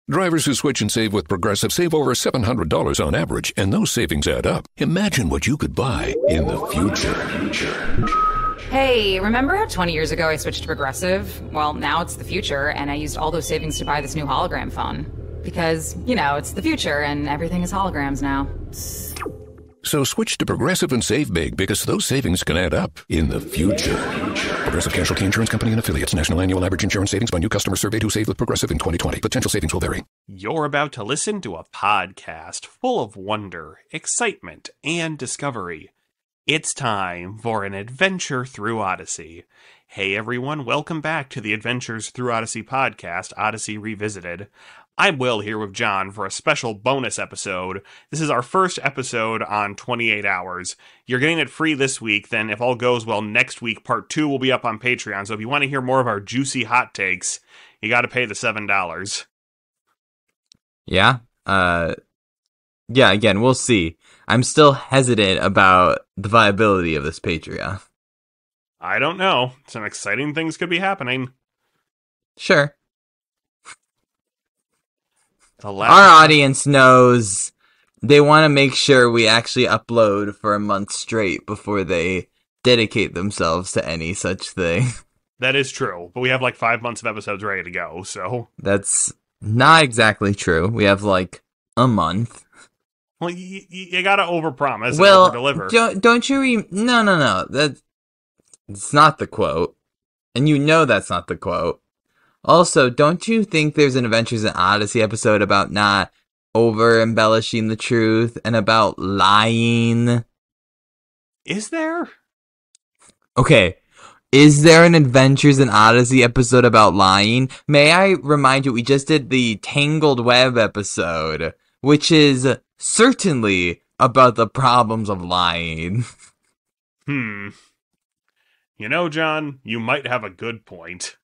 Drivers who switch and save with Progressive save over $700 on average, and those savings add up. Imagine what you could buy in the future. Hey, remember how 20 years ago I switched to Progressive? Well, now it's the future, and I used all those savings to buy this new hologram phone. Because, it's the future, and everything is holograms now. So switch to Progressive and save big, because those savings can add up in the future. Progressive Casualty Insurance Company and Affiliates. National annual average insurance savings by new customer surveyed who saved with Progressive in 2020. Potential savings will vary. You're about to listen to a podcast full of wonder, excitement, and discovery. It's time for an adventure through Odyssey. Hey everyone, welcome back to the Adventures Through Odyssey podcast, Odyssey Revisited. I'm Will here with John for a special bonus episode. This is our first episode on 28 Hours. You're getting it free this week, then if all goes well, next week part 2 will be up on Patreon. So if you want to hear more of our juicy hot takes, you got to pay the $7. Yeah? Again, we'll see. I'm still hesitant about the viability of this Patreon. I don't know. Some exciting things could be happening. Sure. Our audience knows they want to make sure we actually upload for a month straight before they dedicate themselves to any such thing. That is true, but we have like 5 months of episodes ready to go, so... That's not exactly true. We have like a month. Well, you gotta overpromise and well, overdeliver. Don't you No. That's not the quote. And you know that's not the quote. Also, don't you think there's an Adventures in Odyssey episode about not over-embellishing the truth and about lying? Is there? Okay, is there an Adventures in Odyssey episode about lying? May I remind you, we just did the Tangled Web episode, which is certainly about the problems of lying. You know, John, you might have a good point.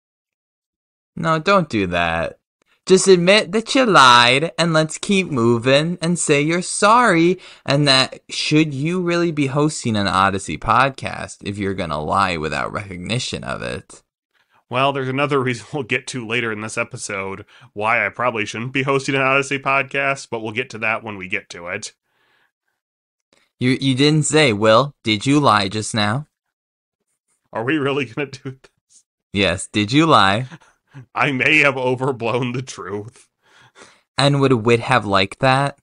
No, don't do that. Just admit that you lied, and let's keep moving and say you're sorry, and that should you really be hosting an Odyssey podcast if you're gonna lie without recognition of it? Well, there's another reason we'll get to later in this episode why I probably shouldn't be hosting an Odyssey podcast, but we'll get to that when we get to it. You didn't say, Will, did you lie just now? Are we really gonna do this? Yes, did you lie? I may have overblown the truth. And would Wit have liked that?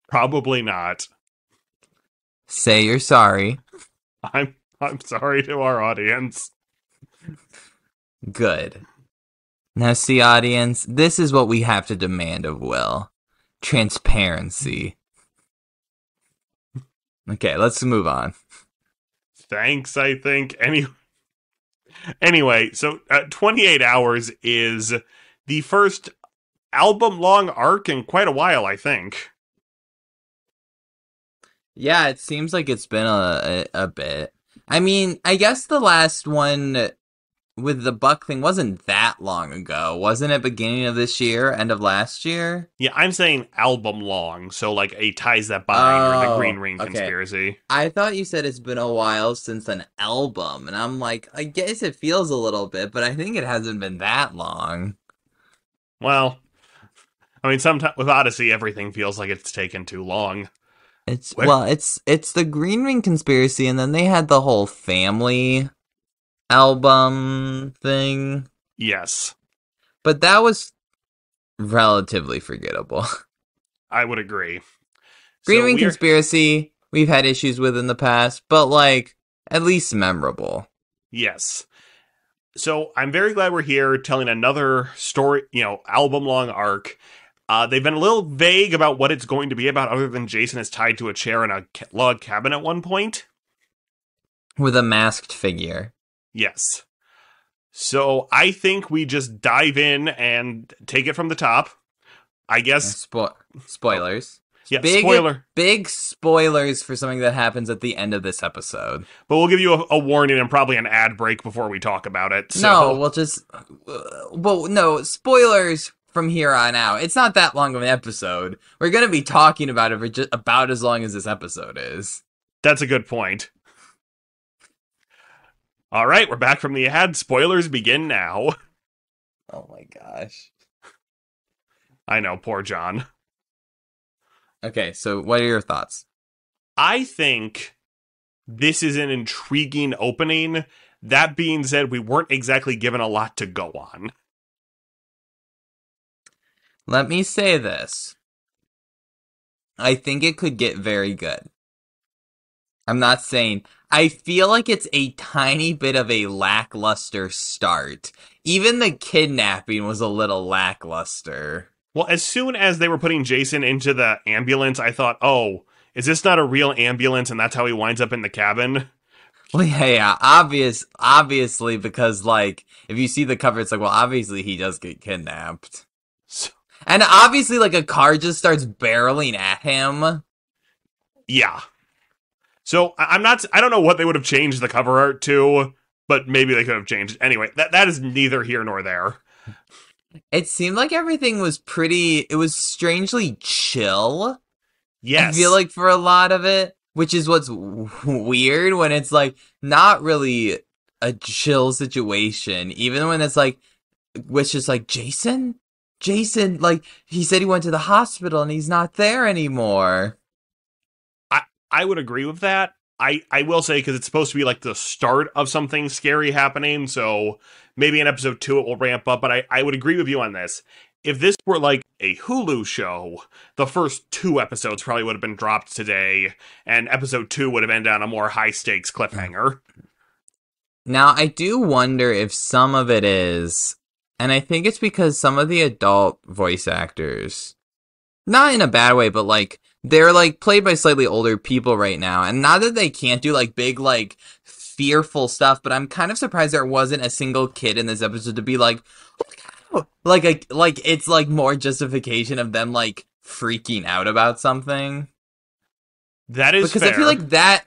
Probably not. Say you're sorry. I'm sorry to our audience. Good. Now see, audience, this is what we have to demand of Will. Transparency. Okay, let's move on. Thanks, I think. Anyway, so 28 Hours is the first album-long arc in quite a while, I think. Yeah, it seems like it's been a bit. I mean, I guess the last one with the Buck thing wasn't that long ago. Wasn't it beginning of this year, end of last year? Yeah, I'm saying album-long, so like a Ties That Bind or the Green Ring Conspiracy. I thought you said it's been a while since an album, and I'm like, I guess it feels a little bit, but I think it hasn't been that long. Well, I mean, sometimes with Odyssey, everything feels like it's taken too long. It's the Green Ring Conspiracy, and then they had the whole family album thing. Yes. But that was relatively forgettable. I would agree. Green Ring Conspiracy, we've had issues with in the past, but like, at least memorable. Yes. So I'm very glad we're here telling another story, album-long arc. They've been a little vague about what it's going to be about, other than Jason is tied to a chair in a log cabin at one point. With a masked figure. Yes. So I think we just dive in and take it from the top. I guess. Spoilers. Yeah, spoiler. Big spoilers for something that happens at the end of this episode. But we'll give you a warning and probably an ad break before we talk about it. So. No, no, spoilers from here on out. It's not that long of an episode. We're going to be talking about it for just about as long as this episode is. That's a good point. All right, we're back from the ad. Spoilers begin now. Oh my gosh. I know, poor John. Okay, so what are your thoughts? I think this is an intriguing opening. That being said, we weren't exactly given a lot to go on. Let me say this. I think it could get very good. I'm not saying... I feel like it's a tiny bit of a lackluster start. Even the kidnapping was a little lackluster. Well, as soon as they were putting Jason into the ambulance, I thought, oh, is this not a real ambulance and that's how he winds up in the cabin? Well, yeah, obviously, because, like, if you see the cover, it's like, well, obviously he does get kidnapped. So, And obviously, like, a car just starts barreling at him. yeah. So, I don't know what they would have changed the cover art to, but maybe they could have changed. Anyway, that is neither here nor there. It seemed like everything was it was strangely chill. Yes. I feel like for a lot of it, which is what's weird when it's like not really a chill situation, even when it's like, which is like, Jason, like he said he went to the hospital and he's not there anymore. I would agree with that. I will say, because it's supposed to be like the start of something scary happening, so maybe in episode 2 it will ramp up, but I would agree with you on this. If this were like a Hulu show, the first 2 episodes probably would have been dropped today, and episode 2 would have ended on a more high-stakes cliffhanger. Now, I do wonder if some of it is, and I think it's because some of the adult voice actors, not in a bad way, but like, they're like played by slightly older people right now, and not that they can't do like big, like, fearful stuff, but I'm kind of surprised there wasn't a single kid in this episode to be like, oh, like it's like more justification of them like freaking out about something. That is because fair. I feel like that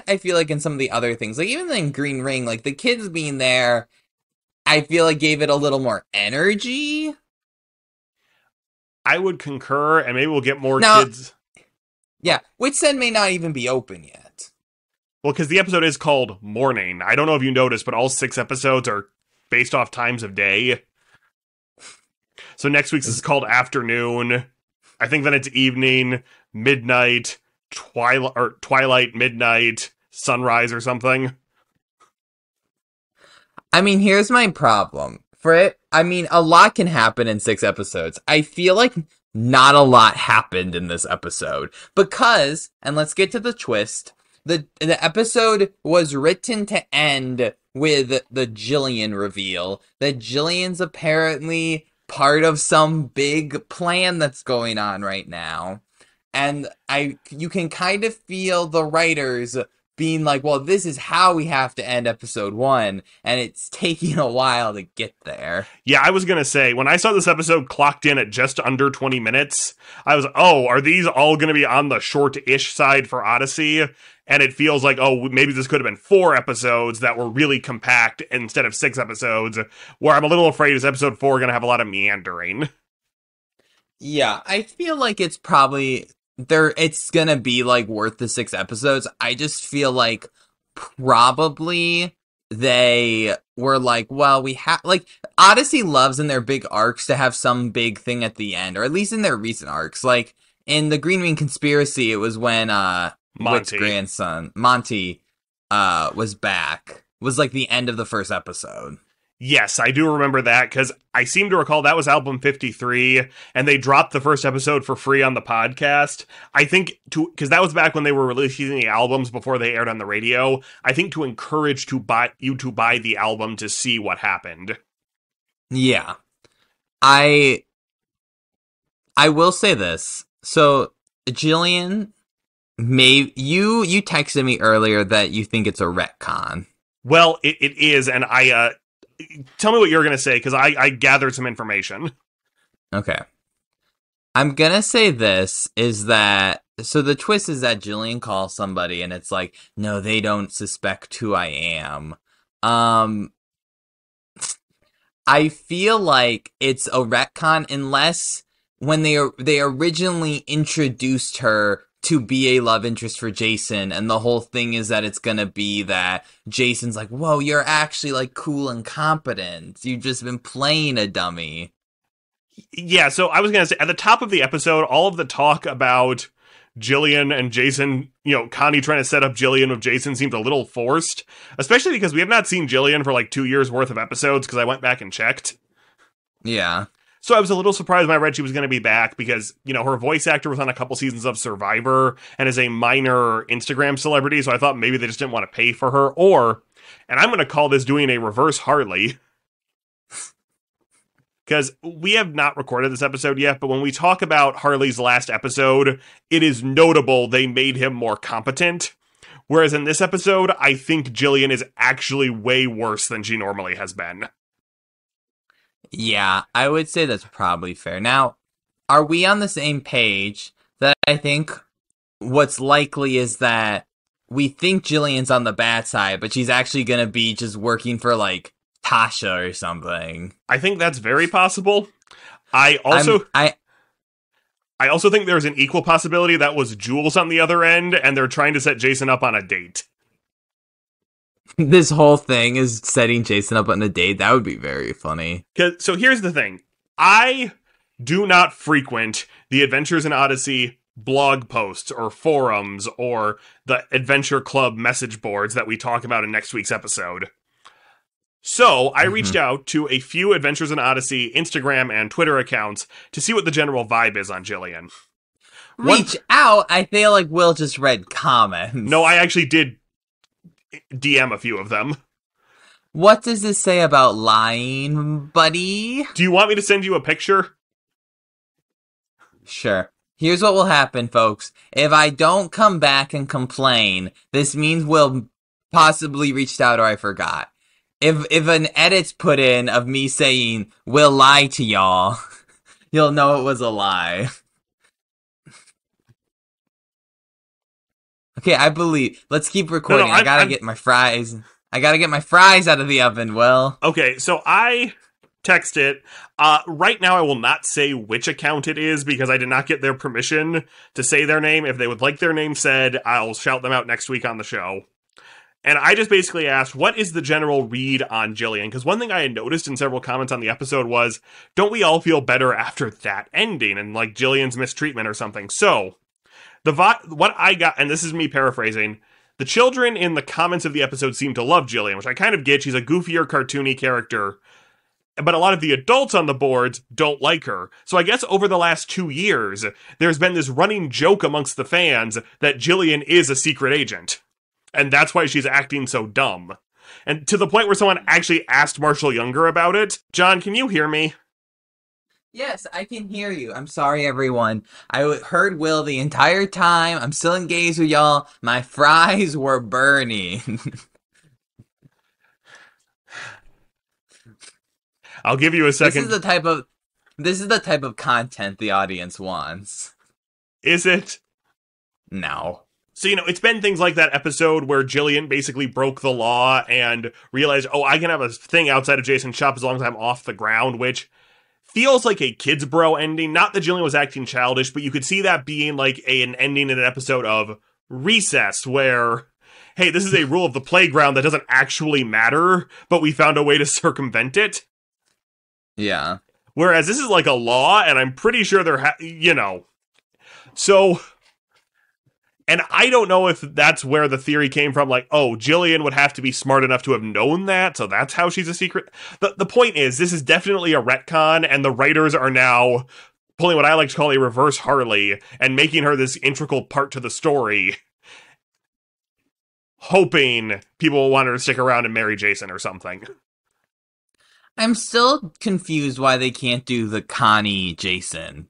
I feel like in some of the other things, like even in Green Ring, like the kids being there, I feel like gave it a little more energy. I would concur, and maybe we'll get more kids. Yeah, which then may not even be open yet. Well, because the episode is called Morning. I don't know if you noticed, but all 6 episodes are based off times of day. So next week's is called Afternoon. I think then it's evening, midnight, twilight, midnight, sunrise or something. I mean, here's my problem. For it, I mean, a lot can happen in 6 episodes. I feel like not a lot happened in this episode. Because, and let's get to the twist, the episode was written to end with the Jillian reveal. That Jillian's apparently part of some big plan that's going on right now. And you can kind of feel the writers being like, well, this is how we have to end episode 1, and it's taking a while to get there. Yeah, I was gonna say, when I saw this episode clocked in at just under 20 minutes, I was, oh, are these all gonna be on the short-ish side for Odyssey? And it feels like, oh, maybe this could have been 4 episodes that were really compact instead of 6 episodes, where I'm a little afraid is episode 4 gonna have a lot of meandering. Yeah, I feel like it's probably... it's gonna be like worth the 6 episodes. I just feel like probably they were like, well, we have like Odyssey loves in their big arcs to have some big thing at the end, or at least in their recent arcs. Like in the Green Ring Conspiracy, it was when Whit's grandson Monty was back. Was like the end of the first episode. Yes, I do remember that, because I seem to recall that was album 53, and they dropped the first episode for free on the podcast. I think, because that was back when they were releasing the albums before they aired on the radio, I think to encourage you to buy the album to see what happened. Yeah. I will say this. So, Jillian, you texted me earlier that you think it's a retcon. Well, it is, and tell me what you're going to say, because I gathered some information. Okay. I'm going to say this, is that... So the twist is that Jillian calls somebody, and it's like, no, they don't suspect who I am. I feel like it's a retcon, unless when they originally introduced her to be a love interest for Jason, and the whole thing is that it's gonna be that Jason's like, whoa, you're actually like cool and competent. You've just been playing a dummy. Yeah, so I was going to say, at the top of the episode, all of the talk about Jillian and Jason, Connie trying to set up Jillian with Jason seemed a little forced, especially because we have not seen Jillian for like 2 years worth of episodes, because I went back and checked. Yeah. So I was a little surprised when I read she was going to be back because, her voice actor was on a couple seasons of Survivor and is a minor Instagram celebrity, so I thought maybe they just didn't want to pay for her, and I'm going to call this doing a reverse Harley. Because we have not recorded this episode yet, but when we talk about Harley's last episode, it is notable they made him more competent. Whereas in this episode, I think Jillian is actually way worse than she normally has been. Yeah, I would say that's probably fair. Now, are we on the same page that I think what's likely is that we think Jillian's on the bad side, but she's actually going to be just working for, like, Tasha or something? I think that's very possible. I also think there's an equal possibility that was Jules on the other end, and they're trying to set Jason up on a date. This whole thing is setting Jason up on a date. That would be very funny. So here's the thing. I do not frequent the Adventures in Odyssey blog posts or forums or the Adventure Club message boards that we talk about in next week's episode. So I reached out to a few Adventures in Odyssey Instagram and Twitter accounts to see what the general vibe is on Jillian. Reach out? I feel like Will just read comments. No, I actually did DM a few of them. What does this say about lying, buddy? Do you want me to send you a picture? Sure. Here's what will happen, folks. If I don't come back and complain, this means Will possibly reached out or I forgot. If an edit's put in of me saying, Will lie to y'all, you'll know it was a lie. Okay, I believe. Let's keep recording. No, I gotta get my fries. I gotta get my fries out of the oven, Will. Okay, so I text it. Right now I will not say which account it is because I did not get their permission to say their name. If they would like their name said, I'll shout them out next week on the show. And I just basically asked, what is the general read on Jillian? Because one thing I had noticed in several comments on the episode was, don't we all feel better after that ending and like Jillian's mistreatment or something? So, what I got, and this is me paraphrasing, the children in the comments of the episode seem to love Jillian, which I kind of get. She's a goofier, cartoony character. But a lot of the adults on the boards don't like her. So I guess over the last 2 years, there's been this running joke amongst the fans that Jillian is a secret agent. And that's why she's acting so dumb. And to the point where someone actually asked Marshall Younger about it. John, can you hear me? Yes, I can hear you. I'm sorry, everyone. I heard Will the entire time. I'm still engaged with y'all. My fries were burning. I'll give you a second. This is the type of content the audience wants. Is it? No. So, it's been things like that episode where Jillian basically broke the law and realized, I can have a thing outside of Jason's shop as long as I'm off the ground, which feels like a Kids Bro ending. Not that Jillian was acting childish, but you could see that being like an ending in an episode of Recess where, hey, this is a rule of the playground that doesn't actually matter, but we found a way to circumvent it. Yeah. Whereas this is like a law, and I'm pretty sure So... And I don't know if that's where the theory came from, like, Jillian would have to be smart enough to have known that, so that's how she's a secret. The point is, this is definitely a retcon, and the writers are now pulling what I like to call a reverse Harley, and making her this integral part to the story, hoping people will want her to stick around and marry Jason or something. I'm still confused why they can't do the Connie Jason.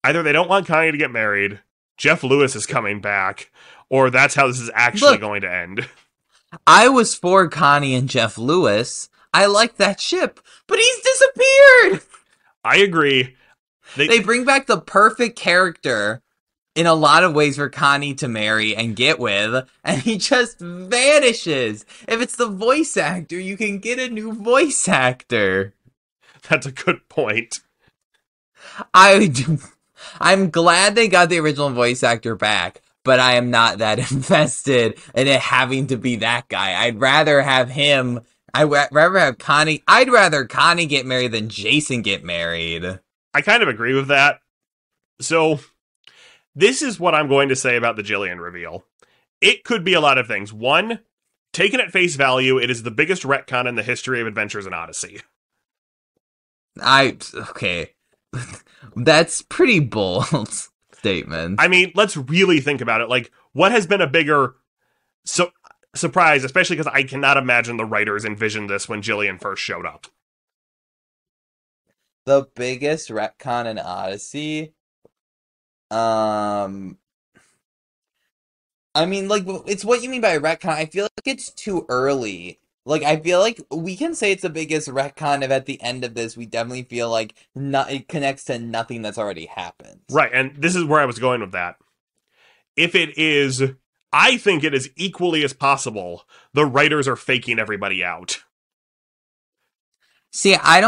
Either they don't want Connie to get married, Jeff Lewis is coming back, or that's how this is actually going to end. I was for Connie and Jeff Lewis. I like that ship, but he's disappeared! I agree. They bring back the perfect character in a lot of ways for Connie to marry and get with, and he just vanishes. If it's the voice actor, you can get a new voice actor. That's a good point. I'm glad they got the original voice actor back, but I am not that invested in it having to be that guy. I'd rather have him. I'd rather have Connie. I'd rather Connie get married than Jason get married. I kind of agree with that. So, this is what I'm going to say about the Jillian reveal. It could be a lot of things. One, taken at face value, it is the biggest retcon in the history of Adventures in Odyssey. Okay. That's pretty bold statement. I mean, let's really think about it. Like, what has been a bigger surprise, especially because I cannot imagine the writers envisioned this when Jillian first showed up. The biggest retcon in Odyssey? I mean, like, it's what you mean by retcon. I feel like it's too early. Like, I feel like we can say it's the biggest retcon if at the end of this we definitely feel like it connects to nothing that's already happened. Right, and this is where I was going with that. If it is, I think it is equally as possible the writers are faking everybody out. See, I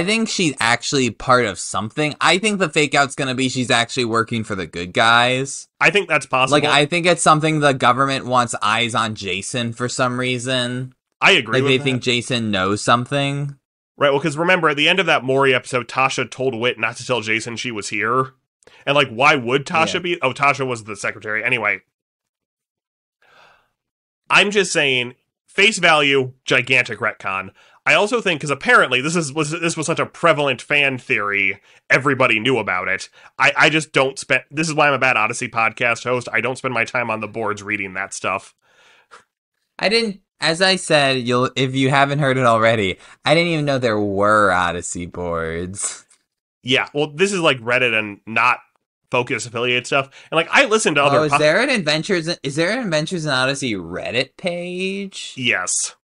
think she's actually part of something. I think the fake out's gonna be she's actually working for the good guys. I think that's possible. Like, I think it's something the government wants eyes on Jason for some reason. I agree with that. Like, they think Jason knows something. Right, well, because remember, at the end of that Maury episode, Tasha told Whit not to tell Jason she was here. And, like, why would Tasha be? Oh, Tasha was the secretary. Anyway. I'm just saying, face value, gigantic retcon. I also think, because apparently this was such a prevalent fan theory, everybody knew about it. I just don't spend... This is why I'm a bad Odyssey podcast host. I don't spend my time on the boards reading that stuff. I didn't... As I said, if you haven't heard it already, I didn't even know there were Odyssey boards. Yeah, well, this is like Reddit and not Focus affiliate stuff. And like, I listen to other... Is there an Adventures in Odyssey Reddit page? Yes.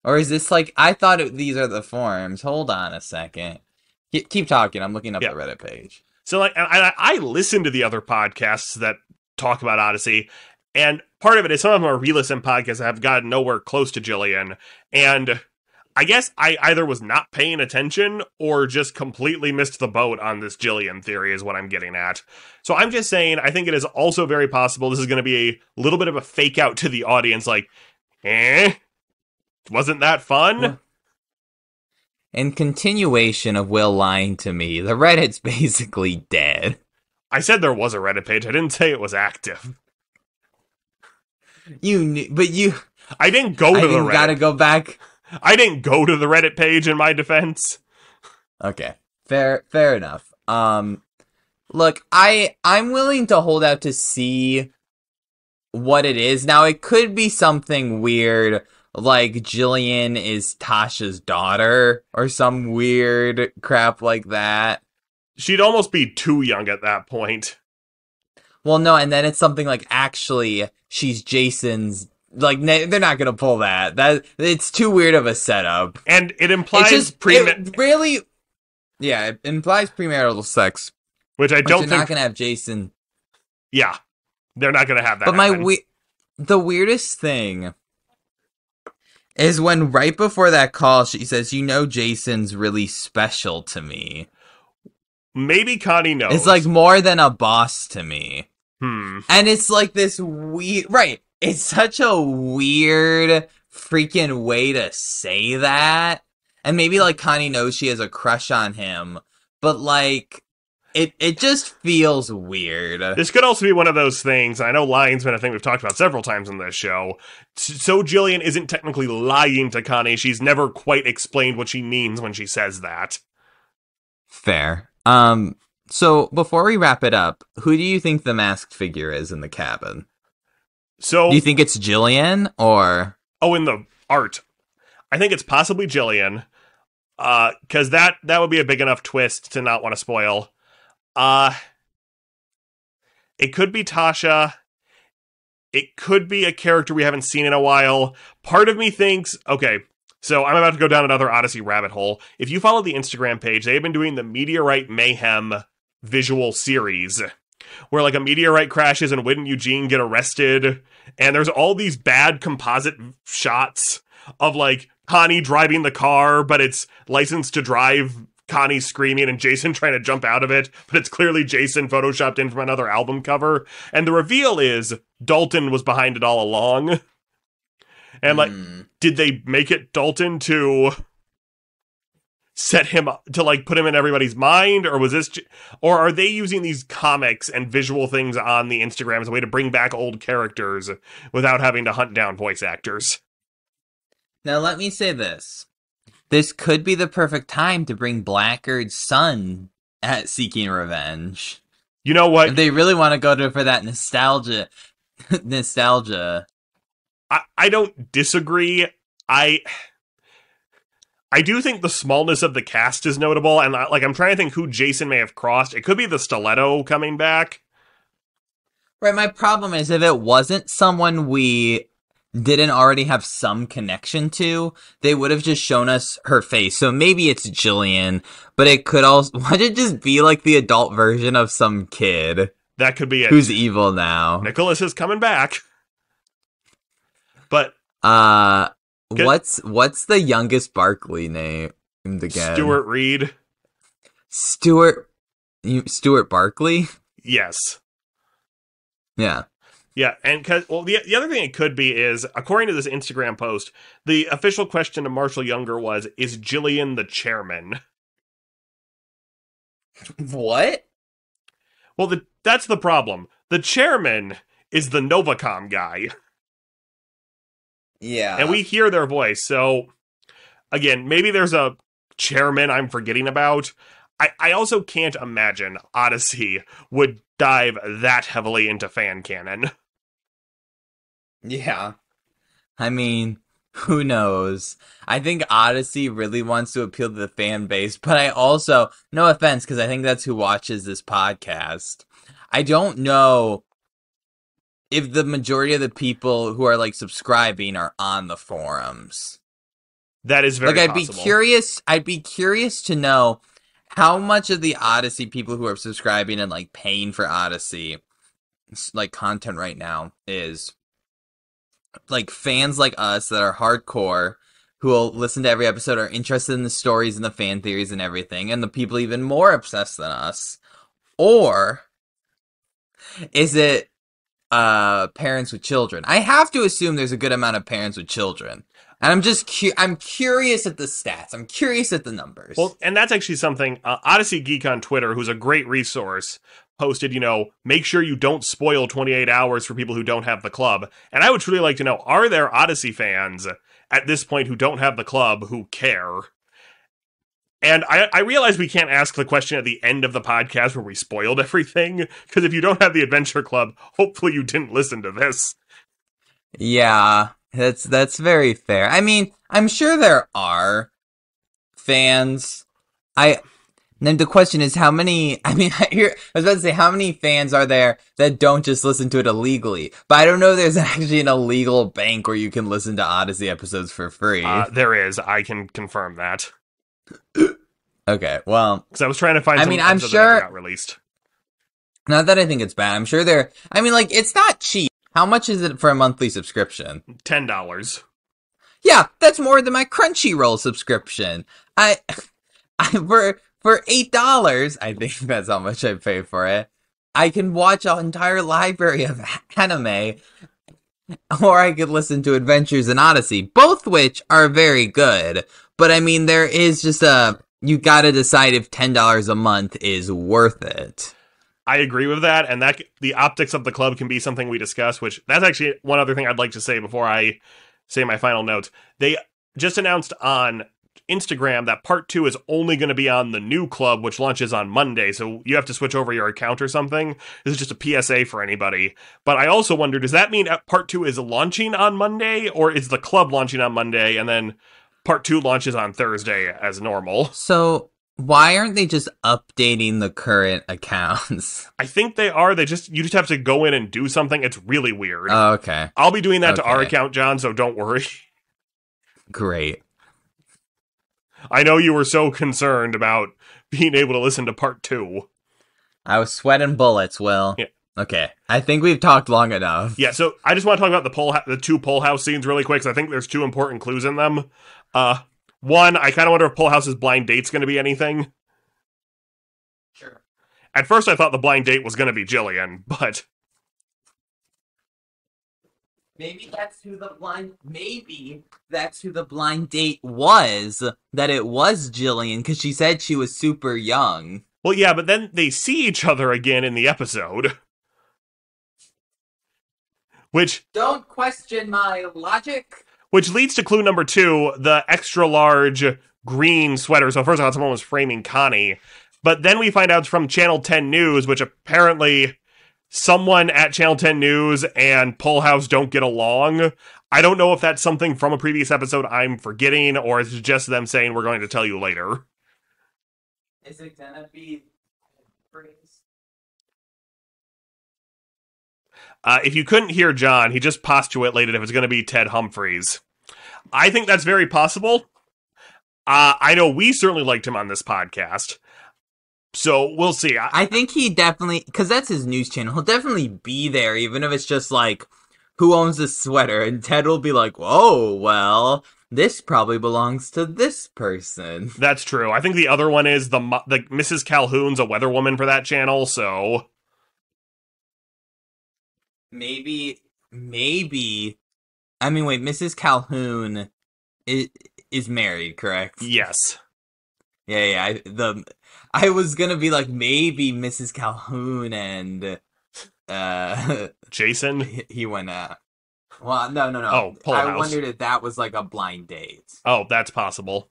Or is this like... I thought these are the forums. Hold on a second. Keep talking. I'm looking up the Reddit page. So like, I listen to the other podcasts that talk about Odyssey, and part of it is some of them are re-listen podcasts that have gotten nowhere close to Jillian, and I guess I either was not paying attention or just completely missed the boat on this Jillian theory is what I'm getting at. So I'm just saying, I think it is also very possible this is going to be a little bit of a fake out to the audience, like, wasn't that fun? In continuation of Will lying to me, the Reddit's basically dead. I said there was a Reddit page, I didn't say it was active. You knew, but you... I didn't go to the Reddit. Gotta go back. I didn't go to the Reddit page in my defense. Okay, fair enough. Look, I'm willing to hold out to see what it is. Now, it could be something weird, like Jillian is Tasha's daughter, or some weird crap like that. She'd almost be too young at that point. Well, no, and then it's something like, actually, she's Jason's... Like, they're not gonna pull that. It's too weird of a setup. And it implies... it really... Yeah, it implies premarital sex. Which I don't think... They're not gonna have Jason... Yeah, they're not gonna have that But the weirdest thing is when right before that call, she says, you know Jason's really special to me. Maybe Connie knows. It's like more than a boss to me. And it's like this weird... Right. It's such a weird freaking way to say that. And maybe, like, Connie knows she has a crush on him. But, like, it just feels weird. This could also be one of those things, I know lying's been a thing we've talked about several times in this show. So Jillian isn't technically lying to Connie. She's never quite explained what she means when she says that. Fair. So, before we wrap it up, who do you think the masked figure is in the cabin? So, do you think it's Jillian, or... Oh, in the art. I think it's possibly Jillian, because that would be a big enough twist to not want to spoil. It could be Tasha. It could be a character we haven't seen in a while. Part of me thinks... Okay, so I'm about to go down another Odyssey rabbit hole. If you follow the Instagram page, they've been doing the Meteorite Mayhem visual series, where like a meteorite crashes and Whit and Eugene get arrested, and there's all these bad composite shots of like Connie driving the car, but it's licensed to drive Connie screaming and Jason trying to jump out of it, but it's clearly Jason photoshopped in from another album cover. And the reveal is Dalton was behind it all along. And like, did they make it Dalton to set him up to like put him in everybody's mind, or was this or are they using these comics and visual things on the Instagram as a way to bring back old characters without having to hunt down voice actors? Now let me say this. This could be the perfect time to bring Blackguard's son at Seeking Revenge. You know what? If they really want to go to for that nostalgia. I don't disagree. I do think the smallness of the cast is notable, and I'm trying to think who Jason may have crossed. It could be the Stiletto coming back. Right, my problem is if it wasn't someone we didn't already have some connection to, they would have just shown us her face. So maybe it's Jillian, but it could also would it just be like the adult version of some kid. That could be it. Who's evil now. Nicholas is coming back. But what's the youngest Barkley name again? Stuart Reed. Stuart Barkley? Yes. Yeah. Yeah, and the other thing it could be is, according to this Instagram post, the official question to Marshall Younger was, is Jillian the chairman? What? Well, that's the problem. The chairman is the Novacom guy. Yeah. And we hear their voice, so, again, maybe there's a chairman I'm forgetting about. I also can't imagine Odyssey would dive that heavily into fan canon. Yeah. I mean, who knows? I think Odyssey really wants to appeal to the fan base, but I also, no offense, because I think that's who watches this podcast. I don't know if the majority of the people who are like subscribing are on the forums. That is very possible. I'd be curious to know how much of the Odyssey people who are subscribing and like paying for Odyssey like content right now is like fans like us that are hardcore who will listen to every episode, are interested in the stories and the fan theories and everything, and the people even more obsessed than us, or is it parents with children? I have to assume there's a good amount of parents with children. And I'm just I'm curious at the stats. I'm curious at the numbers. Well, and that's actually something Odyssey Geek on Twitter, who's a great resource, posted, make sure you don't spoil 28 hours for people who don't have the club. And I would truly like to know, are there Odyssey fans at this point who don't have the club who care? And I realize we can't ask the question at the end of the podcast where we spoiled everything, because if you don't have the Adventure Club, hopefully you didn't listen to this. Yeah. That's very fair. I mean, I'm sure there are fans. Then the question is how many, I was about to say, how many fans are there that don't just listen to it illegally? But I don't know if there's actually an illegal bank where you can listen to Odyssey episodes for free. There is. I can confirm that. Okay, well. Because I was trying to find some I'm episodes sure, that got released. Not that I think it's bad. I'm sure it's not cheap. How much is it for a monthly subscription? $10. Yeah, that's more than my Crunchyroll subscription. For $8, I think that's how much I pay for it. I can watch an entire library of anime, or I could listen to Adventures in Odyssey, both which are very good. But I mean, there is just you gotta decide if $10 a month is worth it. I agree with that, and that the optics of the club can be something we discuss, which that's actually one other thing I'd like to say before I say my final notes. They just announced on Instagram that part 2 is only going to be on the new club, which launches on Monday, so you have to switch over your account or something. This is just a PSA for anybody. But I also wonder, does that mean part 2 is launching on Monday, or is the club launching on Monday, and then part 2 launches on Thursday as normal? So why aren't they just updating the current accounts? I think they are. You just have to go in and do something. It's really weird. Oh, okay. I'll be doing that to our account, John, so don't worry. Great. I know you were so concerned about being able to listen to part 2. I was sweating bullets, Will. Yeah. Okay. I think we've talked long enough. Yeah, so I just want to talk about the 2 Poll House scenes really quick, because I think there's 2 important clues in them. One, I kind of wonder if Poll House's blind date's going to be anything. Sure. At first, I thought the blind date was going to be Jillian, but Maybe that's who the blind date was. That it was Jillian, because she said she was super young. Well, yeah, but then they see each other again in the episode. Which... Don't question my logic. Which leads to clue number 2, the extra large green sweater. So first I thought someone was framing Connie. But then we find out it's from Channel 10 News, which apparently someone at Channel 10 News and Full House don't get along. I don't know if that's something from a previous episode I'm forgetting, or it's just them saying we're going to tell you later. Is it gonna be... If you couldn't hear John, he just postulated if it's going to be Ted Humphries. I think that's very possible. I know we certainly liked him on this podcast. So we'll see. I think he definitely, because that's his news channel, he'll definitely be there, even if it's just like, who owns this sweater? And Ted will be like, whoa, well, this probably belongs to this person. That's true. I think the other one is the Mrs. Calhoun's a weatherwoman for that channel, so... Maybe, I mean, wait, Mrs. Calhoun is married, correct? Yes. Yeah, I was gonna be like, maybe Mrs. Calhoun and, Jason? He went out. Well, no. Oh, Full House. I wondered if that was like a blind date. Oh, that's possible.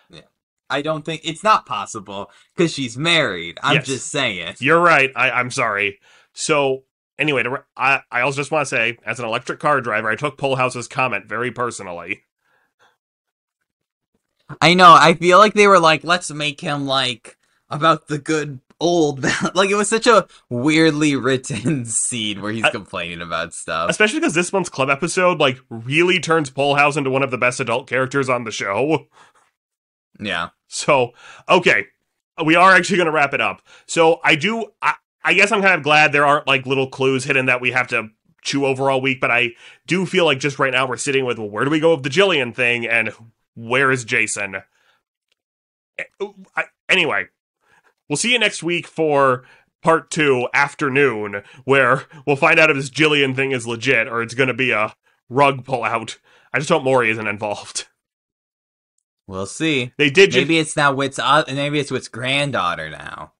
Yeah. I don't think, it's not possible, because she's married. I'm just saying. You're right. I'm sorry. So... Anyway, I also just want to say, as an electric car driver, I took Full House's comment very personally. I know, I feel like they were like, let's make him, like, about the good old... Like, it was such a weirdly written scene where he's complaining about stuff. Especially because this month's club episode, like, really turns Full House into one of the best adult characters on the show. Yeah. So, okay. We are actually going to wrap it up. So, I guess I'm kind of glad there aren't, like, little clues hidden that we have to chew over all week, but I do feel like just right now we're sitting with, well, where do we go with the Jillian thing, and where is Jason? Anyway, we'll see you next week for part 2, Afternoon, where we'll find out if this Jillian thing is legit, or it's going to be a rug pull-out. I just hope Maury isn't involved. We'll see. They did maybe it's Wit's granddaughter now.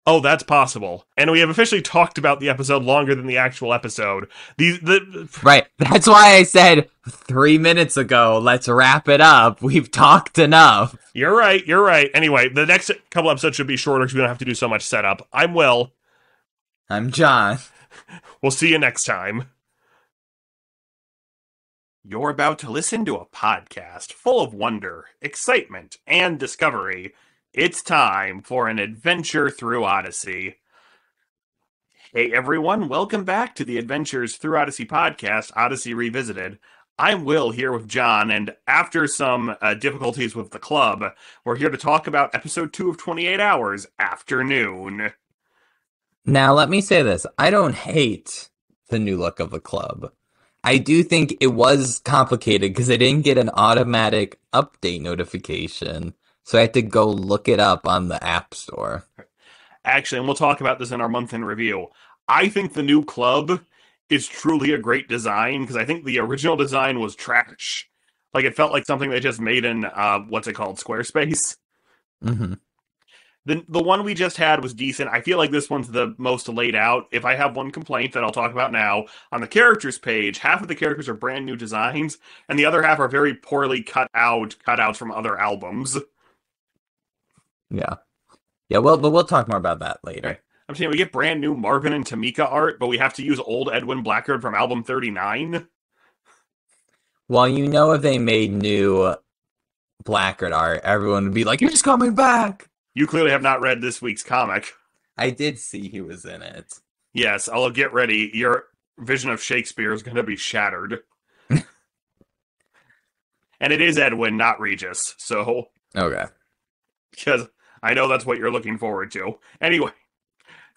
Oh, that's possible. And we have officially talked about the episode longer than the actual episode. Right. That's why I said 3 minutes ago, let's wrap it up. We've talked enough. You're right. Anyway, the next couple episodes should be shorter because we don't have to do so much setup. I'm Will. I'm John. We'll see you next time. You're about to listen to a podcast full of wonder, excitement, and discovery. It's time for an adventure through Odyssey. Hey everyone, welcome back to the Adventures Through Odyssey podcast, Odyssey Revisited. I'm Will here with John, and after some difficulties with the club, we're here to talk about episode 2 of 28 Hours, Afternoon. Now, let me say this. I don't hate the new look of the club. I do think it was complicated because I didn't get an automatic update notification. So I had to go look it up on the App Store. Actually, and we'll talk about this in our month in review, I think the new club is truly a great design, because I think the original design was trash. Like, it felt like something they just made in, Squarespace? Mm-hmm. The one we just had was decent. I feel like this one's the most laid out. If I have one complaint that I'll talk about now, on the characters page, half of the characters are brand new designs, and the other half are very poorly cutouts from other albums. Yeah. Yeah, well, but we'll talk more about that later. Right. I'm saying we get brand new Marvin and Tamika art, but we have to use old Edwin Blackard from album 39. Well, you know, if they made new Blackard art, everyone would be like, he's coming back! You clearly have not read this week's comic. I did see he was in it. Yes, I'll get ready. Your vision of Shakespeare is going to be shattered. And it is Edwin, not Regis, so... Okay. Because I know that's what you're looking forward to. Anyway.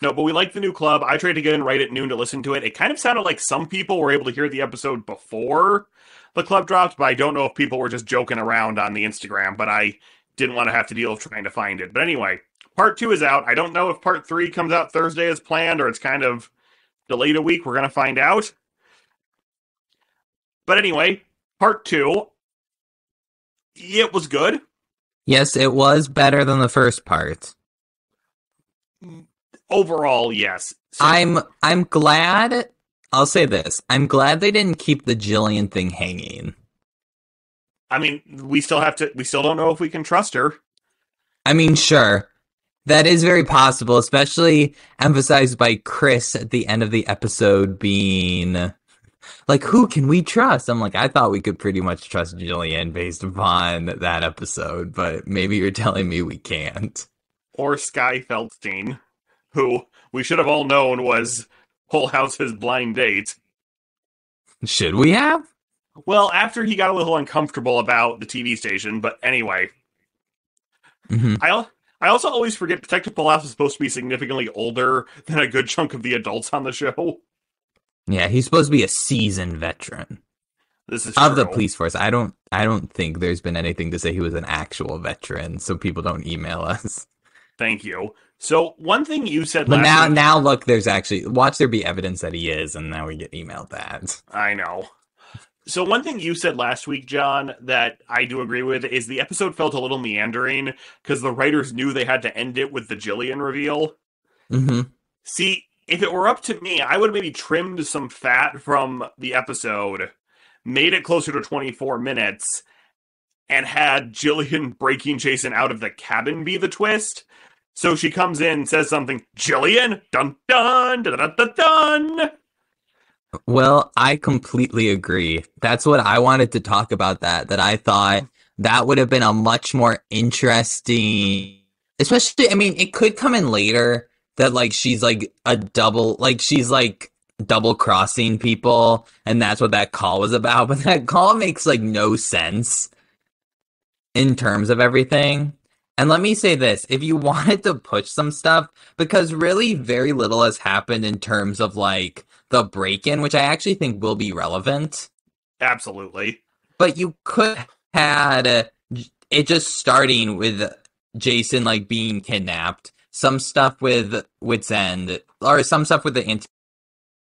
No, but we like the new club. I tried to get in right at noon to listen to it. It kind of sounded like some people were able to hear the episode before the club dropped, but I don't know if people were just joking around on the Instagram, but I didn't want to have to deal with trying to find it. But anyway, part 2 is out. I don't know if part 3 comes out Thursday as planned, or it's kind of delayed a week. We're going to find out. But anyway, part 2, it was good. Yes, it was better than the first part. Overall, yes. I'm glad. I'll say this. I'm glad they didn't keep the Jillian thing hanging. I mean, we still don't know if we can trust her. I mean, sure. That is very possible, especially emphasized by Chris at the end of the episode being like, who can we trust? I'm like, I thought we could pretty much trust Jillian based upon that episode, but maybe you're telling me we can't. Or Skye Feldstein, who we should have all known was Whole House's blind date. Should we have? Well, after he got a little uncomfortable about the TV station, but anyway. Mm-hmm. I also always forget Detective Pulaski is supposed to be significantly older than a good chunk of the adults on the show. Yeah, he's supposed to be a seasoned veteran. This is of true. The police force. I don't think there's been anything to say he was an actual veteran, so people don't email us. Thank you. So one thing you said but last week... now look, there's actually watch there be evidence that he is, and now we get emailed that. I know. So one thing you said last week, John, that I do agree with, is the episode felt a little meandering because the writers knew they had to end it with the Jillian reveal. Mm-hmm. See, if it were up to me, I would have maybe trimmed some fat from the episode, made it closer to 24 minutes, and had Jillian breaking Jason out of the cabin be the twist. So she comes in, says something, Jillian, dun dun, dun dun dun dun. Well, I completely agree. That's what I wanted to talk about that I thought that would have been a much more interesting, especially, I mean, it could come in later that, like, she's double crossing people, and that's what that call was about, but that call makes, like, no sense in terms of everything. And let me say this, if you wanted to push some stuff, because really very little has happened in terms of, like, the break-in, which I actually think will be relevant. Absolutely. But you could have had it just starting with Jason, like, being kidnapped, some stuff with Wit's End, or some stuff with the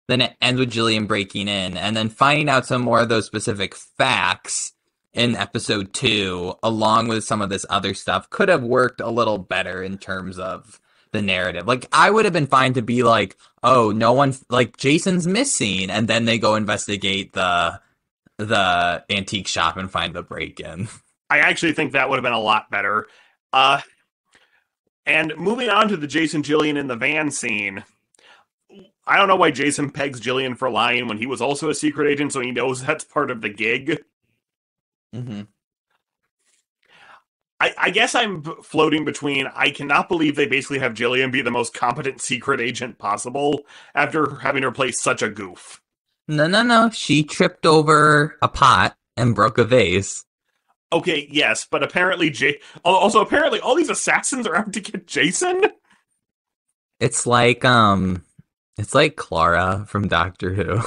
then it ends with Jillian breaking in, and then finding out some more of those specific facts in episode 2, along with some of this other stuff, could have worked a little better in terms of the narrative. Like, I would have been fine to be like, oh, no one, like, Jason's missing, and then they go investigate the antique shop and find the break-in. I actually think that would have been a lot better. And moving on to the Jason Jillian in the van scene, I don't know why Jason pegs Jillian for lying when he was also a secret agent, so he knows that's part of the gig. Mm-hmm. I guess I'm floating between, I cannot believe they basically have Jillian be the most competent secret agent possible after having her play such a goof. No. She tripped over a pot and broke a vase. Okay, yes, but apparently also apparently all these assassins are out to get Jason? It's like Clara from Doctor Who.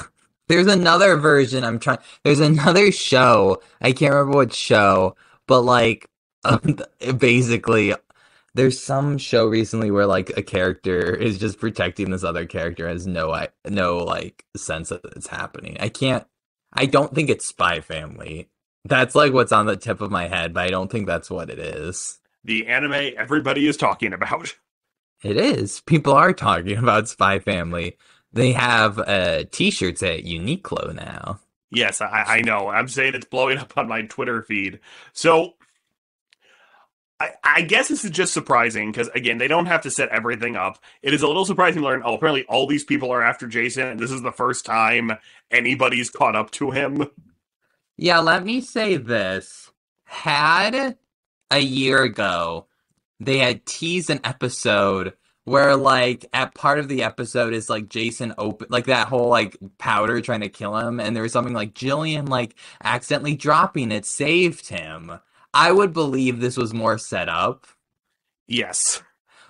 There's another version there's another show, I can't remember what show, but like basically there's some show recently where like a character is just protecting this other character, has no like sense that it's happening. I don't think it's Spy Family. That's like what's on the tip of my head, but I don't think that's what it is. The anime everybody is talking about. It is. People are talking about Spy Family. They have t-shirts at Uniqlo now. Yes, I know. I'm saying it's blowing up on my Twitter feed. So I guess this is just surprising because, again, they don't have to set everything up. It is a little surprising to learn, apparently all these people are after Jason, and this is the first time anybody's caught up to him. Yeah, let me say this. Had a year ago, they had teased an episode where, like, at part of the episode is, like, Jason like, that whole, like, powder trying to kill him, and there was something like Jillian, like, accidentally dropping it saved him. I would believe this was more set up. Yes.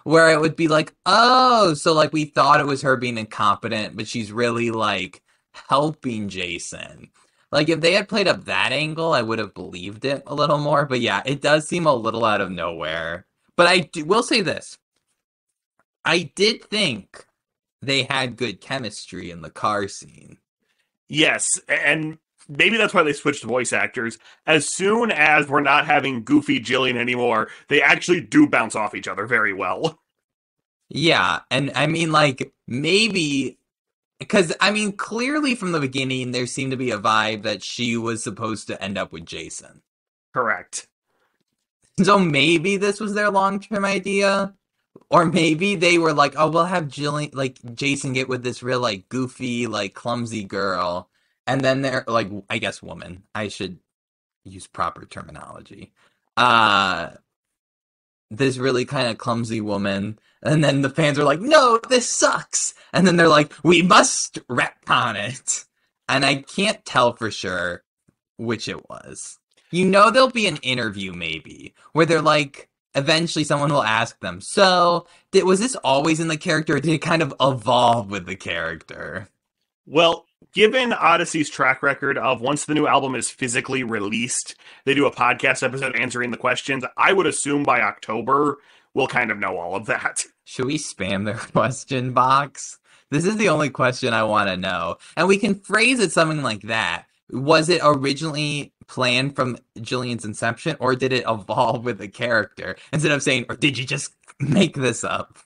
Where it would be like, oh, so, like, we thought it was her being incompetent, but she's really, like, helping Jason. Like, if they had played up that angle, I would have believed it a little more. But yeah, it does seem a little out of nowhere. But I will say this. I did think they had good chemistry in the car scene. Yes, and maybe that's why they switched voice actors. As soon as we're not having goofy Jillian anymore, they actually do bounce off each other very well. Yeah, and I mean, like, maybe, because, I mean, clearly from the beginning, there seemed to be a vibe that she was supposed to end up with Jason. Correct. So maybe this was their long-term idea, or maybe they were like, oh, we'll have Jillian, like, Jason get with this real, like, goofy, like, clumsy girl, and then they're, like, I guess woman. I should use proper terminology. This really kind of clumsy woman, and then the fans are like, no, this sucks, and then they're like, we must retcon it, and I can't tell for sure which it was. You know, there'll be an interview maybe where they're like, eventually someone will ask them, so was this always in the character, or did it kind of evolve with the character? Well, given Odyssey's track record of once the new album is physically released, they do a podcast episode answering the questions, I would assume by October we'll kind of know all of that. Should we spam their question box? This is the only question I want to know. And we can phrase it something like that. Was it originally planned from Jillian's inception, or did it evolve with the character? Instead of saying, or did you just make this up?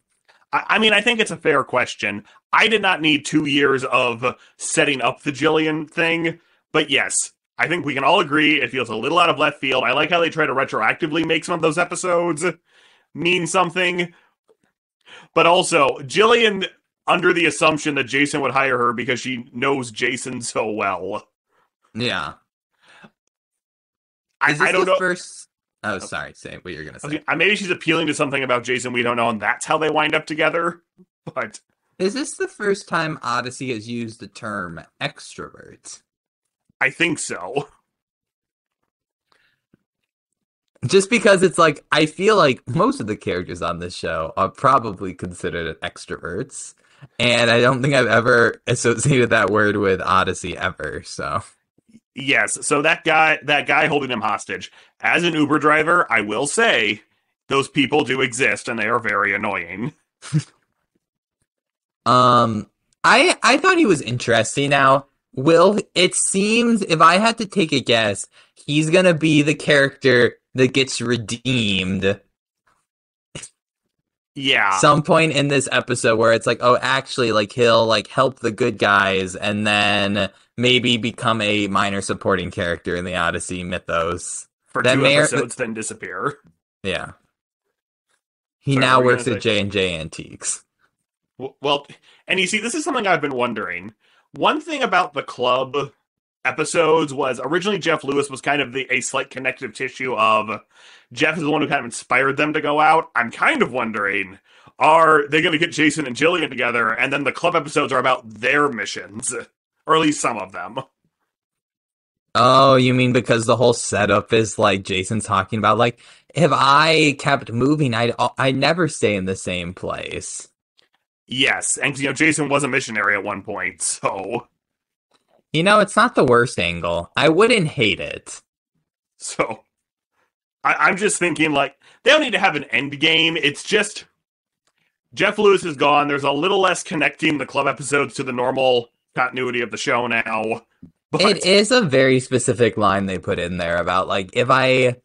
I mean, I think it's a fair question. I did not need 2 years of setting up the Jillian thing, but yes, I think we can all agree it feels a little out of left field. I like how they try to retroactively make some of those episodes mean something, but also, Jillian, under the assumption that Jason would hire her because she knows Jason so well. Yeah. I don't know. Oh, sorry. Say what you're going to say. Maybe she's appealing to something about Jason we don't know, and that's how they wind up together. But is this the first time Odyssey has used the term extrovert? I think so. Just because it's like, I feel like most of the characters on this show are probably considered extroverts. And I don't think I've ever associated that word with Odyssey ever, so... Yes, so that guy holding him hostage. As an Uber driver, I will say, those people do exist, and they are very annoying. I thought he was interesting. Now, it seems, if I had to take a guess, he's gonna be the character that gets redeemed. Yeah. Some point in this episode where it's like, oh, actually, like, he'll, like, help the good guys and then maybe become a minor supporting character in the Odyssey mythos. For then 2 episodes, then disappear. Yeah. He now works at J&J Antiques. Well, and you see, this is something I've been wondering. One thing about the club episodes was originally Jeff Lewis was kind of a slight connective tissue of Jeff is the one who kind of inspired them to go out. I'm kind of wondering, are they going to get Jason and Jillian together, and then the club episodes are about their missions, or at least some of them? Oh, you mean because the whole setup is like Jason's talking about, like, if I kept moving, I'd never stay in the same place. Yes, and Jason was a missionary at one point, so... It's not the worst angle. I wouldn't hate it. So, I'm just thinking, like, they don't need to have an end game. It's just, Jeff Lewis is gone. There's a little less connecting the club episodes to the normal continuity of the show now. But it is a very specific line they put in there about, like, if I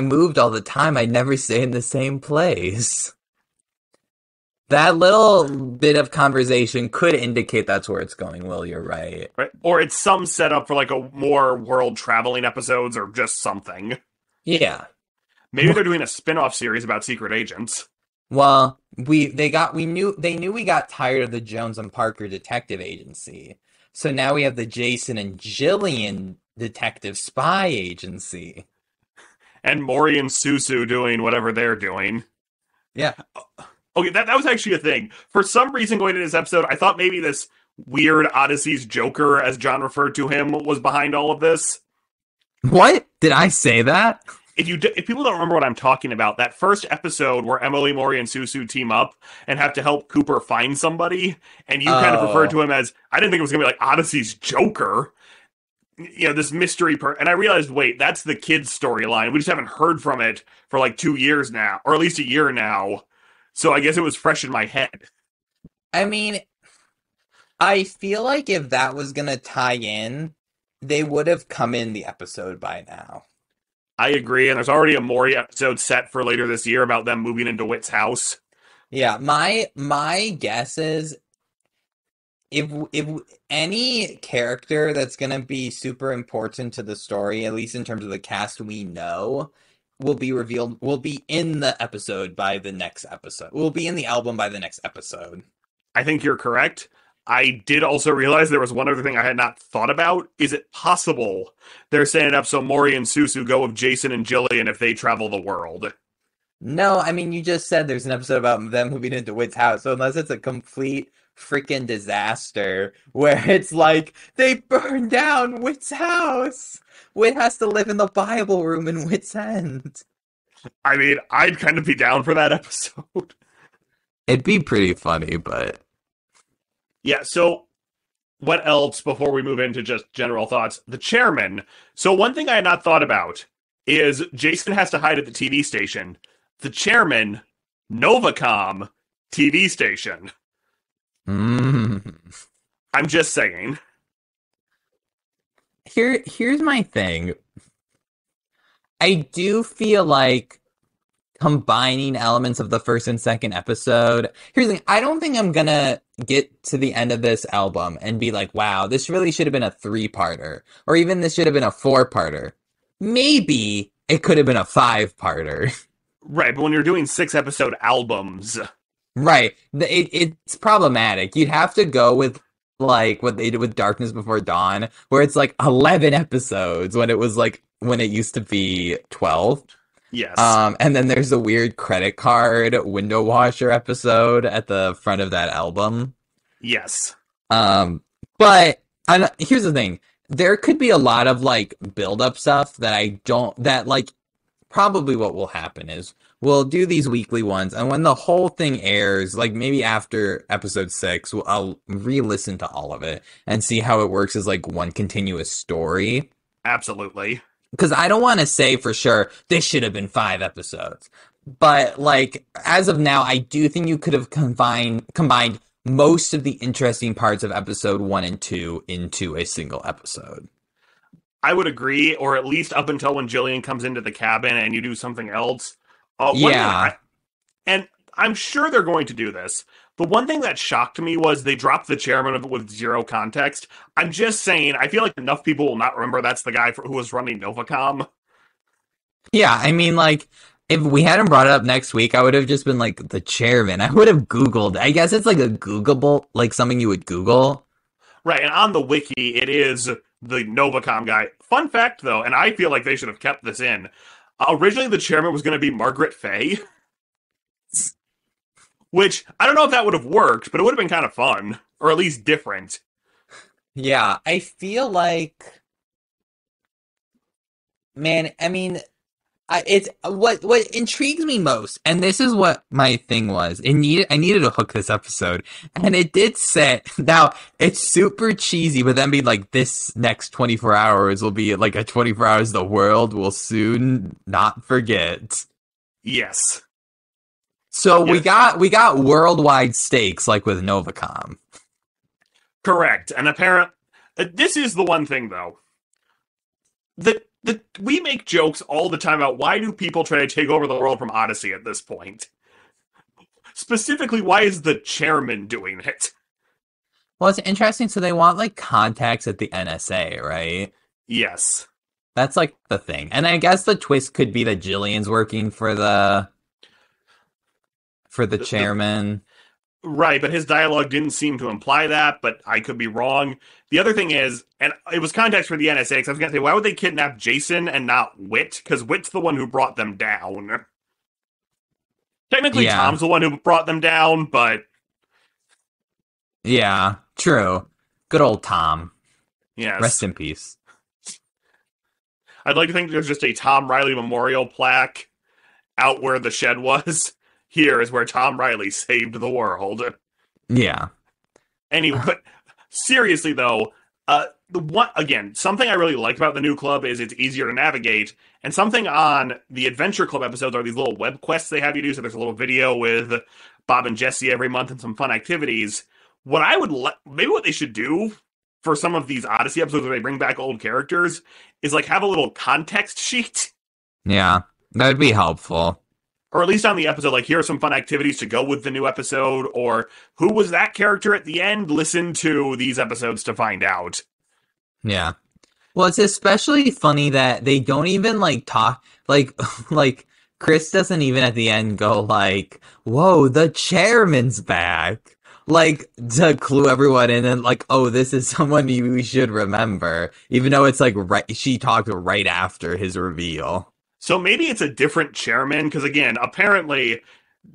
moved all the time, I'd never stay in the same place. That little bit of conversation could indicate that's where it's going, Will. You're right. Right? Or it's some setup for, like, a more world-traveling episodes or just something. Yeah. Maybe they're doing a spin-off series about secret agents. Well, they knew we got tired of the Jones and Parker detective agency. So now we have the Jason and Jillian detective spy agency. And Maury and Susu doing whatever they're doing. Yeah. Okay, that was actually a thing. For some reason, going into this episode, I thought maybe this weird Odyssey's Joker, as John referred to him, was behind all of this. What? Did I say that? If people don't remember what I'm talking about, that first episode where Emily, Maury, and Susu team up and have to help Cooper find somebody, and you kind of referred to him as, I didn't think it was going to be like Odyssey's Joker. This mystery and I realized, wait, that's the kid's storyline. We just haven't heard from it for like 2 years now, or at least a year now. So I guess it was fresh in my head. I mean, I feel like if that was going to tie in, they would have come in the episode by now. I agree, and there's already a Maury episode set for later this year about them moving into Wit's house. Yeah, my guess is if any character that's gonna be super important to the story, at least in terms of the cast we know, will be revealed, will be in the episode by the next episode. Will be in the album by the next episode. I think you're correct. I did also realize there was one other thing I had not thought about. Is it possible they're setting it up so Maury and Susu go with Jason and Jillian if they travel the world? No, I mean, you just said there's an episode about them moving into Wit's house, so unless it's a complete freaking disaster where it's like, they burned down Wit's house! Wit has to live in the Bible room in Wit's End. I mean, I'd kind of be down for that episode. It'd be pretty funny, but... Yeah, so what else before we move into just general thoughts? The chairman. So one thing I had not thought about is Jason has to hide at the TV station. The chairman, Novacom TV station. Mm. I'm just saying. Here's my thing. I do feel like combining elements of the first and second episode. Here's the thing. I don't think I'm gonna get to the end of this album and be like, wow, this really should have been a 3-parter. Or even this should have been a 4-parter. Maybe it could have been a 5-parter. Right, but when you're doing 6-episode albums... Right. It's problematic. You'd have to go with, like, what they did with Darkness Before Dawn, where it's, like, 11 episodes when it used to be 12. Yes. And then there's a weird credit card window washer episode at the front of that album. Yes. But here's the thing. There could be a lot of, like, build-up stuff that probably what will happen is we'll do these weekly ones, and when the whole thing airs, like maybe after episode 6, I'll re-listen to all of it and see how it works as like one continuous story. Absolutely. Because I don't want to say for sure this should have been 5 episodes, but like as of now, I do think you could have combined most of the interesting parts of episode 1 and 2 into a single episode. I would agree, or at least up until when Jillian comes into the cabin and you do something else. And I'm sure they're going to do this. The one thing that shocked me was they dropped the chairman of it with zero context. I'm just saying, I feel like enough people will not remember that's the guy who was running Novacom. Yeah, I mean, like, if we hadn't brought it up next week, I would have just been like, the chairman. I would have Googled. I guess it's like a Googleable, like something you would Google. Right, and on the wiki, it is the Novacom guy. Fun fact, though, and I feel like they should have kept this in. Originally, the chairman was going to be Margaret Faye. Which, I don't know if that would have worked, but it would have been kind of fun. Or at least different. Yeah, I feel like... Man, I mean... It's what intrigues me most, and this is what my thing was. I needed to hook this episode, and it did set. Now it's super cheesy, but then be like, this next 24 hours will be like a 24 hours the world will soon not forget. Yes. So yes. we got worldwide stakes like with Novacom. Correct, and apparently this is the one thing though. We make jokes all the time about why do people try to take over the world from Odyssey at this point? Specifically, why is the chairman doing it? Well, it's interesting. So they want, like, contacts at the NSA, right? Yes. That's, like, the thing. And I guess the twist could be that Jillian's working for the chairman. Right, but his dialogue didn't seem to imply that, but I could be wrong. The other thing is, and it was context for the NSA, because I was going to say, why would they kidnap Jason and not Wit? Because Wit's the one who brought them down. Technically, yeah. Tom's the one who brought them down, but... Yeah, true. Good old Tom. Yes. Rest in peace. I'd like to think there's just a Tom Riley memorial plaque out where the shed was. Here is where Tom Riley saved the world. Yeah. Anyway, but seriously though, something I really like about the new club is it's easier to navigate, and something on the Adventure Club episodes are these little web quests they have you do. So there's a little video with Bob and Jesse every month and some fun activities. Maybe what they should do for some of these Odyssey episodes where they bring back old characters is like have a little context sheet. Yeah, that would be helpful. Or at least on the episode, like, here are some fun activities to go with the new episode, or who was that character at the end? Listen to these episodes to find out. Yeah. Well, it's especially funny that they don't even, like, talk, like, like, Chris doesn't even at the end go, like, whoa, the chairman's back. Like, to clue everyone in and, like, oh, this is someone we should remember. Even though it's, like, she talked right after his reveal. So maybe it's a different chairman, because again, apparently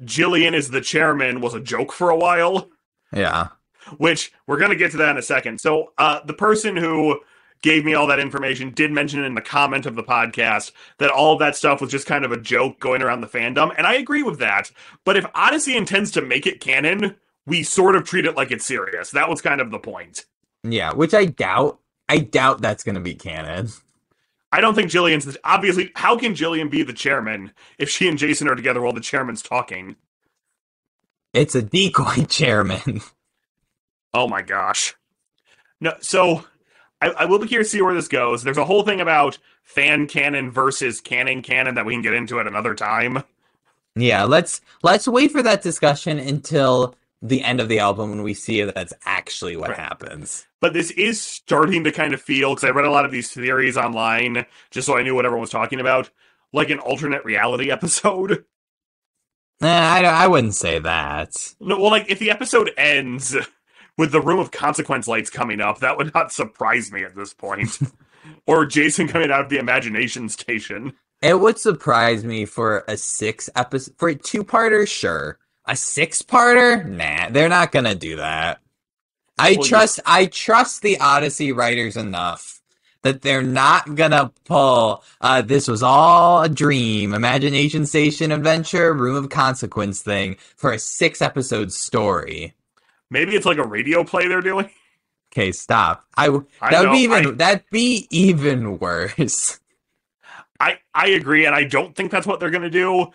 Jillian is the chairman was a joke for a while. Yeah. Which, we're going to get to that in a second. So, the person who gave me all that information did mention in the comment of the podcast that all of that stuff was just kind of a joke going around the fandom, and I agree with that. But if Odyssey intends to make it canon, we sort of treat it like it's serious. That was kind of the point. Yeah, which I doubt. I doubt that's going to be canon. I don't think Jillian's... Obviously, how can Jillian be the chairman if she and Jason are together while the chairman's talking? It's a decoy chairman. Oh my gosh. No, so... I will be curious to see where this goes. There's a whole thing about fan canon versus canon that we can get into at another time. Yeah, let's wait for that discussion until the end of the album when we see if that's actually what happens. But this is starting to kind of feel, because I read a lot of these theories online, just so I knew what everyone was talking about, like an alternate reality episode. I wouldn't say that. No, well, like, if the episode ends with the Room of Consequence lights coming up, that would not surprise me at this point. Or Jason coming out of the Imagination Station. It would surprise me for a 6-episode... For a 2-parter, sure. A 6-parter? Nah, they're not gonna do that. I trust the Odyssey writers enough that they're not gonna pull, this was all a dream, Imagination Station adventure, Room of Consequence thing for a 6-episode story. Maybe it's like a radio play they're doing? Okay, stop. That'd be even worse. I agree, and I don't think that's what they're gonna do.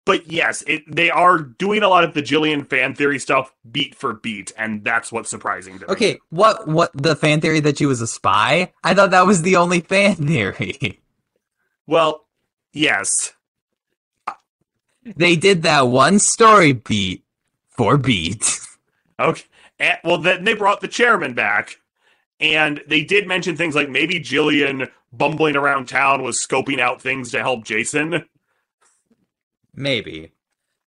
But yes, they are doing a lot of the Jillian fan theory stuff beat for beat, and that's what's surprising to me. Okay, what the fan theory that she was a spy? I thought that was the only fan theory. Well, yes. They did that one story beat for beat. Okay. Well, then they brought the chairman back, and they did mention things like maybe Jillian bumbling around town was scoping out things to help Jason. Maybe.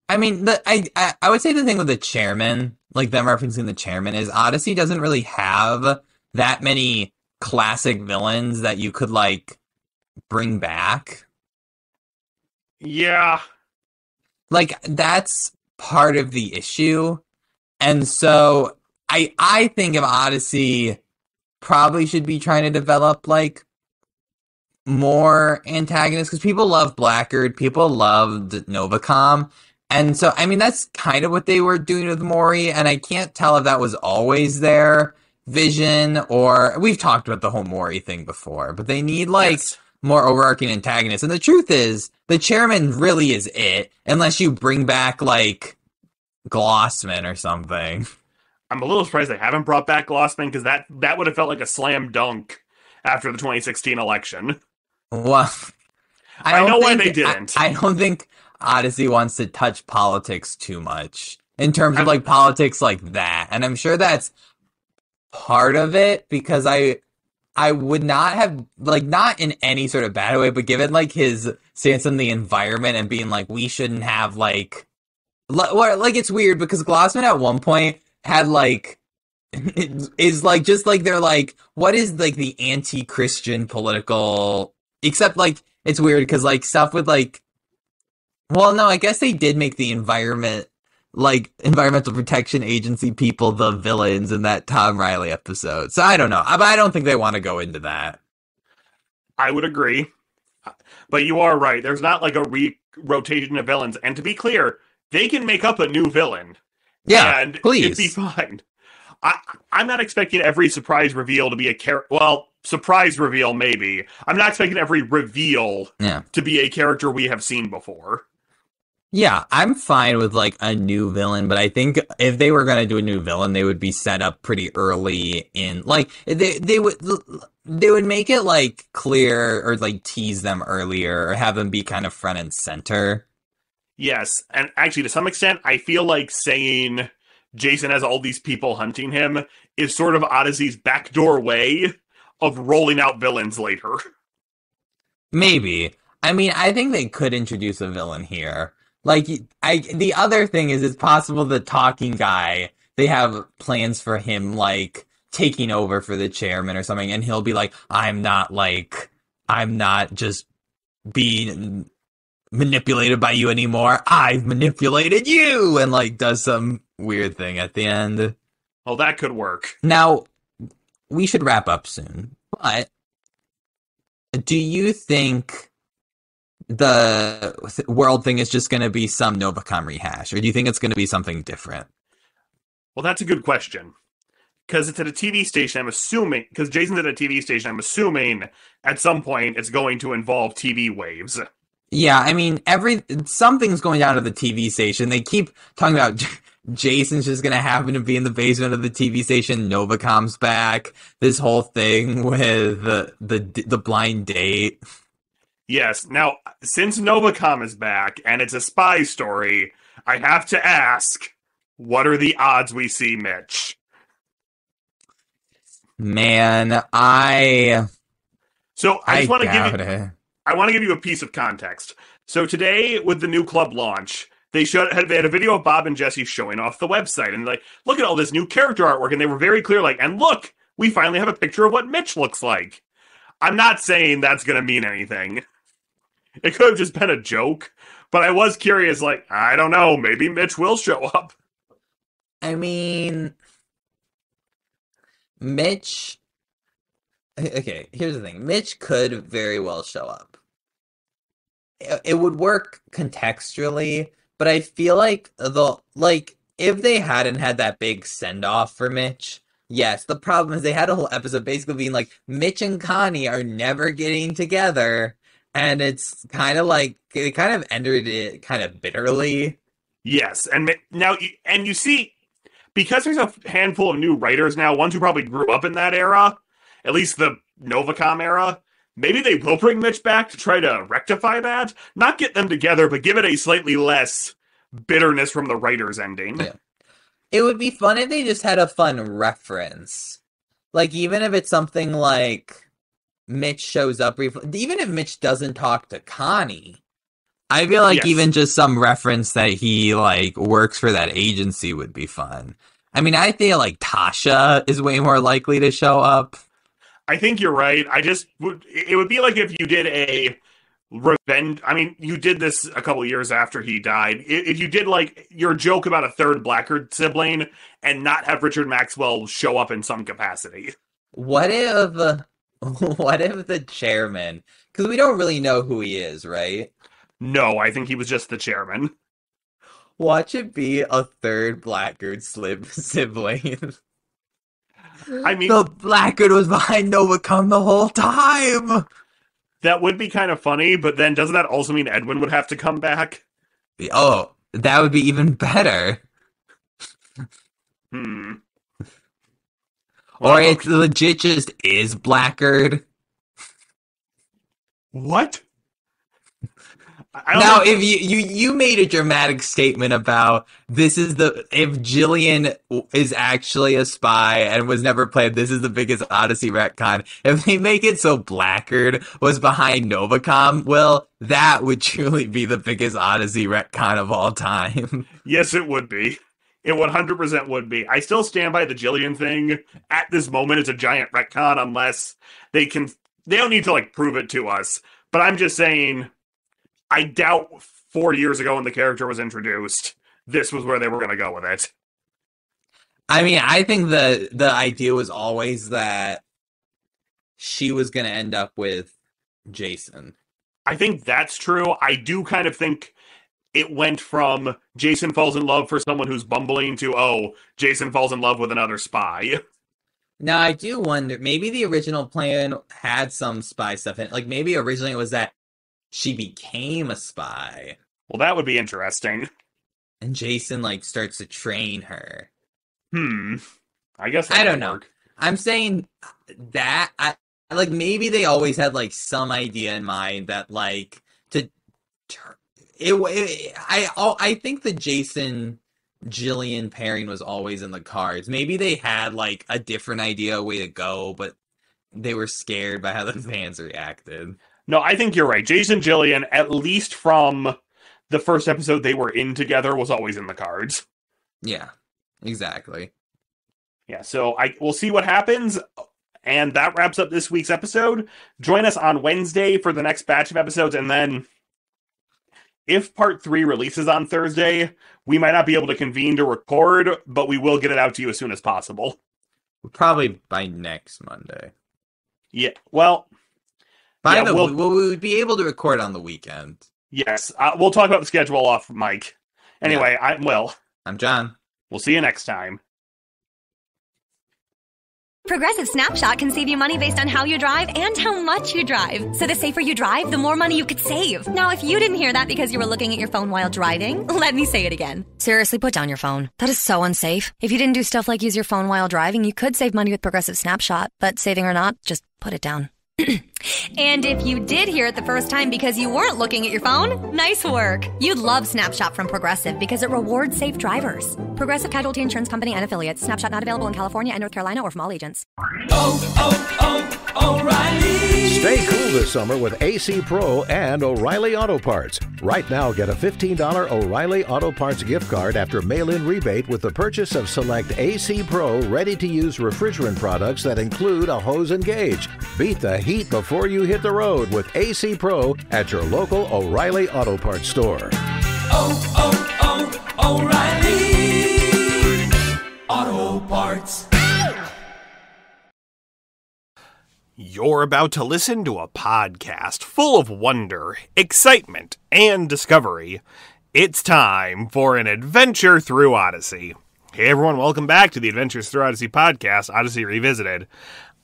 I mean, I would say the thing with the chairman, like them referencing the chairman, is Odyssey doesn't really have that many classic villains that you could, like, bring back. Yeah. Like, that's part of the issue. And so, I think of Odyssey probably should be trying to develop, like, more antagonists, because people love Blackguard, people loved Novacom, and so, I mean, that's kind of what they were doing with Mori, and I can't tell if that was always their vision, or, we've talked about the whole Mori thing before, but they need, like, more overarching antagonists, and the truth is, the chairman really is it, unless you bring back, like, Glossman or something. I'm a little surprised they haven't brought back Glossman, because that would have felt like a slam dunk after the 2016 election. Well, I know why they didn't. I don't think Odyssey wants to touch politics too much in terms of like politics like that, and I'm sure that's part of it, because I would not have, like, not in any sort of bad way, but given like his stance on the environment and being like, we shouldn't have like it's weird because Glossman at one point had like is like just like they're like, what is like the anti-Christian political, except like it's weird because like stuff with like, well, no, I guess they did make the environmental protection agency people the villains in that Tom Riley episode. So I don't know, but I don't think they want to go into that. I would agree, but you are right. There's not like a rotation of villains, and to be clear, they can make up a new villain. Yeah, and please. It'd be fine. I'm not expecting every surprise reveal to be a character. Well, surprise reveal, maybe. I'm not expecting every reveal to be a character we have seen before. Yeah, I'm fine with like a new villain, but I think if they were gonna do a new villain, they would be set up pretty early in like they would make it like clear or like tease them earlier or have them be kind of front and center. Yes, and actually, to some extent, I feel like saying Jason has all these people hunting him is sort of Odyssey's backdoor way of rolling out villains later. Maybe. I mean, I think they could introduce a villain here. Like, the other thing is, it's possible the talking guy, they have plans for him, like, taking over for the chairman or something, and he'll be like, I'm not just being manipulated by you anymore. I've manipulated you! And, like, does some weird thing at the end. Well, that could work. Now, we should wrap up soon, but do you think the world thing is just going to be some Novacom rehash, or do you think it's going to be something different? Well, that's a good question. Because it's at a TV station, I'm assuming, because Jason's at a TV station, I'm assuming at some point it's going to involve TV waves. Yeah, I mean, something's going down at the TV station. They keep talking about Jason's just going to happen to be in the basement of the TV station. Novacom's back. This whole thing with the blind date. Yes. Now, since Novacom is back and it's a spy story, I have to ask, what are the odds we see Mitch? Man, So I just want to doubt give you, it. I want to give you a piece of context. So today, with the new club launch, they had a video of Bob and Jesse showing off the website, and like, look at all this new character artwork, and they were very clear, like, and look, we finally have a picture of what Mitch looks like. I'm not saying that's going to mean anything. It could have just been a joke, but I was curious, like, I don't know, maybe Mitch will show up. I mean, Mitch. Okay, here's the thing. Mitch could very well show up. It would work contextually, but I feel like if they hadn't had that big send off for Mitch, yes, the problem is they had a whole episode basically being like Mitch and Connie are never getting together, and it's kind of like they kind of ended it kind of bitterly. Yes, and now, and you see, because there's a handful of new writers now, ones who probably grew up in that era, at least the Novacom era, maybe they will bring Mitch back to try to rectify that. Not get them together, but give it a slightly less bitterness from the writers ending. Yeah. It would be fun if they just had a fun reference. Like, even if it's something like Mitch shows up briefly, even if Mitch doesn't talk to Connie, I feel like even just some reference that he, like, works for that agency would be fun. I mean, I feel like Tasha is way more likely to show up. I think you're right. It would be like if you did a revenge. I mean, you did this a couple years after he died. If you did like your joke about a third Blackguard sibling and not have Richard Maxwell show up in some capacity. What if the chairman, because we don't really know who he is, right? No, I think he was just the chairman. Watch it be a third Blackguard sibling. I mean, the Blackguard was behind Novacom the whole time. That would be kind of funny, but then doesn't that also mean Edwin would have to come back? Oh, that would be even better. Well, or it legit just is Blackguard. What? Now, if you made a dramatic statement about if Jillian is actually a spy and was never played, this is the biggest Odyssey retcon. If they make it so Blackguard was behind Novacom, well, that would truly be the biggest Odyssey retcon of all time. Yes, it would be. It 100% would be. I still stand by the Jillian thing. At this moment, it's a giant retcon unless they don't need to like prove it to us. But I'm just saying, I doubt 4 years ago when the character was introduced, this was where they were going to go with it. I mean, I think the idea was always that she was going to end up with Jason. I think that's true. I do kind of think it went from Jason falls in love for someone who's bumbling to, oh, Jason falls in love with another spy. Now, I do wonder, maybe the original plan had some spy stuff in it. Like, maybe originally it was that she became a spy. Well, that would be interesting. And Jason, like, starts to train her. I guess that I don't might know. work. I'm saying that, like, maybe they always had, like, some idea in mind that, like, I think the Jason Jillian pairing was always in the cards. Maybe they had, like, a different idea, a way to go, but they were scared by how the fans reacted. No, I think you're right. Jason Jillian, at least from the first episode they were in together, was always in the cards. Yeah, exactly. Yeah, so we'll see what happens. And that wraps up this week's episode. Join us on Wednesday for the next batch of episodes, and then if part 3 releases on Thursday, we might not be able to convene to record, but we will get it out to you as soon as possible. Probably by next Monday. Yeah, well... we would be able to record on the weekend. Yes, we'll talk about the schedule off mic. Anyway, Yeah. I'm Will. I'm John. We'll see you next time. Progressive Snapshot can save you money based on how you drive and how much you drive. So the safer you drive, the more money you could save. Now, if you didn't hear that because you were looking at your phone while driving, let me say it again. Seriously, put down your phone. That is so unsafe. If you didn't do stuff like use your phone while driving, you could save money with Progressive Snapshot. But saving or not, just put it down. And if you did hear it the first time because you weren't looking at your phone, nice work. You'd love Snapshot from Progressive because it rewards safe drivers. Progressive Casualty Insurance Company and Affiliates. Snapshot not available in California and North Carolina or from all agents. O'Reilly! Stay cool this summer with AC Pro and O'Reilly Auto Parts. Right now, get a $15 O'Reilly Auto Parts gift card after mail-in rebate with the purchase of select AC Pro ready-to-use refrigerant products that include a hose and gauge. Beat the heat before you hit the road with AC Pro at your local O'Reilly Auto Parts store. O'Reilly Auto Parts. You're about to listen to a podcast full of wonder, excitement, and discovery. It's time for an adventure through Odyssey. Hey everyone, welcome back to the Adventures Through Odyssey podcast, Odyssey Revisited.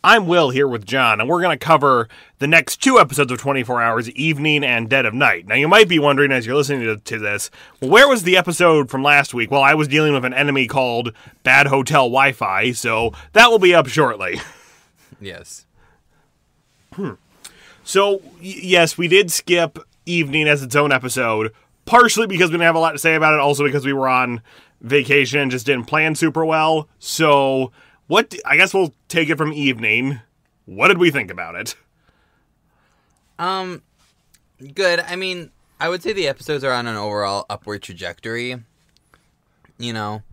I'm Will here with John, and we're going to cover the next 2 episodes of 24 Hours, Evening and Dead of Night. Now, you might be wondering as you're listening to this, well, where was the episode from last week? Well, I was dealing with an enemy called Bad Hotel Wi-Fi, so that will be up shortly. Yes. So, yes, we did skip Evening as its own episode, partially because we didn't have a lot to say about it, also because we were on vacation and just didn't plan super well. So, I guess we'll take it from Evening. What did we think about it? Good. I mean, I would say the episodes are on an overall upward trajectory. You know,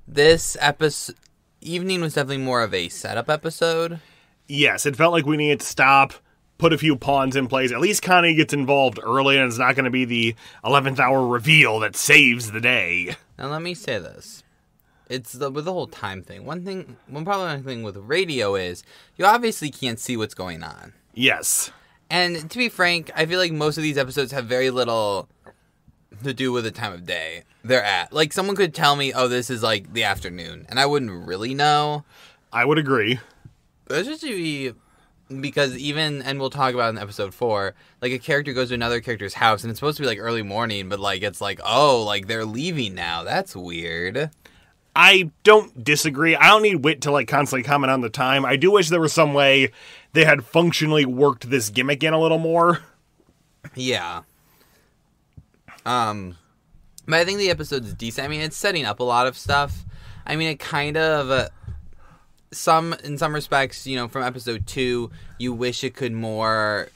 this episode, Evening was definitely more of a setup episode. Yes, it felt like we needed to stop, put a few pawns in place. At least Connie gets involved early, and it's not going to be the 11th hour reveal that saves the day. Now, let me say this. It's with the whole time thing. One problematic thing with radio is you obviously can't see what's going on. Yes. And to be frank, I feel like most of these episodes have very little to do with the time of day they're at. Like, someone could tell me, oh, this is like the afternoon, and I wouldn't really know. I would agree. Especially because even, and we'll talk about in episode 4, like a character goes to another character's house and it's supposed to be like early morning, but like it's like, oh, like they're leaving now. That's weird. I don't disagree. I don't need Wit to like constantly comment on the time. I do wish there was some way they had functionally worked this gimmick in a little more. Yeah. But I think the episode's decent. I mean, it's setting up a lot of stuff. I mean, it kind of... in some respects, you know, from episode 2, you wish it could more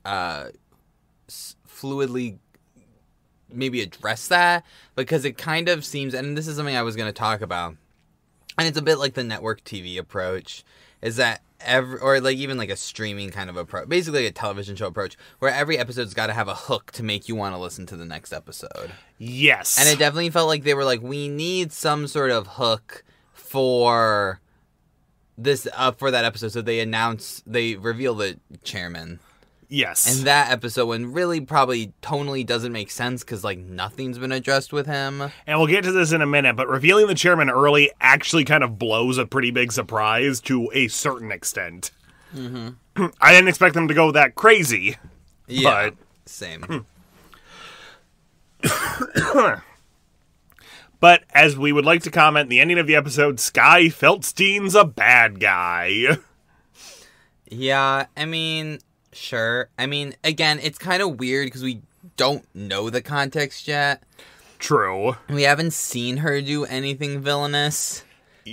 fluidly maybe address that, because it kind of seems, and this is something I was going to talk about, and it's a bit like the network TV approach, is that or like even like a streaming kind of approach, basically a television show approach, where every episode's got to have a hook to make you want to listen to the next episode. Yes. And it definitely felt like they were like, we need some sort of hook for this for that episode, so they reveal the chairman. Yes. And that episode, when really probably tonally doesn't make sense because like nothing's been addressed with him. And we'll get to this in a minute, but revealing the chairman early actually kind of blows a pretty big surprise to a certain extent. Mm-hmm. I didn't expect them to go that crazy. Yeah, but same. But as we would like to comment, the ending of the episode, Skye Feldstein's a bad guy. Yeah, I mean, sure. I mean, again, it's kind of weird because we don't know the context yet. True. We haven't seen her do anything villainous.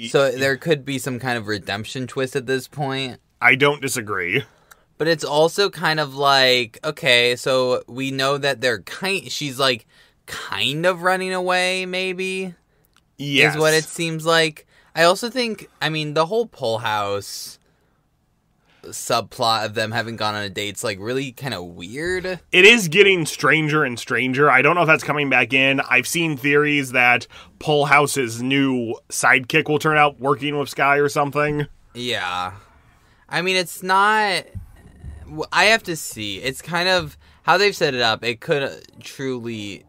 So there could be some kind of redemption twist at this point. I don't disagree. But it's also kind of like, okay, so we know that she's like kind of running away, maybe? Yes. Is what it seems like. I also think, I mean, the whole Pull House subplot of them having gone on a date's like really kind of weird. It is getting stranger and stranger. I don't know if that's coming back in. I've seen theories that Pull House's new sidekick will turn out working with Skye or something. Yeah. I mean, it's not... I have to see. It's kind of... How they've set it up, it could truly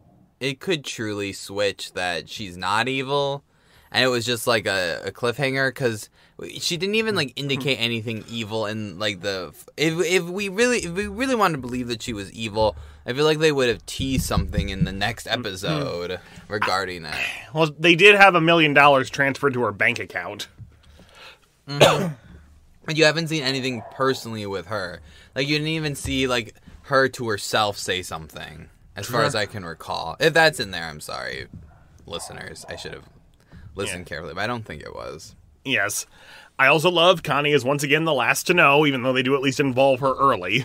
switch that she's not evil, and it was just like a cliffhanger, because she didn't even like indicate anything evil in like the... If we really wanted to believe that she was evil, I feel like they would have teased something in the next episode regarding it. Well, they did have $1 million transferred to her bank account. Mm-hmm. But you haven't seen anything personally with her. Like, you didn't even see like her to herself say something, as far as I can recall. If that's in there, I'm sorry, listeners. I should have listened carefully, but I don't think it was. Yes. I also love Connie is once again the last to know, even though they do at least involve her early.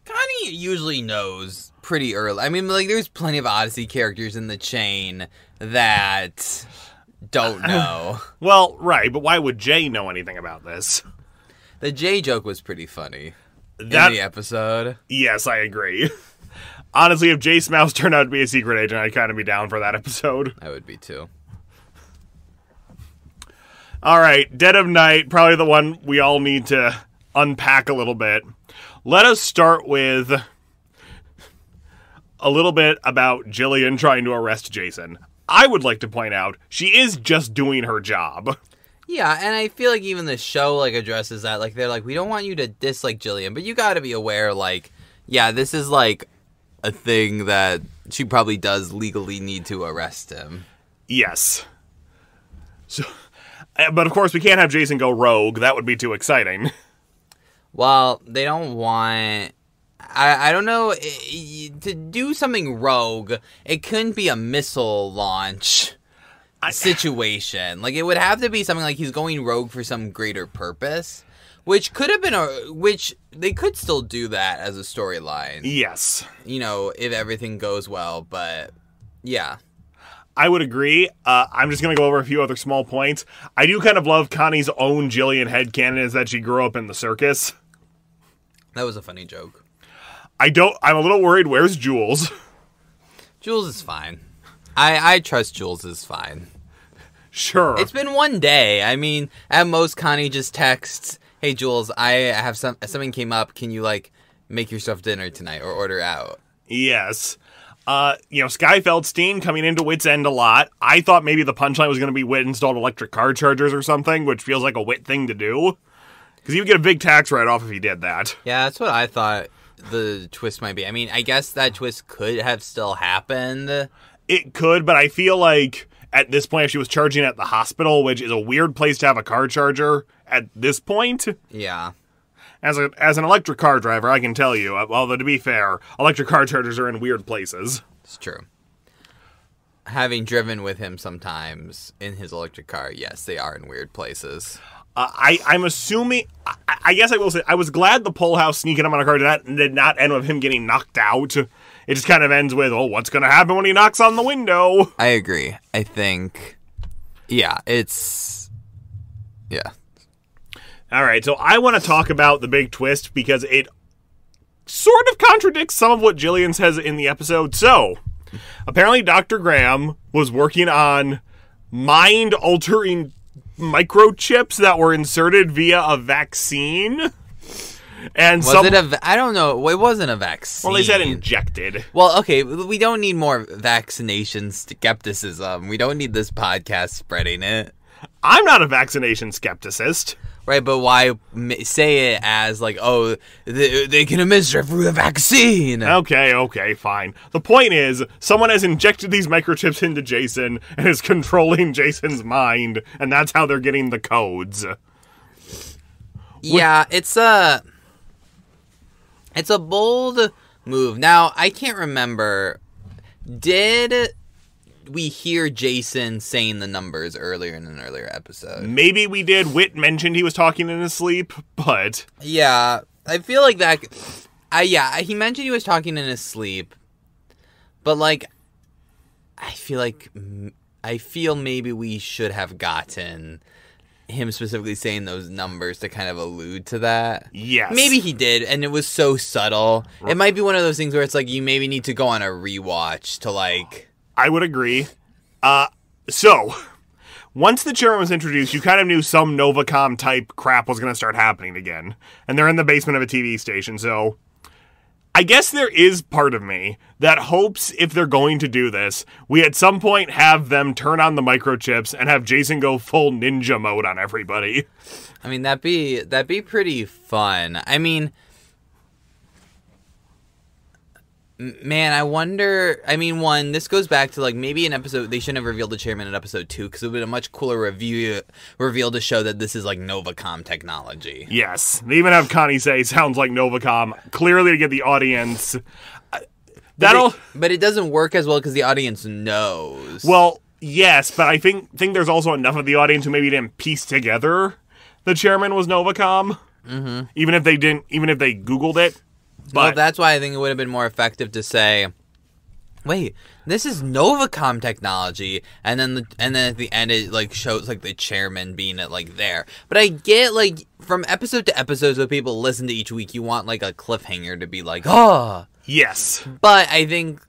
Connie usually knows pretty early. I mean, like, there's plenty of Odyssey characters in the chain that don't know. Well, right, but why would Jay know anything about this? The Jay joke was pretty funny in the episode. Yes, I agree. Honestly, if Jay Smouse turned out to be a secret agent, I'd kind of be down for that episode. I would be too. All right, Dead of Night, probably the one we all need to unpack a little bit. Let us start with a little bit about Jillian trying to arrest Jason. I would like to point out, she is just doing her job. Yeah, and I feel like even the show like addresses that. Like, they're like, we don't want you to dislike Jillian, but you got to be aware, like, yeah, this is like a thing that she probably does legally need to arrest him. Yes. So, but of course, we can't have Jason go rogue. That would be too exciting. Well, they don't want... I don't know, to do something rogue, it couldn't be a missile launch situation. Like, it would have to be something like he's going rogue for some greater purpose, which could have been which they could still do that as a storyline. Yes. You know, if everything goes well, but yeah. I would agree. I'm just going to go over a few other small points. I do kind of love Connie's own Jillian headcanon is that she grew up in the circus. That was a funny joke. I'm a little worried. Where's Jules? Jules is fine. I trust Jules is fine. Sure. It's been one day. I mean, at most, Connie just texts, "Hey, Jules, I have something came up. Can you, like, make yourself dinner tonight or order out?" Yes. Skye Feldstein coming into Wit's End a lot. I thought maybe the punchline was going to be Wit installed electric car chargers or something, which feels like a Wit thing to do. Because he would get a big tax write-off if he did that. Yeah, that's what I thought the twist might be. I mean, I guess that twist could have still happened. It could, but I feel like at this point, if she was charging at the hospital, which is a weird place to have a car charger at this point. Yeah. As an electric car driver, I can tell you, although to be fair, electric car chargers are in weird places. It's true. Having driven with him sometimes in his electric car, yes, they are in weird places. I'm assuming, I guess I will say, I was glad the Pull House sneaking him on a car did not end with him getting knocked out. It just kind of ends with, what's going to happen when he knocks on the window? I agree. I think, yeah. All right, so I want to talk about the big twist because it sort of contradicts some of what Jillian says in the episode. So, apparently Dr. Graham was working on mind-altering microchips that were inserted via a vaccine. And I don't know. It wasn't a vaccine. Well, they said injected. Well, okay, we don't need more vaccination skepticism. We don't need this podcast spreading it. I'm not a vaccination skepticist. Right, but why say it as like, oh, they can administer through the vaccine? Okay, fine. The point is, someone has injected these microchips into Jason and is controlling Jason's mind, and that's how they're getting the codes. Yeah, it's a bold move. Now, I can't remember. Did we hear Jason saying the numbers earlier in an earlier episode? Maybe we did. Whit mentioned he was talking in his sleep, but... Yeah, I feel like that... he mentioned he was talking in his sleep, but, like, I feel maybe we should have gotten him specifically saying those numbers to kind of allude to that. Yes. Maybe he did, and it was so subtle. It might be one of those things where it's like you maybe need to go on a rewatch to, like... I would agree. So, once the chairman was introduced, you kind of knew some Novacom type crap was going to start happening again. And they're in the basement of a TV station, so I guess there is part of me that hopes if they're going to do this, we at some point have them turn on the microchips and have Jason go full ninja mode on everybody. I mean, that'd be pretty fun. I mean... Man, I wonder... I mean, one, this goes back to, like, maybe an episode... They shouldn't have revealed the chairman in episode 2, because it would have been a much cooler reveal to show that this is, like, Novacom technology. Yes. They even have Connie say, sounds like Novacom, clearly to get the audience... But it doesn't work as well, because the audience knows. Well, yes, but I think there's also enough of the audience who maybe didn't piece together the chairman was Novacom. Mm-hmm. Even if they Googled it. But well, that's why I think it would have been more effective to say, wait, this is Novacom technology, and then at the end it like shows like the chairman being like there. But I get like from episode to episode, so people listen to each week, you want like a cliffhanger to be like, oh, yes. But I think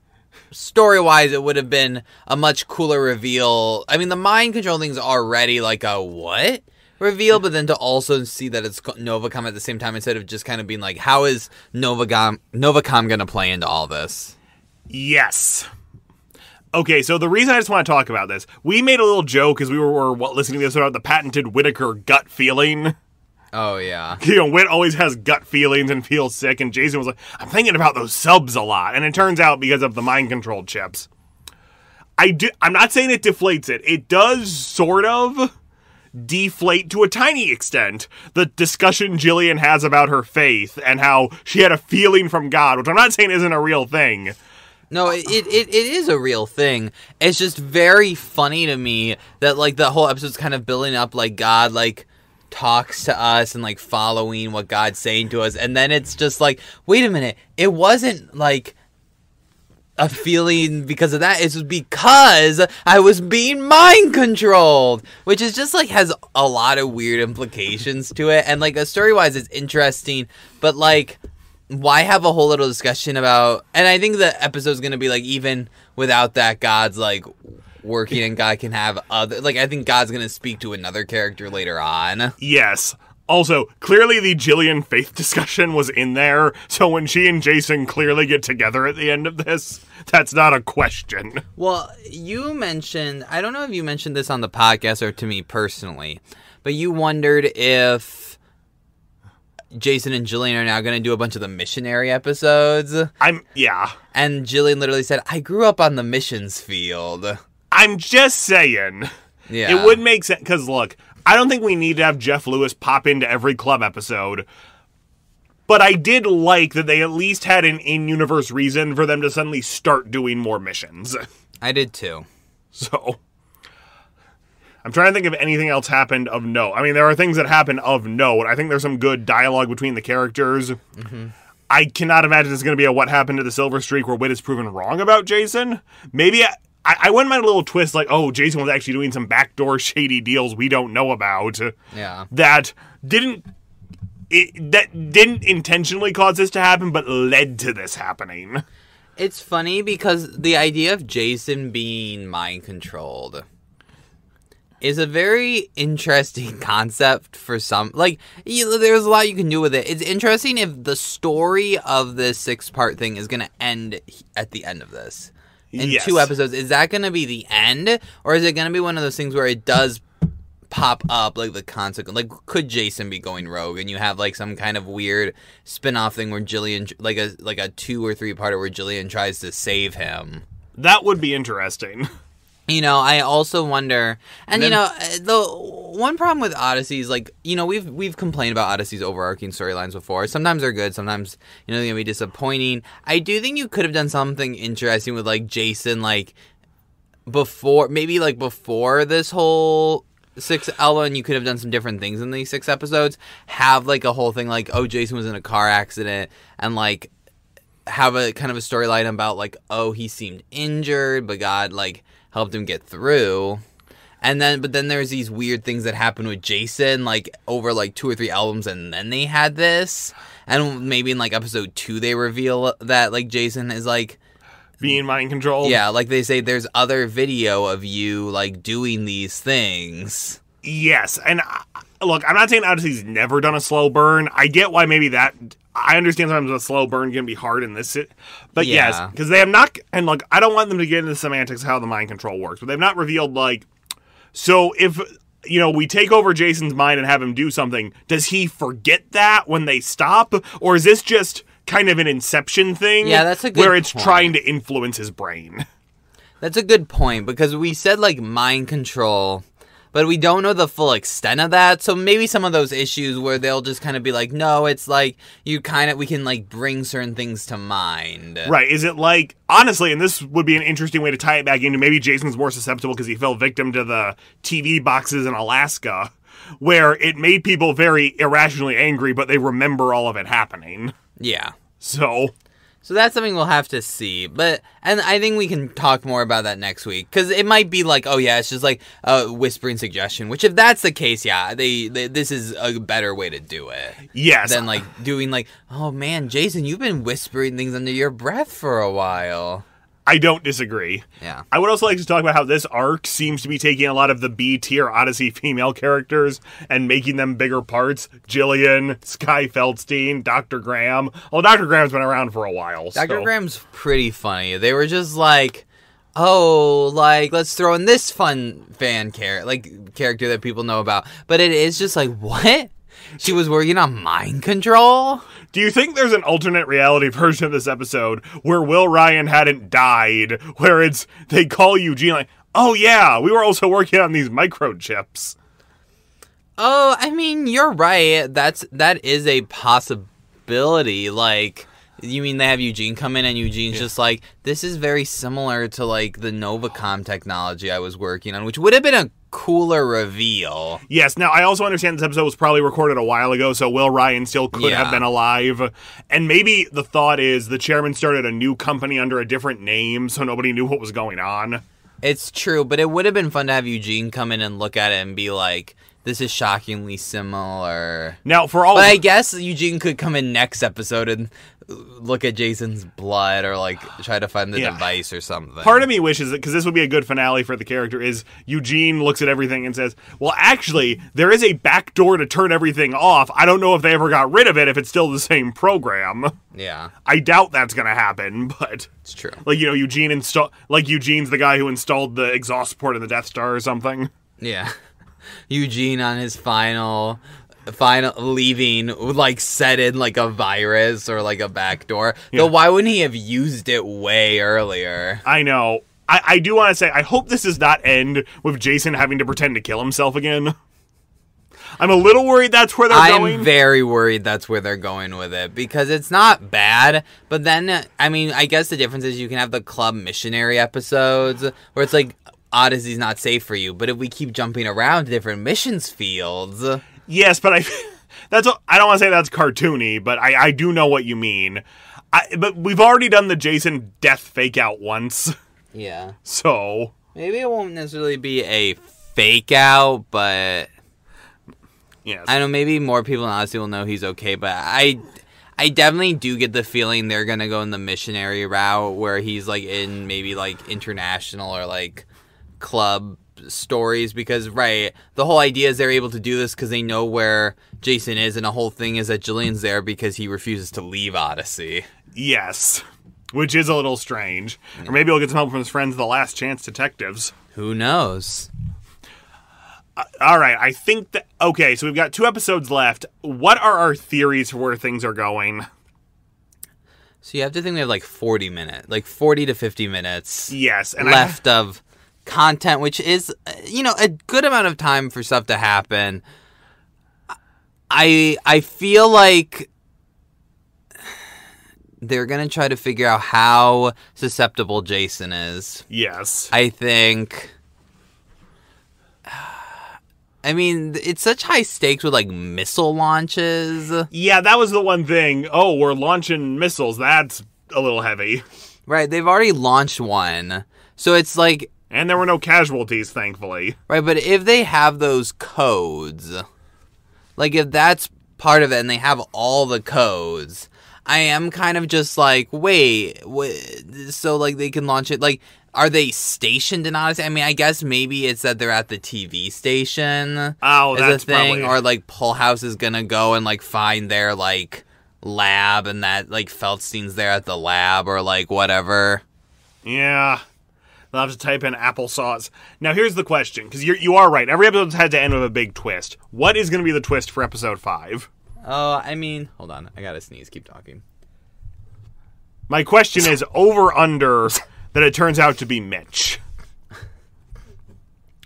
story-wise, it would have been a much cooler reveal. I mean, the mind control thing's already like a what? Reveal, but then to also see that it's Novacom at the same time instead of just kind of being like, how is Novacom going to play into all this? Yes. Okay, so the reason I just want to talk about this, we made a little joke as we were listening to this about the patented Whittaker gut feeling. Oh, yeah. You know, Whit always has gut feelings and feels sick, and Jason was like, I'm thinking about those subs a lot, and it turns out because of the mind-controlled chips. I'm not saying it deflates it. It does sort of deflate to a tiny extent the discussion Jillian has about her faith and how she had a feeling from God, which I'm not saying isn't a real thing. No, it is a real thing. It's just very funny to me that like the whole episode's kind of building up like God like talks to us and like following what God's saying to us, and then it's just like, wait a minute, it wasn't like a feeling because of that. It's because I was being mind controlled, which is just like has a lot of weird implications to it. And like story wise, it's interesting, but like, why have a whole little discussion about? And I think the episode's gonna be like, even without that, God's like working, and God can have other. Like, I think God's gonna speak to another character later on. Yes. Also, clearly the Jillian faith discussion was in there, so when she and Jason clearly get together at the end of this, that's not a question. Well, you mentioned, I don't know if you mentioned this on the podcast or to me personally, but you wondered if Jason and Jillian are now going to do a bunch of the missionary episodes. Yeah. And Jillian literally said, I grew up on the missions field. I'm just saying. Yeah. It would make sense, because look, I don't think we need to have Jeff Lewis pop into every club episode, but I did like that they at least had an in-universe reason for them to suddenly start doing more missions. I did too. So, I'm trying to think if anything else happened of note. I mean, there are things that happen of note. I think there's some good dialogue between the characters. Mm-hmm. I cannot imagine it's going to be a what happened to the Silver Streak where Whit is proven wrong about Jason. Maybe I wouldn't mind a little twist like, oh, Jason was actually doing some backdoor shady deals we don't know about. Yeah. That didn't intentionally cause this to happen, but led to this happening. It's funny because the idea of Jason being mind-controlled is a very interesting concept for some. Like, there's a lot you can do with it. It's interesting if the story of this 6-part thing is going to end at the end of this. In 2 episodes, is that going to be the end? Or is it going to be one of those things where it does pop up, like, the consequence. Like, could Jason be going rogue? And you have, like, some kind of weird spin-off thing where Jillian, like a 2 or 3-parter where Jillian tries to save him. That would be interesting. You know, I also wonder, and, you know, the one problem with Odyssey is, like, you know, we've complained about Odyssey's overarching storylines before. Sometimes they're good, sometimes, you know, they're going to be disappointing. I do think you could have done something interesting with, like, Jason, like, before this whole 6 album, you could have done some different things in these 6 episodes. Have, like, a whole thing, like, oh, Jason was in a car accident, and, like, have a kind of a storyline about, like, oh, he seemed injured, but God, like, helped him get through. But then there's these weird things that happen with Jason, like, over, like, 2 or 3 albums, and then they had this. And maybe in, like, episode 2, they reveal that, like, Jason is, like, being mind controlled. Yeah, like they say, there's other video of you, like, doing these things. Yes, and look, I'm not saying Odyssey's never done a slow burn. I get why maybe that... I understand sometimes a slow burn can be hard in this... But yeah. Yes, because they have not... And look, I don't want them to get into the semantics of how the mind control works, but they've not revealed, like... So if, you know, we take over Jason's mind and have him do something, does he forget that when they stop? Or is this just... kind of an Inception thing. Yeah, that's a good where it's point. trying to influence his brain. That's a good point, because we said, like, mind control, but we don't know the full extent of that, so maybe some of those issues where they'll just kind of be like, no, it's like, we can, like, bring certain things to mind. Right, is it like, honestly, and this would be an interesting way to tie it back into, maybe Jason's more susceptible because he fell victim to the TV boxes in Alaska, where it made people very irrationally angry, but they remember all of it happening. Yeah. So that's something we'll have to see. And I think we can talk more about that next week. Because it might be like, oh yeah, it's just like a whispering suggestion. Which if that's the case, yeah, this is a better way to do it. Yes. Than like doing like, oh man, Jason, you've been whispering things under your breath for a while. I don't disagree. Yeah. I would also like to talk about how this arc seems to be taking a lot of the B-tier Odyssey female characters and making them bigger parts. Jillian, Skye Feldstein, Dr. Graham. Well, Dr. Graham's been around for a while. Dr. Graham's pretty funny. They were just like, oh, like, let's throw in this fun character that people know about. But it is just like, what? She was working on mind control? Do you think there's an alternate reality version of this episode where Will Ryan hadn't died, where they call Eugene like, oh yeah, we were also working on these microchips? Oh, I mean, you're right. That is a possibility. Like, you mean they have Eugene come in and Eugene's just like, this is very similar to, like, the Novacom technology I was working on, which would have been a cooler reveal. Yes, now I also understand this episode was probably recorded a while ago, so Will Ryan still could have been alive. And maybe the thought is the chairman started a new company under a different name, so nobody knew what was going on. It's true, but it would have been fun to have Eugene come in and look at it and be like, this is shockingly similar. Now, I guess Eugene could come in next episode and look at Jason's blood or, like, try to find the device or something. Part of me wishes that, because this would be a good finale for the character, is Eugene looks at everything and says, well, actually, there is a back door to turn everything off. I don't know if they ever got rid of it, if it's still the same program. Yeah. I doubt that's going to happen, but... It's true. Like, you know, Eugene's the guy who installed the exhaust port in the Death Star or something. Yeah. Eugene on his final leaving, like, set in, like, a virus or, like, a backdoor. Yeah. Though why wouldn't he have used it way earlier? I know. I do want to say, I hope this does not end with Jason having to pretend to kill himself again. I'm a little worried that's where they're going. I'm very worried that's where they're going with it, because it's not bad, but then, I mean, I guess the difference is you can have the club missionary episodes, where it's like, Odyssey's not safe for you, but if we keep jumping around to different missions fields... Yes, but I don't want to say that's cartoony, but I do know what you mean. But we've already done the Jason death fake out once. Yeah. So... Maybe it won't necessarily be a fake out, but... Yes. I don't know, maybe more people in Odyssey will know he's okay, but I definitely do get the feeling they're going to go in the missionary route, where he's, like, in maybe, like, international or, like, club stories, because the whole idea is they're able to do this because they know where Jason is, and the whole thing is that Jillian's there because he refuses to leave Odyssey. Yes, which is a little strange. Or maybe he'll get some help from his friends, the Last Chance detectives. Who knows? All right, I think that... Okay, so we've got 2 episodes left. What are our theories for where things are going? So you have to think we have like 40 to 50 minutes Yes, and left of content, which is, a good amount of time for stuff to happen. I feel like they're going to try to figure out how susceptible Jason is. Yes. I think... I mean, it's such high stakes with, like, missile launches. Yeah, that was the one thing. Oh, we're launching missiles. That's a little heavy. Right, they've already launched one. So it's like... And there were no casualties, thankfully. Right, but if they have those codes, like, if that's part of it and they have all the codes, I am kind of just like, wait, so, like, they can launch it, like... Are they stationed in Odyssey? I mean, I guess maybe it's that they're at the TV station. Oh, that's a thing, probably... or like Pull House is gonna go and like find their like lab, and that like Feldstein's there at the lab, or like whatever. Yeah, they'll have to type in applesauce. Now, here's the question, because you are right. Every episode's had to end with a big twist. What is going to be the twist for episode 5? Oh, I mean, hold on, I gotta sneeze. Keep talking. My question is over/under. That it turns out to be Mitch.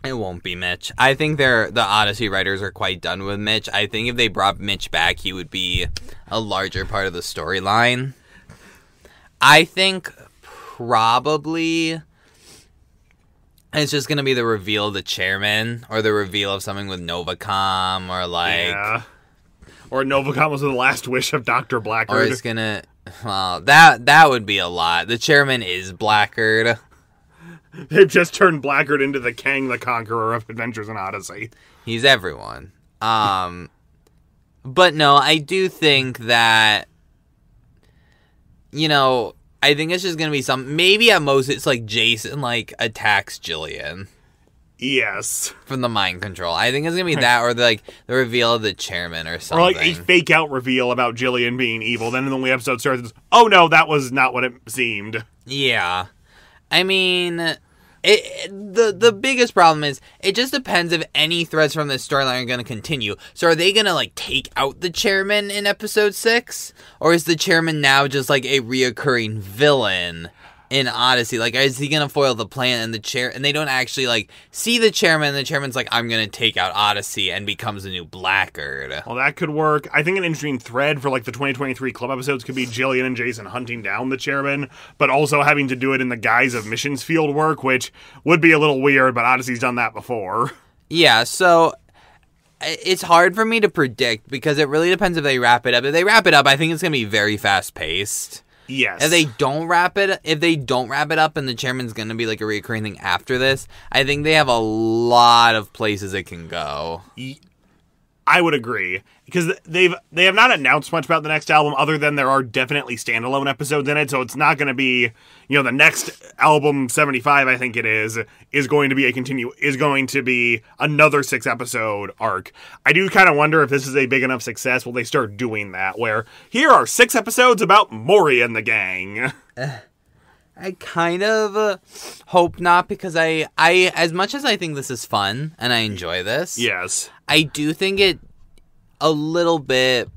It won't be Mitch. I think the Odyssey writers are quite done with Mitch. I think if they brought Mitch back, he would be a larger part of the storyline. I think probably it's just going to be the reveal of the chairman, or the reveal of something with Novacom, or like... Yeah. Or Novacom was the last wish of Dr. Blackguard. Or it's going to... Well, that would be a lot. The chairman is Blackguard. They've just turned Blackguard into the Kang the Conqueror of Adventures in Odyssey. He's everyone. But no, I do think that, I think it's just going to be maybe at most it's like Jason, like, attacks Jillian. Yes. From the mind control. I think it's going to be that, or the reveal of the chairman or something. Or like a fake out reveal about Jillian being evil. Then when the episode starts, oh no, that was not what it seemed. Yeah. I mean, the biggest problem is, it just depends if any threads from this storyline are going to continue. So are they going to, like, take out the chairman in episode 6? Or is the chairman now just, like, a reoccurring villain in Odyssey? Like, is he gonna foil the plan, and they don't actually, like, see the chairman, and the chairman's like, I'm gonna take out Odyssey, and becomes the new Blackguard. Well, that could work. I think an interesting thread for, like, the 2023 club episodes could be Jillian and Jason hunting down the chairman, but also having to do it in the guise of missions field work, which would be a little weird, but Odyssey's done that before. Yeah, so... It's hard for me to predict, because it really depends if they wrap it up. If they wrap it up, I think it's gonna be very fast-paced. Yes. If they don't wrap it up and the chairman's going to be like a recurring thing after this, I think they have a lot of places it can go. I would agree, because they have not announced much about the next album, other than there are definitely standalone episodes in it. So it's not going to be, the next album 75, I think it is going to be another 6-episode arc. I do kind of wonder if this is a big enough success. Will they start doing that, where here are 6 episodes about Maury and the gang? I kind of hope not, because I as much as I think this is fun and I enjoy this, yes, I do think it a little bit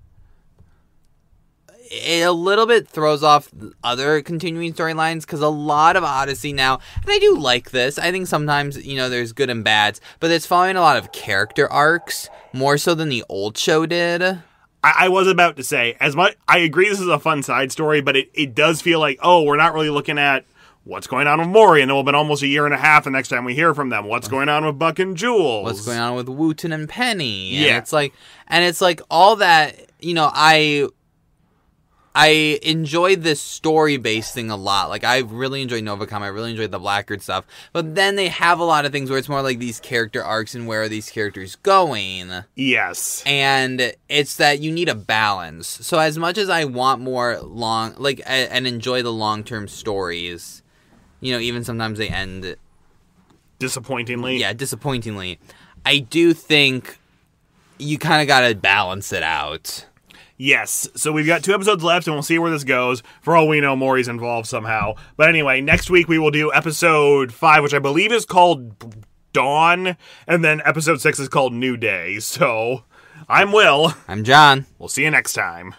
throws off other continuing storylines, because a lot of Odyssey now, and I do like this, I think sometimes, there's good and bads, but it's following a lot of character arcs, more so than the old show did. I was about to say, I agree this is a fun side story, but it does feel like, we're not really looking at what's going on with Maury, and it will have been almost a year and a half the next time we hear from them. What's going on with Buck and Jules? What's going on with Wooten and Penny? Yeah. And it's like all that, I enjoyed this story-based thing a lot. Like, I really enjoyed Novacom. I really enjoyed the Blackguard stuff. But then they have a lot of things where it's more like these character arcs and where are these characters going. Yes. And it's that you need a balance. So as much as I want more and enjoy the long-term stories, even sometimes they end... disappointingly. Yeah, disappointingly. I do think you kind of got to balance it out. Yes, so we've got 2 episodes left, and we'll see where this goes. For all we know, Maury's involved somehow. But anyway, next week we will do episode 5, which I believe is called Dawn, and then episode 6 is called New Day. So, I'm Will. I'm John. We'll see you next time.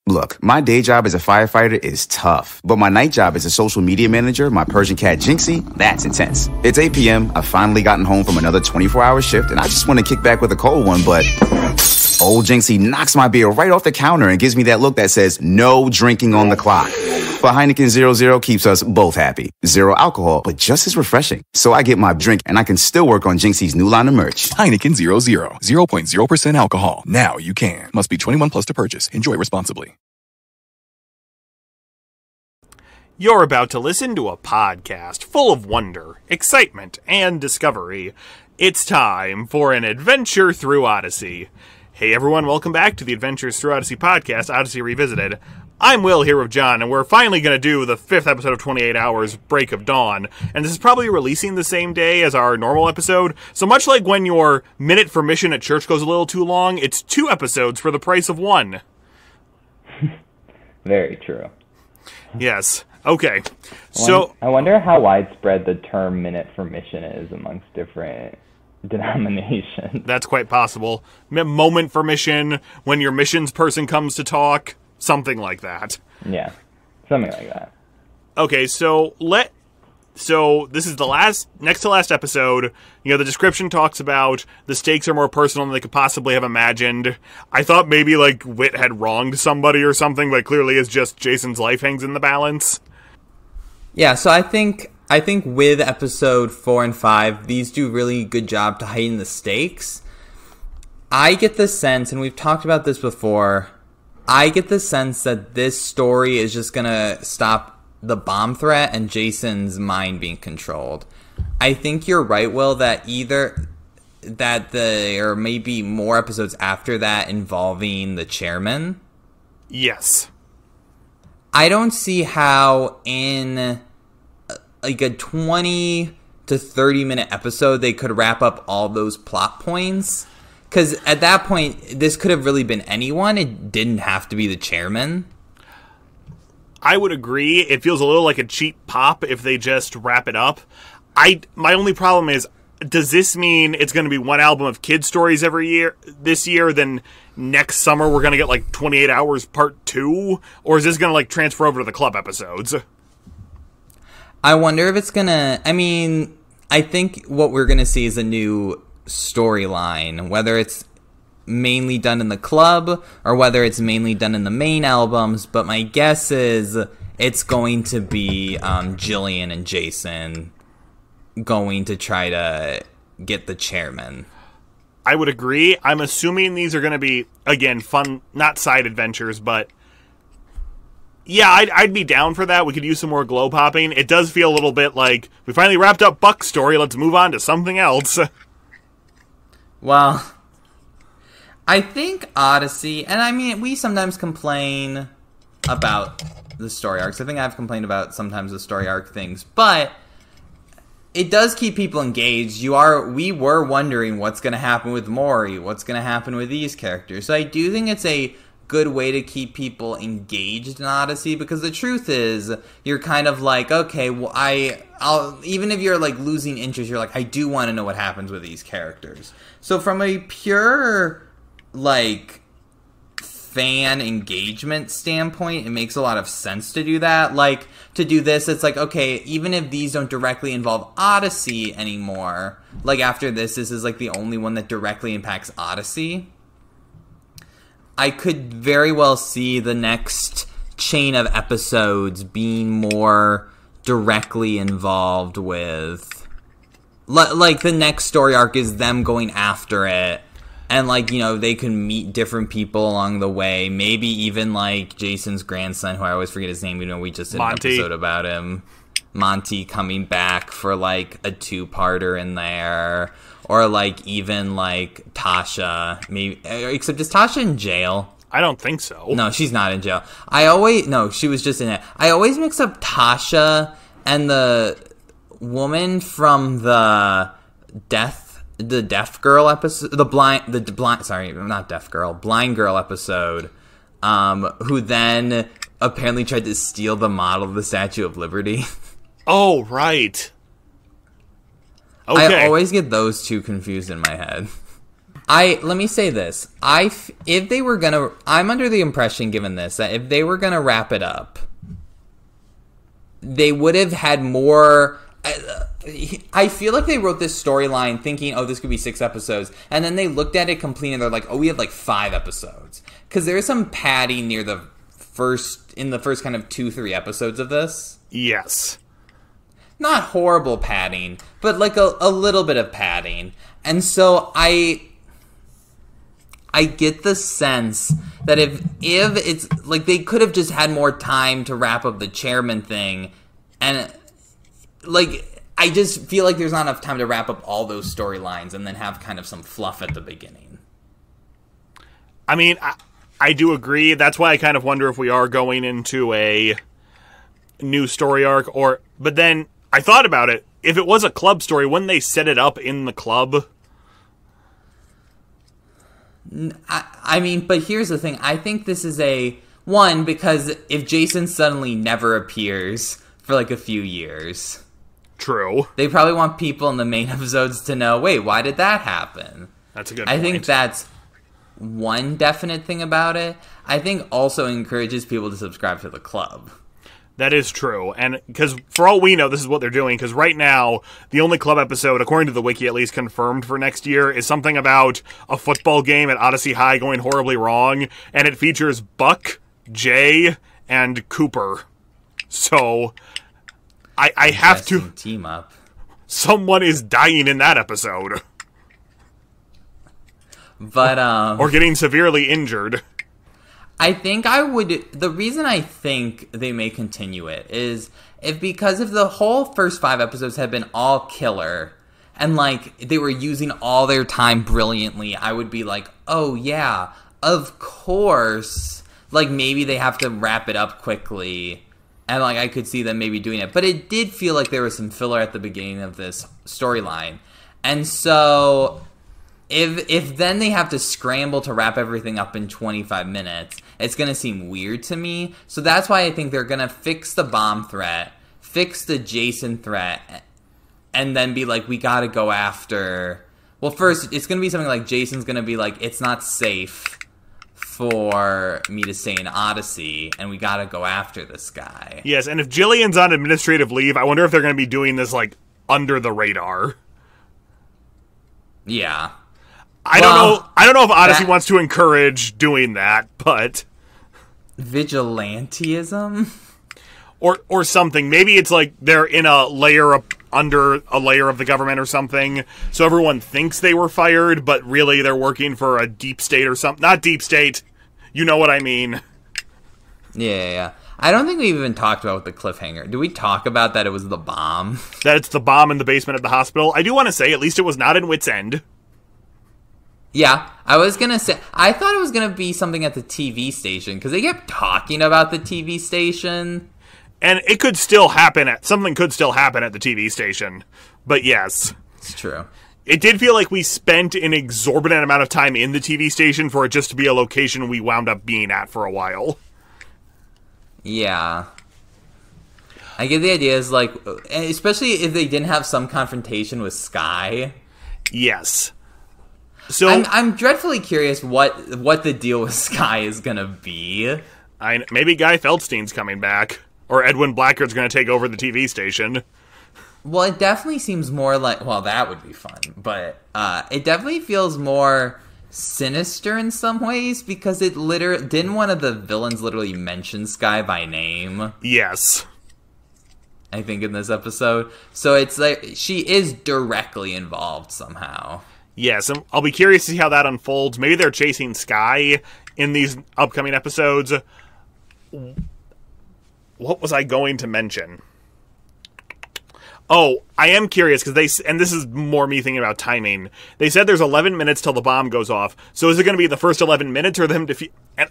Look, my day job as a firefighter is tough, but my night job as a social media manager, my Persian cat Jinxie, that's intense. It's 8 p.m., I've finally gotten home from another 24-hour shift, and I just want to kick back with a cold one, but old Jinxie knocks my beer right off the counter and gives me that look that says, no drinking on the clock. But Heineken 00 keeps us both happy. Zero alcohol, but just as refreshing. So I get my drink, and I can still work on Jinxie's new line of merch. Heineken 00, 0.0% alcohol. Now you can. Must be 21 plus to purchase. Enjoy responsibly. You're about to listen to a podcast full of wonder, excitement, and discovery. It's time for an adventure through Odyssey. Hey everyone, welcome back to the Adventures Through Odyssey podcast, Odyssey Revisited. I'm Will here with John, and we're finally going to do the 5th episode of 28 Hours, Break of Dawn. And this is probably releasing the same day as our normal episode, so much like when your minute for mission at church goes a little too long, it's 2 episodes for the price of 1. Very true. Yes. Okay. So I wonder how widespread the term minute for mission is amongst different denominations. That's quite possible. Moment for mission, when your missions person comes to talk. Something like that. Yeah, something like that. Okay, so this is the next to last episode. You know, the description talks about the stakes are more personal than they could possibly have imagined. I thought maybe, like, Wit had wronged somebody or something, but clearly it's just Jason's life hangs in the balance. Yeah, so I think with episode 4 and 5, these do a really good job to heighten the stakes. I get the sense, and we've talked about this before, I get the sense that this story is just going to stop the bomb threat and Jason's mind being controlled. I think you're right, Will, that there may be more episodes after that involving the chairman. Yes. I don't see how in like a 20 to 30 minute episode they could wrap up all those plot points. Because at that point, this could have really been anyone. It didn't have to be the chairman. I would agree. It feels a little like a cheap pop if they just wrap it up. My only problem is, does this mean it's going to be one album of kid stories every year this year, then next summer we're going to get like 28 Hours Part 2? Or is this going to like transfer over to the club episodes? I wonder if it's going to... I mean, I think what we're going to see is a new storyline, whether it's mainly done in the club or whether it's mainly done in the main albums, but my guess is it's going to be Jillian and Jason going to try to get the chairman. I would agree. I'm assuming these are going to be, again, fun, not side adventures, but yeah, I'd be down for that. We could use some more glow popping. It does feel a little bit like we finally wrapped up Buck's story, let's move on to something else. Well, I think Odyssey, and I mean, we sometimes complain about the story arcs. I think I've complained about sometimes the story arc things, but it does keep people engaged. We were wondering what's going to happen with Maury, what's going to happen with these characters. So I do think it's a good way to keep people engaged in Odyssey, because the truth is, you're kind of like, okay, well, I'll even if you're like losing interest, you're like, I do want to know what happens with these characters. So from a pure like fan engagement standpoint, it makes a lot of sense to do that. Like, to do this, it's like, okay, even if these don't directly involve Odyssey anymore, like after this is like the only one that directly impacts Odyssey, I could very well see the next chain of episodes being more directly involved with, like, the next story arc is them going after it, and, like, you know, they can meet different people along the way, maybe even, like, Jason's grandson, who I always forget his name, even though we just did Monty. an episode about him, Monty coming back for, like, a 2-parter in there, or, like, even, like, Tasha, maybe, except is Tasha in jail? I don't think so. No, she's not in jail. No, she was just in it. I always mix up Tasha and the woman from the deaf girl episode, blind girl episode, who then apparently tried to steal the model of the Statue of Liberty. Oh, right. Okay. I always get those two confused in my head. Let me say this. If they were gonna, I'm under the impression, given this, that if they were gonna wrap it up, they would have had more. I feel like they wrote this storyline thinking, oh, this could be 6 episodes, and then they looked at it completely and they're like, oh, we have like 5 episodes, because there is some padding near the first kind of 2-3 episodes of this. Yes. Not horrible padding, but like a little bit of padding. And so I get the sense that if it's like they could have just had more time to wrap up the chairman thing, and like I just feel like there's not enough time to wrap up all those storylines and then have kind of some fluff at the beginning. I mean, I do agree. That's why I kind of wonder if we are going into a new story arc, but then I thought about it. If it was a club story, wouldn't they set it up in the club? I mean, but here's the thing. I think this is because if Jason suddenly never appears for like a few years. True. They probably want people in the main episodes to know, wait, why did that happen? That's a good point. I think that's one definite thing about it. I think also encourages people to subscribe to the club. That is true, and because for all we know, this is what they're doing, because right now, the only club episode, according to the wiki at least, confirmed for next year is something about a football game at Odyssey High going horribly wrong, and it features Buck, Jay, and Cooper. So, I have to... team up. Someone is dying in that episode. But, or getting severely injured. I think the reason I think they may continue it is if the whole first 5 episodes had been all killer and like they were using all their time brilliantly, I would be like, oh yeah, of course, like maybe they have to wrap it up quickly, and like I could see them maybe doing it. But it did feel like there was some filler at the beginning of this storyline, and so If then they have to scramble to wrap everything up in 25 minutes, it's going to seem weird to me. So that's why I think they're going to fix the bomb threat, fix the Jason threat, and then be like, we got to go after... Well, first, it's going to be something like Jason's going to be like, it's not safe for me to stay in Odyssey, and we got to go after this guy. Yes, and if Jillian's on administrative leave, I wonder if they're going to be doing this, like, under the radar. Yeah. I don't know if Odyssey wants to encourage doing that, but vigilantism or something. Maybe it's like they're in a layer under a layer of the government or something, so everyone thinks they were fired, but really they're working for a deep state or something. Not deep state. You know what I mean. Yeah. I don't think we even talked about the cliffhanger. Did we talk about that it was the bomb? That it's the bomb in the basement of the hospital? I do want to say, at least it was not in Wits End. Yeah, I was going to say, I thought it was going to be something at the TV station, because they kept talking about the TV station. And it could still happen something could still happen at the TV station. But yes. It's true. It did feel like we spent an exorbitant amount of time in the TV station for it just to be a location we wound up being at for a while. Yeah. I get the idea is like, especially if they didn't have some confrontation with Sky. Yes. So I'm dreadfully curious what the deal with Sky is gonna be. Maybe Guy Feldstein's coming back, or Edwin Blackard's gonna take over the TV station. Well, it definitely seems more like, well, that would be fun, but it definitely feels more sinister in some ways, because didn't one of the villains literally mention Sky by name? Yes. I think in this episode. So it's like she is directly involved somehow. Yes, and I'll be curious to see how that unfolds. Maybe they're chasing Sky in these upcoming episodes. What was I going to mention? Oh, I am curious, because and this is more me thinking about timing. They said there's 11 minutes till the bomb goes off. So is it going to be the first 11 minutes, or them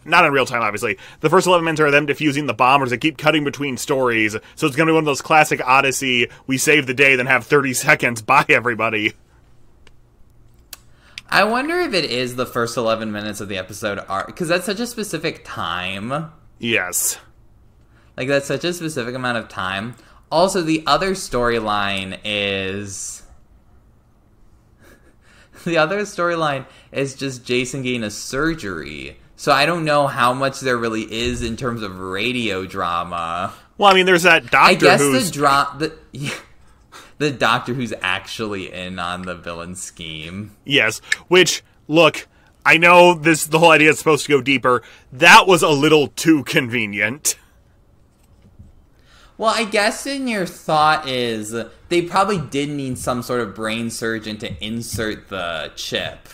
not in real time, obviously. The first 11 minutes are them defusing the bomb, or does it keep cutting between stories? So it's going to be one of those classic Odyssey, we save the day, then have 30 seconds, bye everybody. I wonder if it is the first 11 minutes of the episode are, because that's such a specific time. Yes. Like, that's such a specific amount of time. Also, the other storyline is the other storyline is just Jason getting a surgery. So I don't know how much there really is in terms of radio drama. Well, I mean, there's that doctor I guess who's... the doctor who's actually in on the villain scheme. Yes, which, look, I know the whole idea is supposed to go deeper. That was a little too convenient. Well, I guess in your thought is they probably did need some sort of brain surgeon to insert the chip.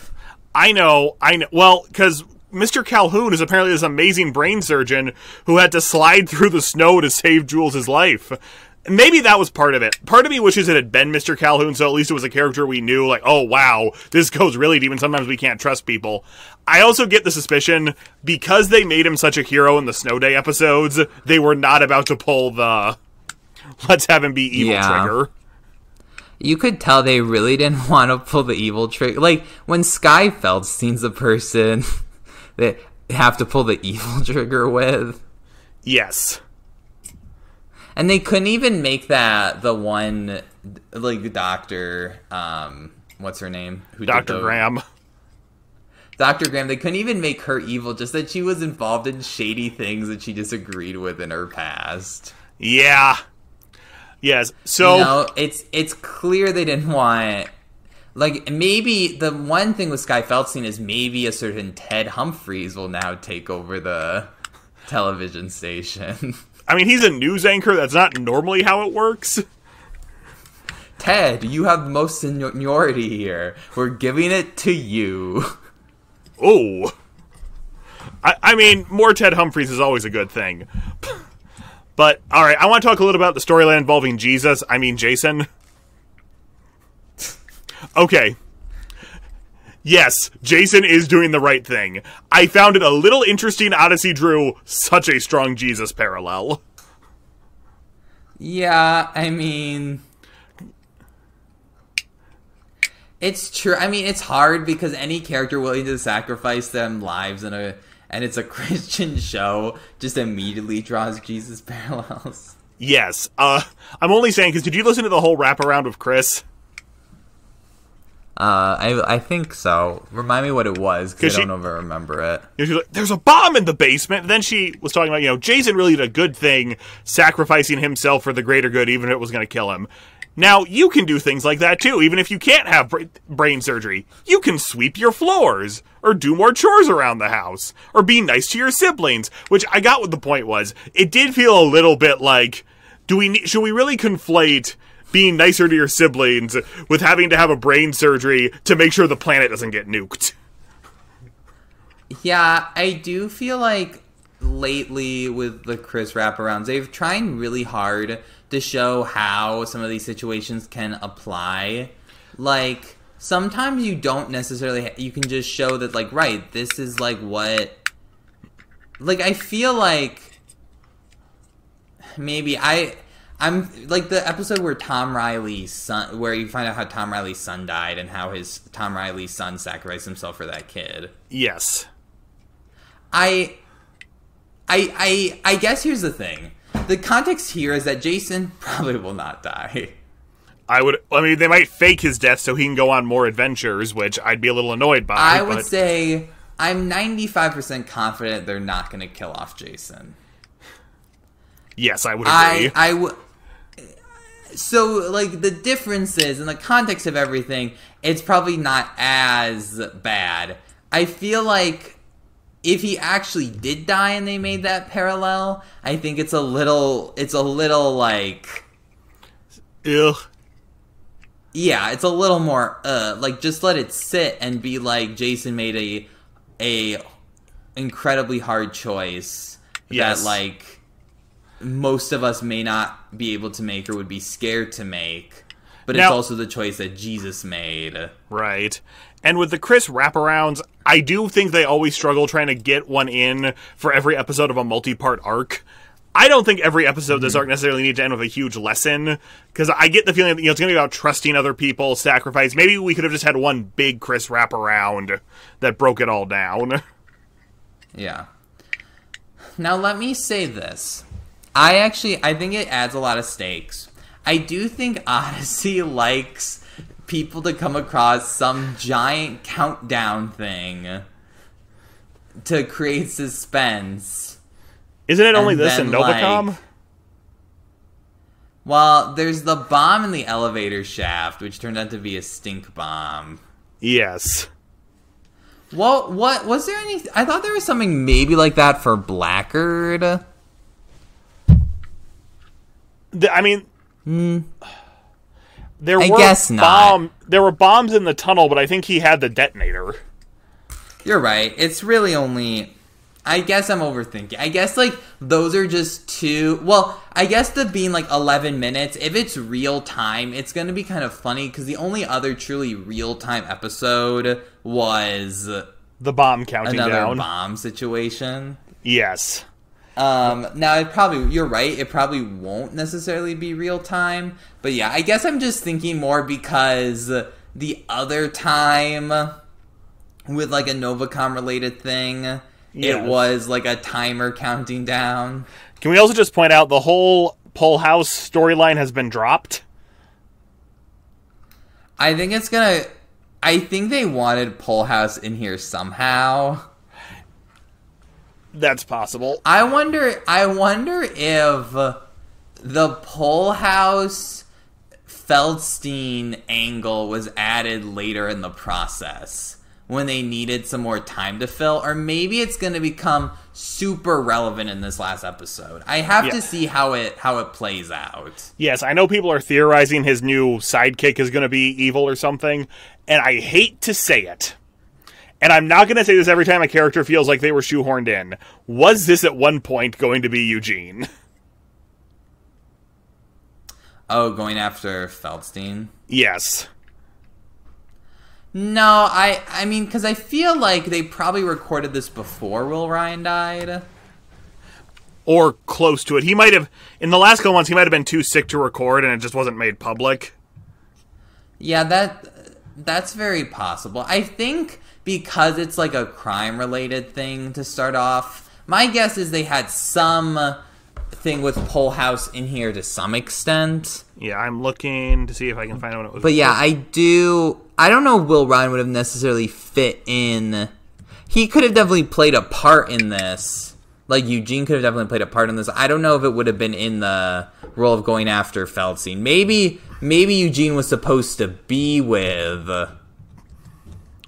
I know. Well, because Mr. Calhoun is apparently this amazing brain surgeon who had to slide through the snow to save Jules' life. Maybe that was part of it. Part of me wishes it had been Mr. Calhoun, so at least it was a character we knew, like, oh, wow, this goes really deep, and sometimes we can't trust people. I also get the suspicion, because they made him such a hero in the Snow Day episodes, they were not about to pull the let's have him be evil trigger. You could tell they really didn't want to pull the evil trigger. Like, when Sky Feldstein's the person that have to pull the evil trigger with. Yes. And they couldn't even make that the one, like, doctor, what's her name? Dr. Graham. Dr. Graham, they couldn't even make her evil, just that she was involved in shady things that she disagreed with in her past. Yeah. Yes, so... You know, it's clear they didn't want... Like, maybe the one thing with Sky Feldstein is maybe a certain Ted Humphries will now take over the television station. I mean, he's a news anchor. That's not normally how it works. Ted, you have the most seniority here. We're giving it to you. Oh. I mean, more Ted Humphries is always a good thing. But, alright, I want to talk a little about the storyline involving Jason. Okay. Yes, Jason is doing the right thing. I found it a little interesting Odyssey drew such a strong Jesus parallel. Yeah, I mean... It's true. I mean, it's hard because any character willing to sacrifice them lives and it's a Christian show just immediately draws Jesus parallels. Yes. I'm only saying because did you listen to the whole wraparound with Chris? I think so. Remind me what it was, because I don't know if I remember it. She's like, there's a bomb in the basement. And then she was talking about, Jason really did a good thing, sacrificing himself for the greater good, even if it was going to kill him. Now, you can do things like that, too, even if you can't have brain surgery. You can sweep your floors, or do more chores around the house, or be nice to your siblings, which I got what the point was. It did feel a little bit like, should we really conflate being nicer to your siblings with having to have a brain surgery to make sure the planet doesn't get nuked? Yeah, I do feel like lately with the Chris wraparounds, they've tried really hard to show how some of these situations can apply. Like, sometimes you don't necessarily... You can just show that, like, right, this is, like, what... Like, I feel like... Maybe I'm like the episode where Tom Riley's son, where you find out how Tom Riley's son died and how Tom Riley's son sacrificed himself for that kid. Yes. I guess here's the thing. The context here is that Jason probably will not die. I mean, they might fake his death so he can go on more adventures, which I'd be a little annoyed by. I would say I'm 95% confident they're not going to kill off Jason. Yes, I would agree. So, like, the difference is, in the context of everything, it's probably not as bad. I feel like if he actually did die and they made that parallel, I think it's a little like... Ugh. Yeah, it's a little more, like, just let it sit and be like, Jason made a incredibly hard choice that, like, most of us may not be able to make or would be scared to make, but it's also the choice that Jesus made. Right. And with the Chris wraparounds, I do think they always struggle trying to get one in for every episode of a multi-part arc. I don't think every episode of this arc necessarily needs to end with a huge lesson, because I get the feeling that it's going to be about trusting other people, sacrifice. Maybe we could have just had one big Chris wraparound that broke it all down. Yeah. Now let me say this. I think it adds a lot of stakes. I do think Odyssey likes people to come across some giant countdown thing to create suspense. Isn't it only this in Novacom? Like, well, there's the bomb in the elevator shaft, which turned out to be a stink bomb. Yes. What was there any? I thought there was something maybe like that for Blackguard. I mean, there I were guess not. There were bombs in the tunnel, but I think he had the detonator. You're right. It's really only. I guess I'm overthinking. I guess, like, those are just two... Well, I guess the being, like, 11 minutes, if it's real time, it's going to be kind of funny, because the only other truly real-time episode was... The bomb counting down. Another bomb situation. Yes. Now, you're right, it probably won't necessarily be real-time, but yeah, I guess I'm just thinking more because the other time, with, like, a Novacom-related thing... Yes. It was like a timer counting down. Can we also just point out the whole Pull House storyline has been dropped? I think they wanted Pull House in here somehow. That's possible. I wonder if the Pull House Feldstein angle was added later in the process, when they needed some more time to fill, or maybe it's going to become super relevant in this last episode. I have to see how it plays out. Yes, I know people are theorizing his new sidekick is going to be evil or something, and I hate to say it. And I'm not going to say this every time a character feels like they were shoehorned in. Was this at one point going to be Eugene? Oh, going after Feldstein? Yes. No, I mean, because I feel like they probably recorded this before Will Ryan died. Or close to it. He might have, in the last couple months, he might have been too sick to record and it just wasn't made public. Yeah, that's very possible. I think because it's like a crime-related thing to start off, my guess is they had some thing with Pull House in here to some extent. Yeah, I'm looking to see if I can find out what it was. But yeah, I don't know if Will Ryan would have necessarily fit in. He could have definitely played a part in this. Like, Eugene could have definitely played a part in this. I don't know if it would have been in the role of going after Feldstein. Maybe Eugene was supposed to be with...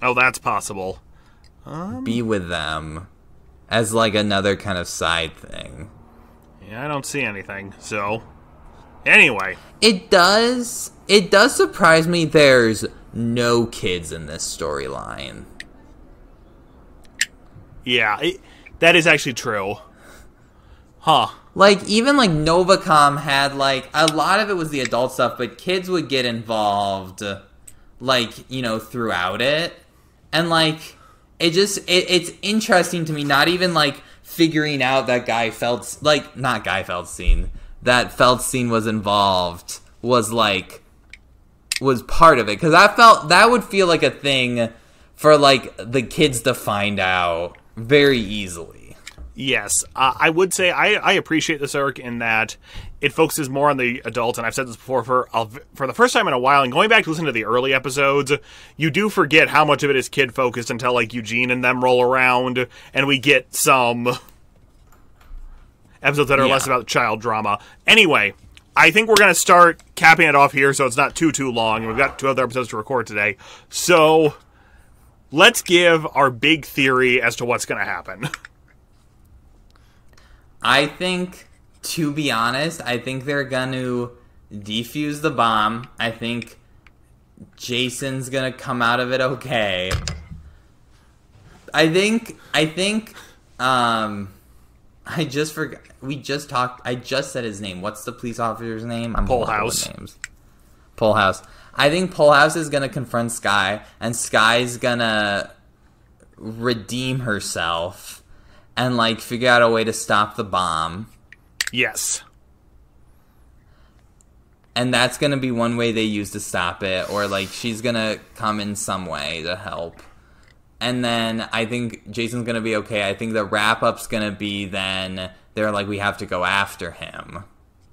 Oh, that's possible. Be with them. As, like, another kind of side thing. Yeah, I don't see anything, so... Anyway. It does surprise me there's no kids in this storyline. Yeah, that is actually true. Huh. Like, even, like, Novacom had, like, a lot of it was the adult stuff, but kids would get involved, like, you know, throughout it. And, like, it's interesting to me, not even, like, figuring out that that Feldstein was involved was part of it. Because that would feel like a thing for, like, the kids to find out very easily. Yes, I would say I appreciate this arc in that it focuses more on the adult, and I've said this before for the first time in a while, and going back to listen to the early episodes, you do forget how much of it is kid-focused until, like, Eugene and them roll around, and we get some episodes that are less about child drama. Anyway, I think we're going to start capping it off here so it's not too long, and we've got 2 other episodes to record today. So, let's give our big theory as to what's going to happen. I think, to be honest, I think they're going to defuse the bomb. I think Jason's going to come out of it okay. I just forgot. I just said his name. What's the police officer's name? I'm Pull House. Names. Pull House. I think Pull House is going to confront Skye, and Skye's going to redeem herself and, like, figure out a way to stop the bomb. Yes. And that's going to be one way they use to stop it, or, like, she's going to come in some way to help. And then I think Jason's going to be okay. I think the wrap-up's going to be then they're like, we have to go after him.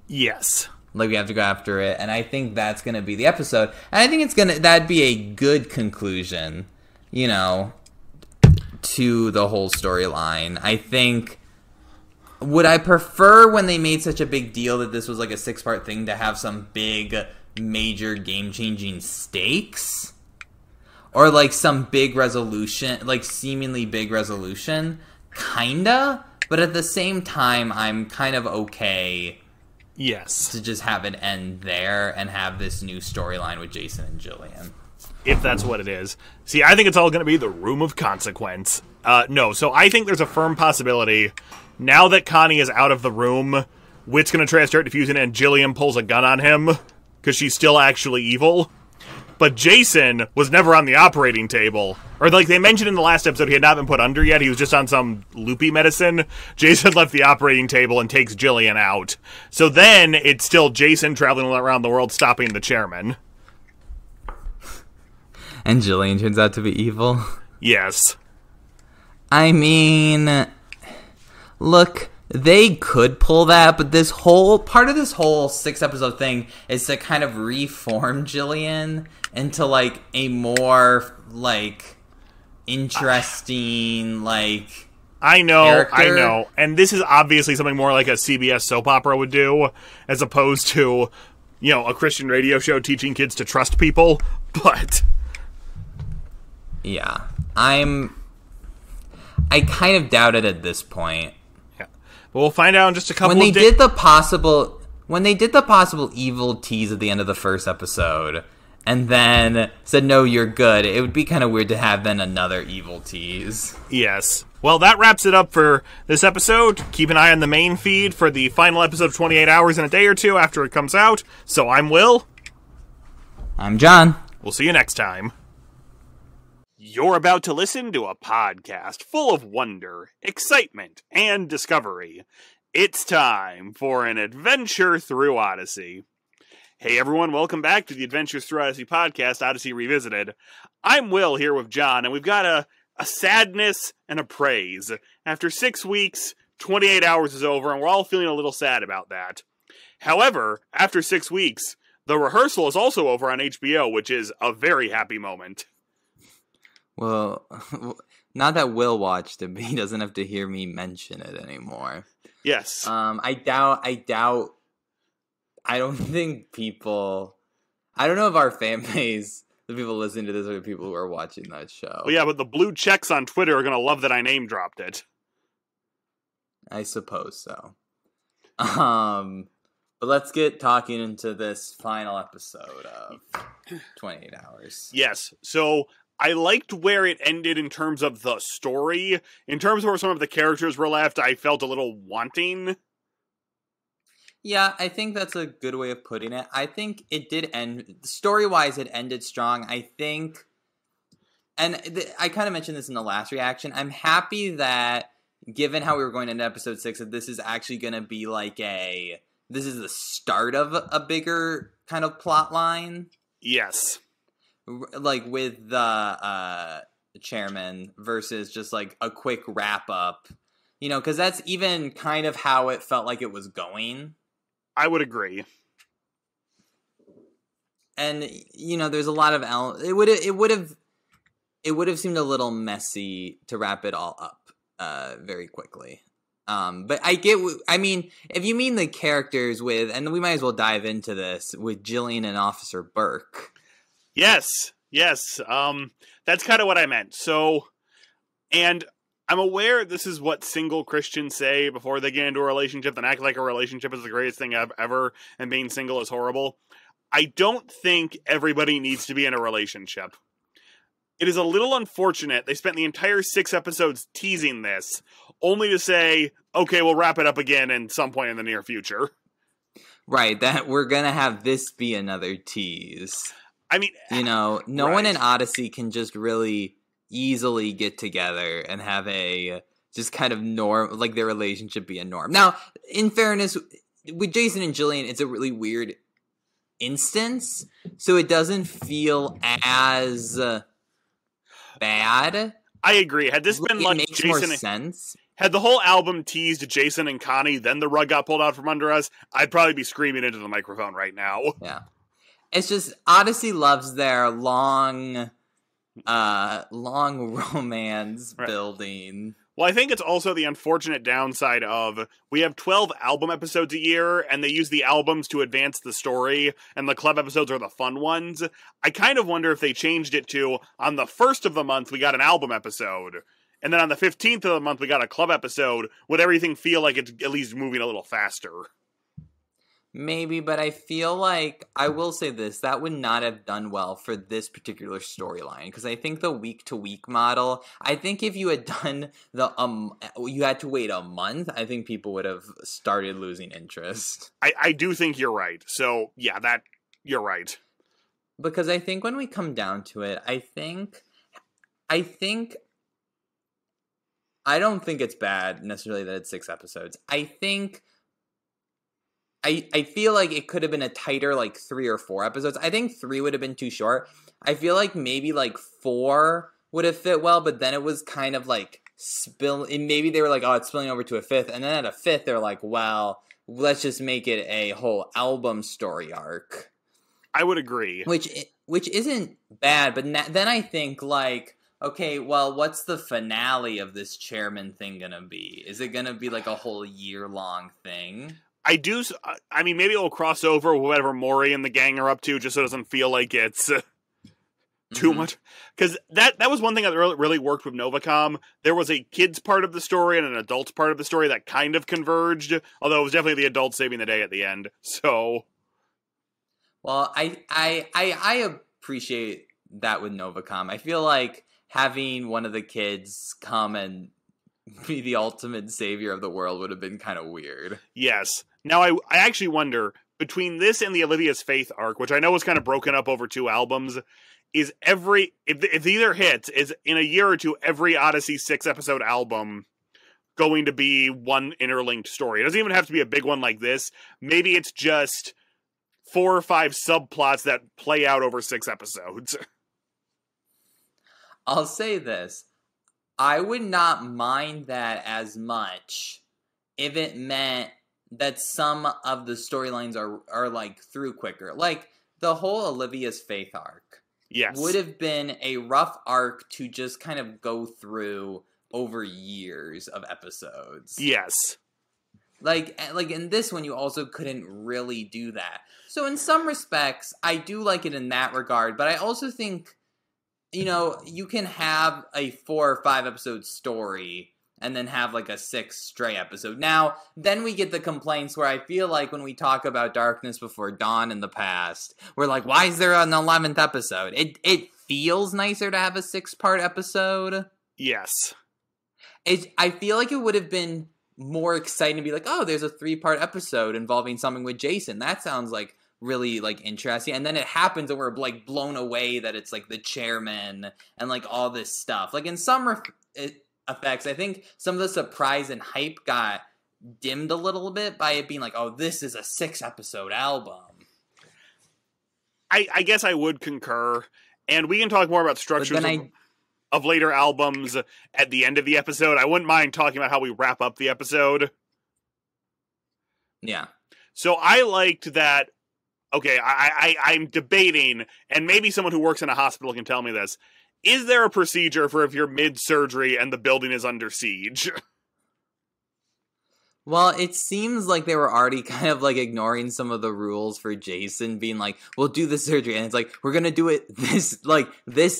Yes. Like, we have to go after it. And I think that's going to be the episode. And I think that'd be a good conclusion, you know, to the whole storyline. I think, would I prefer when they made such a big deal that this was like a 6-part thing to have some big, major, game-changing stakes? Or like some big resolution, like seemingly big resolution? Kinda. But at the same time, I'm kind of okay... Yes. To just have it end there and have this new storyline with Jason and Jillian. If that's what it is. See, I think it's all going to be the Room of Consequence. No, so I think there's a firm possibility, now that Connie is out of the room, Whit's going to try to start defusing it and Jillian pulls a gun on him, because she's still actually evil. But Jason was never on the operating table. Or, like, they mentioned in the last episode he had not been put under yet. He was just on some loopy medicine. Jason left the operating table and takes Jillian out. So then, it's still Jason traveling around the world stopping the chairman. And Jillian turns out to be evil? Yes. I mean... Look... They could pull that, but part of this whole 6-episode thing is to kind of reform Jillian into, like, a more, like, interesting, like, I know. character. And this is obviously something more like a CBS soap opera would do, as opposed to, you know, a Christian radio show teaching kids to trust people, but... Yeah. I kind of doubt it at this point. But we'll find out in just a couple when they did the possible evil tease at the end of the first episode and then said, no, you're good, it would be kind of weird to have then another evil tease. Yes. Well, that wraps it up for this episode. Keep an eye on the main feed for the final episode of 28 Hours in a day or two after it comes out. So I'm Will. I'm John. We'll see you next time. You're about to listen to a podcast full of wonder, excitement, and discovery. It's time for an adventure through Odyssey. Hey everyone, welcome back to the Adventures Through Odyssey podcast, Odyssey Revisited. I'm Will here with John, and we've got a sadness and a praise. After 6 weeks, 28 hours is over, and we're all feeling a little sad about that. However, after 6 weeks, the rehearsal is also over on HBO, which is a very happy moment. Well, not that Will watched it, but he doesn't have to hear me mention it anymore. Yes. I don't know if our fan base, the people listening to this, are the people who are watching that show. Well, yeah, but the blue checks on Twitter are going to love that I name dropped it. I suppose so. But let's get talking into this final episode of 28 Hours. Yes. So I liked where it ended in terms of the story. In terms of where some of the characters were left, I felt a little wanting. Yeah, I think that's a good way of putting it. I think it did end, story-wise, it ended strong. I think, and I kind of mentioned this in the last reaction, I'm happy that, given how we were going into episode 6, that this is actually going to be like this is the start of a bigger kind of plot line. Yes. Like with the chairman versus just like a quick wrap up, you know, because that's even kind of how it felt like it was going. I would agree. And you know, there's a lot of it would have seemed a little messy to wrap it all up very quickly. But I mean, if you mean the characters and we might as well dive into this with Jillian and Officer Burke. Yes. That's kind of what I meant. So, and I'm aware this is what single Christians say before they get into a relationship and act like a relationship is the greatest thing ever and being single is horrible. I don't think everybody needs to be in a relationship. It is a little unfortunate they spent the entire 6 episodes teasing this, only to say, okay, we'll wrap it up again in some point in the near future. Right, that we're gonna have this be another tease. I mean, you know, no right. one in Odyssey can just really easily get together and have just kind of like their relationship be a norm. Now, in fairness, with Jason and Jillian, it's a really weird instance, so it doesn't feel as bad. I agree. Had this been it like makes Jason, more sense. had the whole album teased Jason and Connie, then the rug got pulled out from under us, I'd probably be screaming into the microphone right now. Yeah. It's just Odyssey loves their long romance building. Well, I think it's also the unfortunate downside of we have 12 album episodes a year, and they use the albums to advance the story, and the club episodes are the fun ones. I kind of wonder if they changed it to, on the 1st of the month, we got an album episode, and then on the 15th of the month, we got a club episode. Would everything feel like it's at least moving a little faster? Maybe, but I feel like, I will say this, that would not have done well for this particular storyline, because I think the week-to-week model, I think if you had done you had to wait a month, I think people would have started losing interest. I do think you're right. So, yeah, you're right. Because I think when we come down to it, I don't think it's bad, necessarily, that it's 6 episodes. I feel like it could have been a tighter, 3 or 4 episodes. I think 3 would have been too short. I feel like maybe 4 would have fit well, but then it was kind of maybe they were like, oh, it's spilling over to a 5th. And then at a 5th, they're like, well, let's just make it a whole album story arc. I would agree. Which isn't bad, but then I think, okay, well, what's the finale of this chairman thing gonna be? Is it gonna be a whole year-long thing? I mean, maybe it'll cross over with whatever Maury and the gang are up to, just so it doesn't feel like it's too much. Because that was one thing that really worked with Novacom. There was a kid's part of the story and an adult's part of the story that kind of converged, although it was definitely the adults saving the day at the end. So, well, I appreciate that with Novacom. I feel like having one of the kids come and be the ultimate savior of the world would have been kind of weird. Yes. Now, I actually wonder, between this and the Olivia's Faith arc, which I know was kind of broken up over 2 albums, is if either hits, is in a year or two, every Odyssey 6-episode album going to be one interlinked story? It doesn't even have to be a big one like this. Maybe it's just 4 or 5 subplots that play out over 6 episodes. I'll say this. I would not mind that as much if it meant that some of the storylines are through quicker. The whole Olivia's Faith arc. Yes. Would have been a rough arc to just kind of go through over years of episodes. Yes. In this one, you also couldn't really do that. So in some respects, I do like it in that regard, but I also think, you can have a 4 or 5 episode story and then have a 6 stray episode. Now, then we get the complaints where I feel like when we talk about Darkness Before Dawn in the past, we're like, why is there an 11th episode? It feels nicer to have a 6-part episode. Yes. I feel like it would have been more exciting to be like, oh, there's a 3-part episode involving something with Jason. That sounds really interesting, and then it happens and we're blown away that it's the chairman and all this stuff. In some effects, I think some of the surprise and hype got dimmed a little bit by it being oh, this is a 6-episode album. I guess I would concur, and we can talk more about structures of later albums at the end of the episode. I wouldn't mind talking about how we wrap up the episode. Yeah. So I liked that. Okay, I'm debating, and maybe someone who works in a hospital can tell me this. Is there a procedure for if you're mid-surgery and the building is under siege? Well, it seems like they were already kind of ignoring some of the rules for Jason, being we'll do the surgery, and it's we're gonna do it this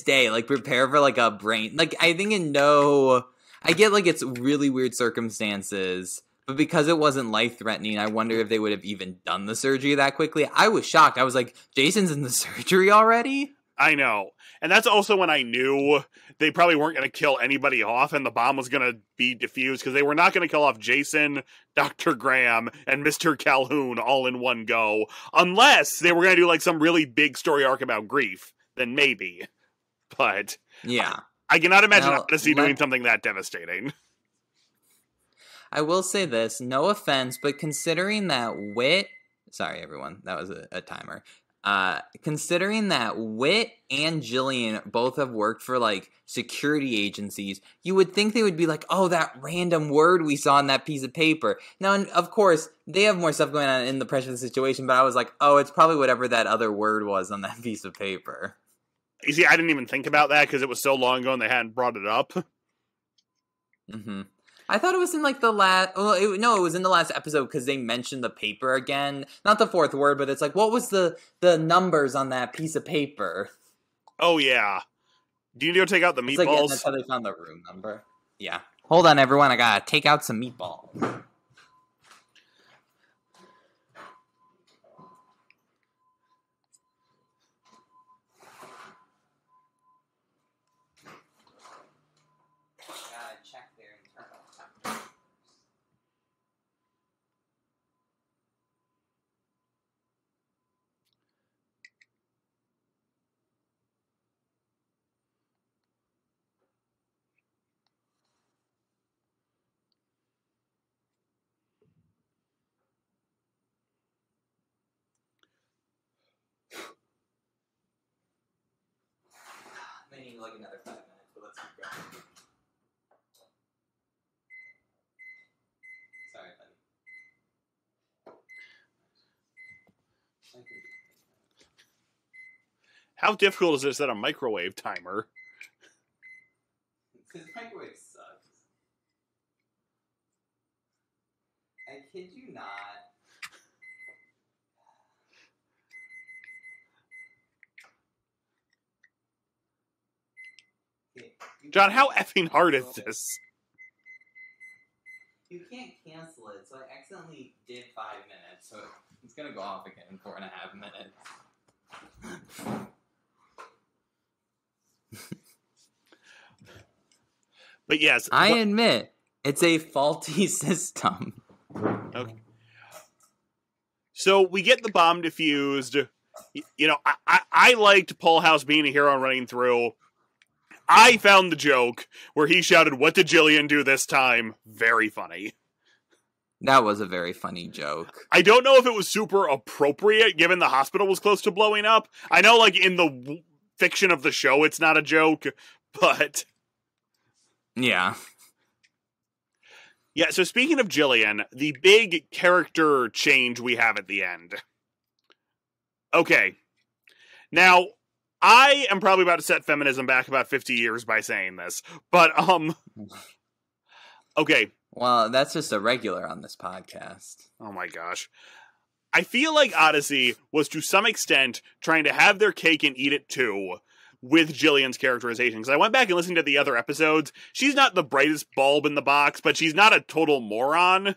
day, prepare for a brain. I think I get it's really weird circumstances. But because it wasn't life-threatening, I wonder if they would have even done the surgery that quickly. I was shocked. I was like, Jason's in the surgery already? I know. And that's also when I knew they probably weren't going to kill anybody off and the bomb was going to be defused, because they were not going to kill off Jason, Dr. Graham, and Mr. Calhoun all in one go. Unless they were going to do some really big story arc about grief. Then maybe. But yeah, I cannot imagine Odyssey doing something that devastating. I will say this, no offense, but considering that Whit... Sorry, everyone. That was a timer. Considering that Wit and Jillian both have worked for, like, security agencies, you would think they would be like, oh, that random word we saw on that piece of paper. Now, of course, they have more stuff going on in the pressure of the situation, but I was like, oh, it's probably whatever that other word was on that piece of paper. You see, I didn't even think about that because it was so long ago and they hadn't brought it up. Mm-hmm. I thought it was in, like, the last... Well, it was in the last episode because they mentioned the paper again. Not the fourth word, but it's like, what was the numbers on that piece of paper? Oh, yeah. Do you need to take out the meatballs? Like, yeah, that's how they found the room number. Yeah. Hold on, everyone. I gotta take out some meatballs. Check their internal temperature. They need like another 5 minutes, but let's keep going. Sorry, buddy. How difficult is it to set a microwave timer? Because microwave sucks. I kid you not. John, how effing hard is this? You can't cancel it, so I accidentally did 5 minutes, so it's gonna go off again in 4.5 minutes. But yes, I admit it's a faulty system. Okay. So we get the bomb defused. You know, I liked Paul House being a hero and running through. I found the joke where he shouted, "What did Jillian do this time?" Very funny. That was a very funny joke. I don't know if it was super appropriate given the hospital was close to blowing up. I know, like, in the fiction of the show, it's not a joke, but... Yeah. Yeah, so speaking of Jillian, the big character change we have at the end. Okay. Now, I am probably about to set feminism back about 50 years by saying this, but, okay. Well, that's just a regular on this podcast. Oh my gosh. I feel like Odyssey was to some extent trying to have their cake and eat it too with Jillian's characterization. Because I went back and listened to the other episodes. She's not the brightest bulb in the box, but she's not a total moron.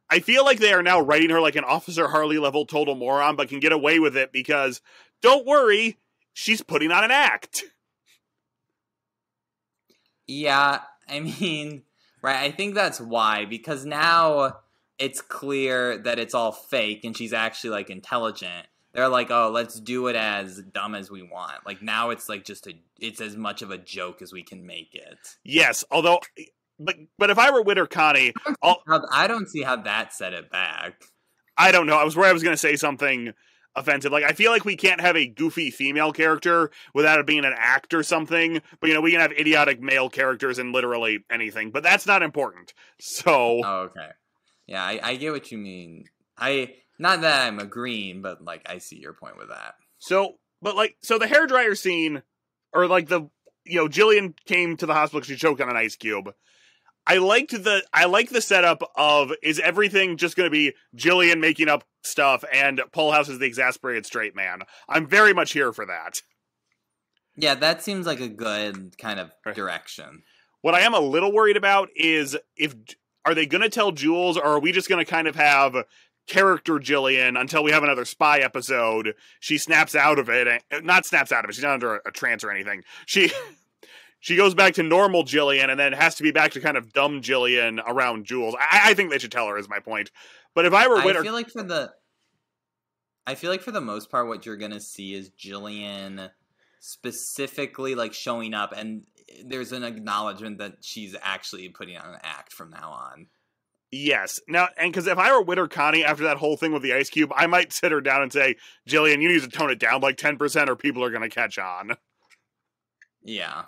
I feel like they are now writing her like an Officer Harley level total moron, but can get away with it because, don't worry, she's putting on an act. Yeah, I mean... Right, I think that's why, because now it's clear that it's all fake and she's actually, like, intelligent. They're like, oh, let's do it as dumb as we want. Like, now it's, like, it's as much of a joke as we can make it. Yes, although, but if I were Witter Connie... I don't see how that set it back. I don't know, I was going to say something offensive. Like, I feel like we can't have a goofy female character without it being an act or something. But, you know, we can have idiotic male characters in literally anything. But that's not important. So... Oh, okay. Yeah, I get what you mean. Not that I'm agreeing, but, like, I see your point with that. So the hairdryer scene, or, like, Jillian came to the hospital because she choked on an ice cube. I like the setup of, is everything just going to be Jillian making up stuff and Paul House is the exasperated straight man? I'm very much here for that. Yeah, that seems like a good kind of direction. What I am a little worried about is are they going to tell Jules, or are we just going to kind of have character Jillian until we have another spy episode? She snaps out of it. Not snaps out of it. She's not under a trance or anything. She goes back to normal Jillian and then has to be back to kind of dumb Jillian around Jules. I think they should tell her, is my point. But if I were Witter... I feel like for the most part, what you're going to see is Jillian specifically, like, showing up, and there's an acknowledgement that she's actually putting on an act from now on. Yes. Now, and because if I were Witter Connie after that whole thing with the ice cube, I might sit her down and say, Jillian, you need to tone it down like 10% or people are going to catch on. Yeah.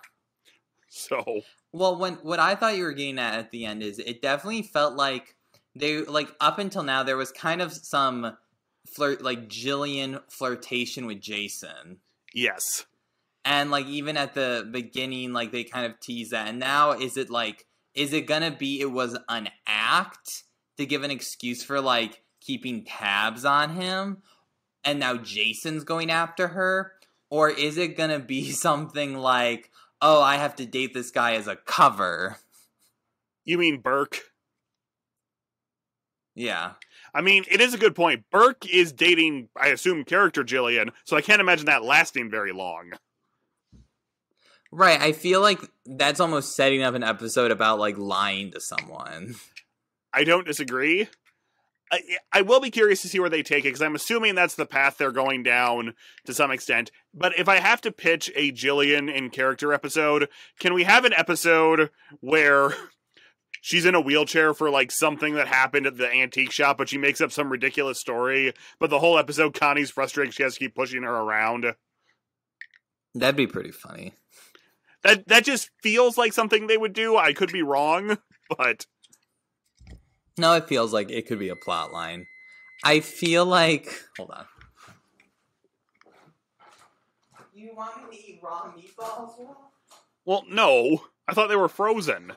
So. Well, what I thought you were getting at the end is it definitely felt like they, like, up until now, there was kind of some Jillian flirtation with Jason. Yes. And, like, even at the beginning, like, they kind of tease that. And now, is it gonna be it was an act to give an excuse for, like, keeping tabs on him? And now Jason's going after her? Or is it gonna be something like, oh, I have to date this guy as a cover? You mean Burke? Yeah. I mean, it is a good point. Burke is dating, I assume, character Jillian, so I can't imagine that lasting very long. Right, I feel like that's almost setting up an episode about, like, lying to someone. I don't disagree. I will be curious to see where they take it, because I'm assuming that's the path they're going down to some extent. But if I have to pitch a Jillian in character episode, can we have an episode where she's in a wheelchair for, like, something that happened at the antique shop, but she makes up some ridiculous story, but the whole episode, Connie's frustrated, she has to keep pushing her around? That'd be pretty funny. That just feels like something they would do. I could be wrong, but... No, it feels like it could be a plot line. I feel like... Hold on. You want me to eat raw meatballs? Well, no. I thought they were frozen.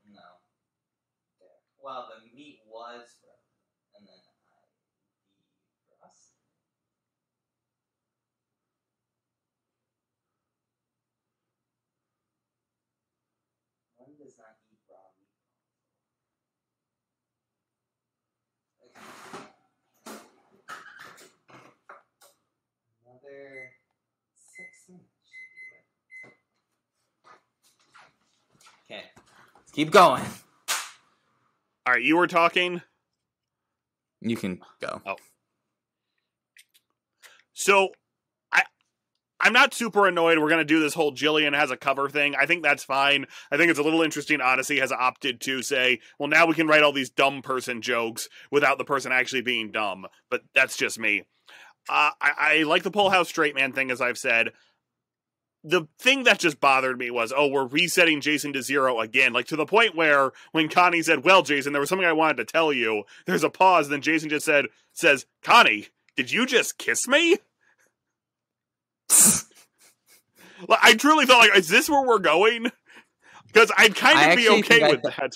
No. Well, the meat was frozen, and then I eat crust. One does not eat raw meatballs. Another 6 minutes should do it. Okay. Let's keep going. Alright, you were talking? You can go. Oh. So, I'm not super annoyed we're going to do this whole Jillian has a cover thing. I think that's fine. I think it's a little interesting Odyssey has opted to say, well, now we can write all these dumb person jokes without the person actually being dumb. But that's just me. I like the Pull House Straight Man thing, as I've said. The thing that just bothered me was, oh, we're resetting Jason to 0 again. Like, to the point where when Connie said, well, Jason, there was something I wanted to tell you. There's a pause, then Jason just says, Connie, did you just kiss me? I truly felt like, is this where we're going? Because I'd kind of be okay with that.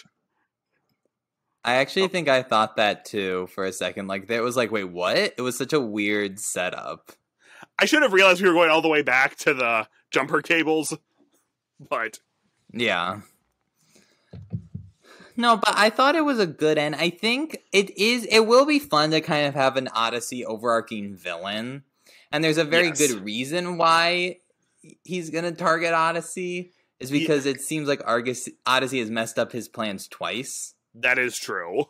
I actually think I thought that too for a second. Like, it was like, wait, what? It was such a weird setup. I should have realized we were going all the way back to the jumper cables, but... Yeah. No, but I thought it was a good end. I think it will be fun to kind of have an Odyssey overarching villain. And there's a very good reason why he's going to target Odyssey, is because it seems like Odyssey has messed up his plans twice. That is true.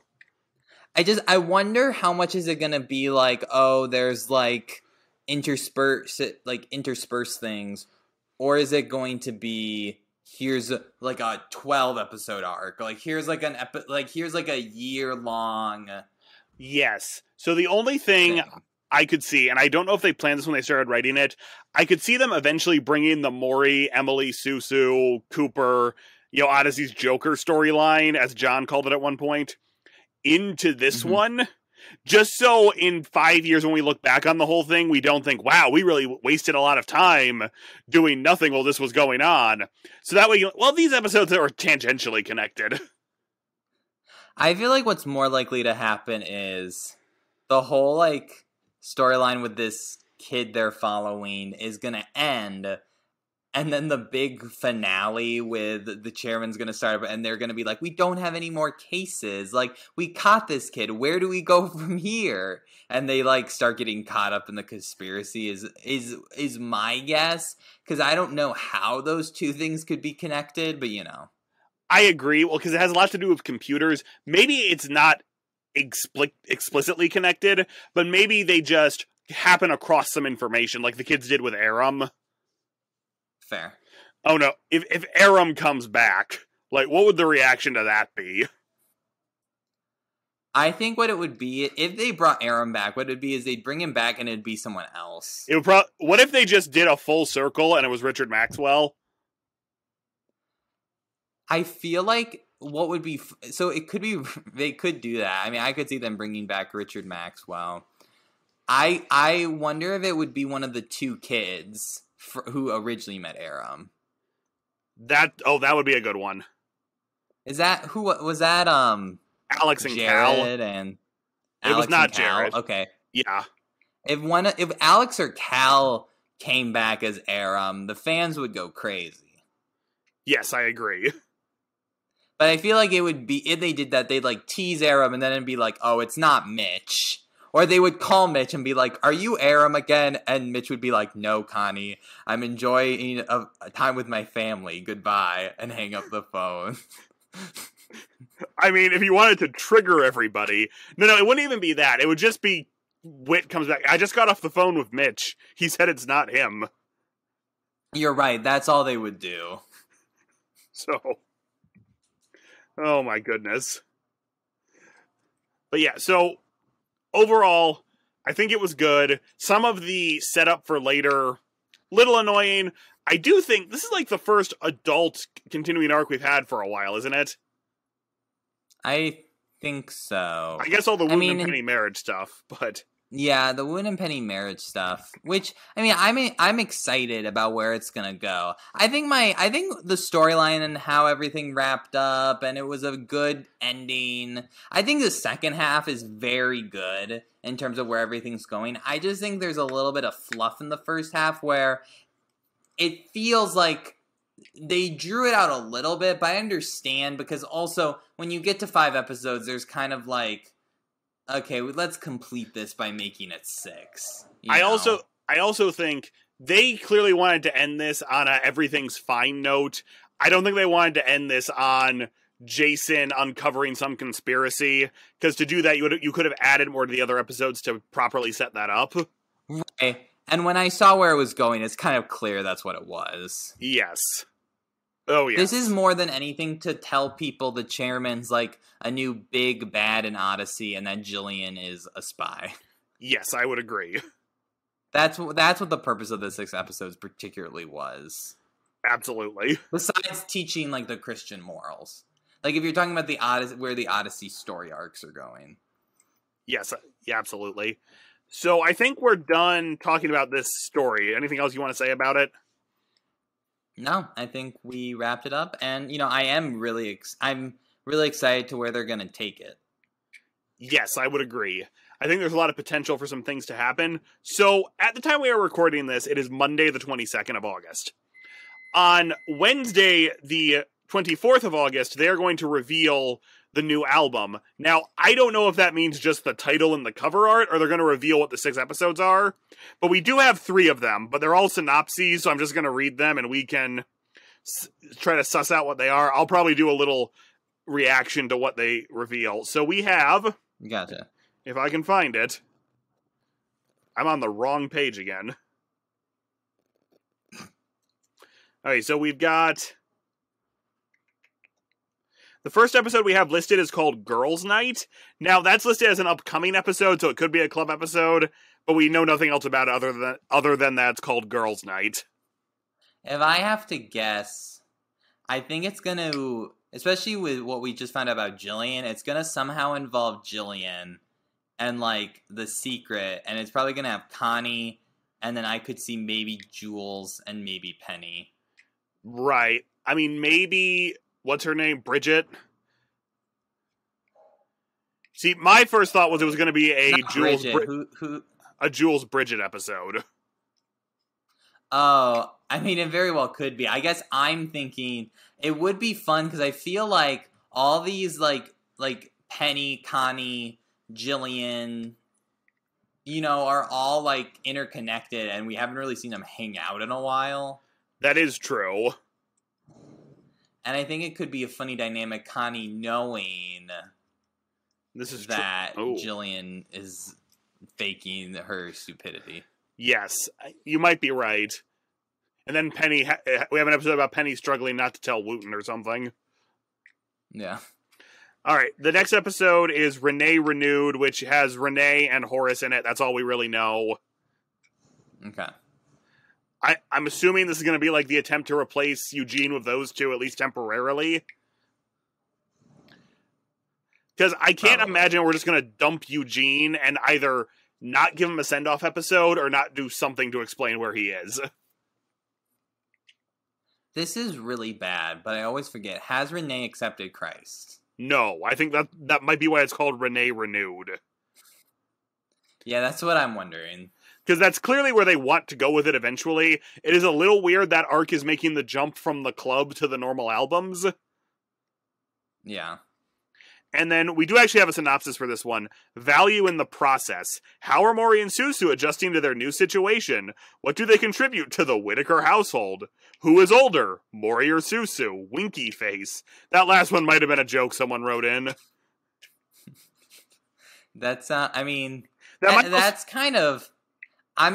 I wonder how much is it going to be like, oh, there's like intersperse things, or is it going to be here's like a 12 episode arc, like here's like here's like a year long. Yes. So the only thing I could see, and I don't know if they planned this when they started writing it, I could see them eventually bringing the Maury, Emily, Susu, Cooper, Odyssey's Joker storyline, as John called it at one point, into this one, just so in 5 years when we look back on the whole thing, we don't think, wow, we really wasted a lot of time doing nothing while this was going on. So that way, these episodes are tangentially connected. I feel like what's more likely to happen is the whole, like, storyline with this kid they're following is gonna end, and then the big finale with the chairman's gonna start, and they're gonna be like, we don't have any more cases, like, we caught this kid, where do we go from here? And they, like, start getting caught up in the conspiracy is my guess, because I don't know how those two things could be connected, but I agree, well, because it has a lot to do with computers. Maybe it's not explicitly connected, but maybe they just happen across some information, like the kids did with Aram. Fair. Oh no, if Aram comes back, like, what would the reaction to that be? I think what it would be, if they brought Aram back, what it would be is they'd bring him back and it'd be someone else. It would what if they just did a full circle and it was Richard Maxwell? I feel like what would be... So it could be... They could do that. I mean, I could see them bringing back Richard Maxwell. I wonder if it would be one of the two kids who originally met Aram. That would be a good one. Is that... Who was that? Alex and Jared Cal. And it was not Jared. Okay. Yeah. If Alex or Cal came back as Aram, the fans would go crazy. Yes, I agree. But I feel like it would be, if they did that, they'd like tease Aram and then it'd be like, oh, it's not Mitch. Or they would call Mitch and be like, are you Aram again? And Mitch would be like, no, Connie, I'm enjoying a time with my family. Goodbye. And hang up the phone. I mean, if you wanted to trigger everybody. No, it wouldn't even be that. It would just be Whit comes back. I just got off the phone with Mitch. He said it's not him. You're right. That's all they would do. So... Oh my goodness. But yeah, so overall, I think it was good. Some of the setup for later, little annoying. I do think this is like the first adult continuing arc we've had for a while, isn't it? I think so. I guess all the Woon and Penny marriage stuff, but... Yeah, the Woon and Penny marriage stuff, which I'm excited about where it's gonna go. I think the storyline and how everything wrapped up, and it was a good ending. I think the second half is very good in terms of where everything's going. I just think there's a little bit of fluff in the first half where it feels like they drew it out a little bit, but I understand because also when you get to 5 episodes, there's kind of like, okay, let's complete this by making it 6. I also think they clearly wanted to end this on a everything's fine note. I don't think they wanted to end this on Jason uncovering some conspiracy, because to do that, you could have added more to the other episodes to properly set that up. Right. And when I saw where it was going, it's kind of clear that's what it was. Yes. Oh, yes. This is more than anything to tell people the chairman's like a new big bad in Odyssey and that Jillian is a spy. Yes, I would agree. That's what the purpose of the 6 episodes particularly was. Absolutely. Besides teaching like the Christian morals. Like if you're talking about the Odyssey, where the Odyssey story arcs are going. Yes, yeah, absolutely. So I think we're done talking about this story. Anything else you want to say about it? No, I think we wrapped it up, and I'm really excited to where they're going to take it. Yes, I would agree. I think there's a lot of potential for some things to happen. So, at the time we are recording this, it is Monday the 22nd of August. On Wednesday, the 24th of August, they're going to reveal the new album. Now, I don't know if that means just the title and the cover art, or they're going to reveal what the 6 episodes are. But we do have 3 of them, but they're all synopses, so I'm just going to read them, and we can try to suss out what they are. I'll probably do a little reaction to what they reveal. So we have... Gotcha. If I can find it. I'm on the wrong page again. Alright, so we've got... The first episode we have listed is called Girls' Night. Now, that's listed as an upcoming episode, so it could be a club episode, but we know nothing else about it other than that it's called Girls' Night. If I have to guess, I think it's going to, especially with what we just found out about Jillian, it's going to somehow involve Jillian and, like, the secret, and it's probably going to have Connie, and then I could see maybe Jules and maybe Penny. Right. I mean, maybe... What's her name? Bridget? See, my first thought was it was going to be a Jules a Jules Bridget episode. Oh, I mean, it very well could be. I guess I'm thinking it would be fun because I feel like all these like Penny, Connie, Jillian, are all like interconnected, and we haven't really seen them hang out in a while. That is true. And I think it could be a funny dynamic, Connie knowing that Jillian is faking her stupidity. Yes, you might be right. And then Penny, we have an episode about Penny struggling not to tell Wooten or something. Yeah. All right, the next episode is Renee Renewed, which has Renee and Horace in it. That's all we really know. Okay. I'm assuming this is going to be like the attempt to replace Eugene with those two, at least temporarily. Because I can't imagine we're just going to dump Eugene and either not give him a send-off episode or not do something to explain where he is. This is really bad, but I always forget. Has Renee accepted Christ? No, I think that might be why it's called Renee Renewed. Yeah, that's what I'm wondering. Because that's clearly where they want to go with it eventually. It is a little weird that Arc is making the jump from the club to the normal albums. Yeah. And then we do actually have a synopsis for this one. Value in the process. How are Maury and Susu adjusting to their new situation? What do they contribute to the Whitaker household? Who is older, Maury or Susu? Winky face. That last one might have been a joke someone wrote in. That's, that's kind of...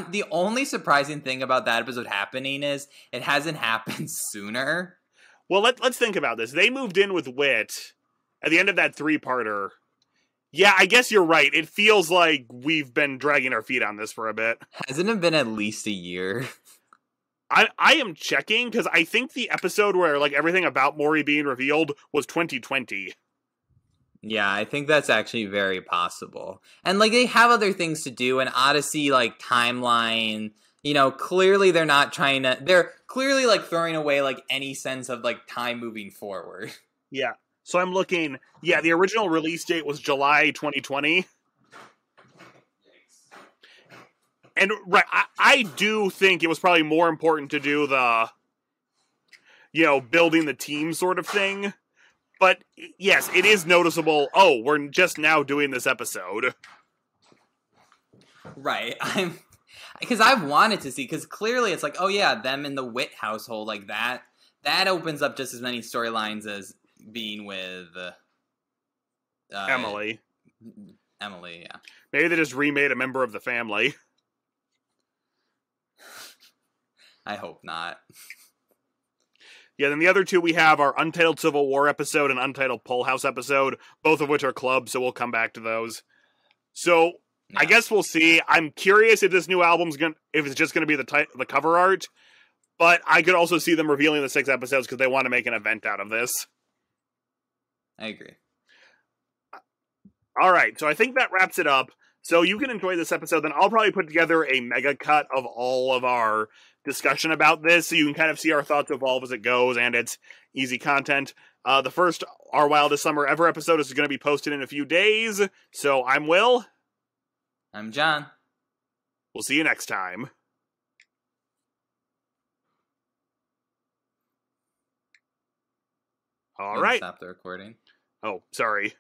the only surprising thing about that episode happening is it hasn't happened sooner. Well, let's think about this. They moved in with Wit at the end of that 3-parter. Yeah, I guess you're right. It feels like we've been dragging our feet on this for a bit. Hasn't it been at least a year? I am checking, because I think the episode where like everything about Maury being revealed was 2020. Yeah, I think that's actually very possible. And like they have other things to do, and Odyssey like timeline, clearly they're not trying to, they're clearly like throwing away like any sense of like time moving forward. Yeah. So I'm looking, the original release date was July 2020. And right, I do think it was probably more important to do the, building the team sort of thing. But yes, it is noticeable, we're just now doing this episode. Right. Because I've wanted to see, because clearly it's like, them in the Wit household, like that opens up just as many storylines as being with Emily. Emily, yeah. Maybe they just remade a member of the family. I hope not. Yeah, then the other two we have are Untitled Civil War episode and Untitled Pull House episode, both of which are clubs, so we'll come back to those. So, yeah. I guess we'll see. I'm curious if this new album's if it's just gonna be the cover art, but I could also see them revealing the 6 episodes because they want to make an event out of this. I agree. All right, so I think that wraps it up. So you can enjoy this episode, then I'll probably put together a mega cut of all of our discussion about this, so you can kind of see our thoughts evolve as it goes, and it's easy content. The first Our Wildest Summer Ever episode is going to be posted in a few days, so I'm Will. I'm John. We'll see you next time. All right. Stop the recording. Oh, sorry.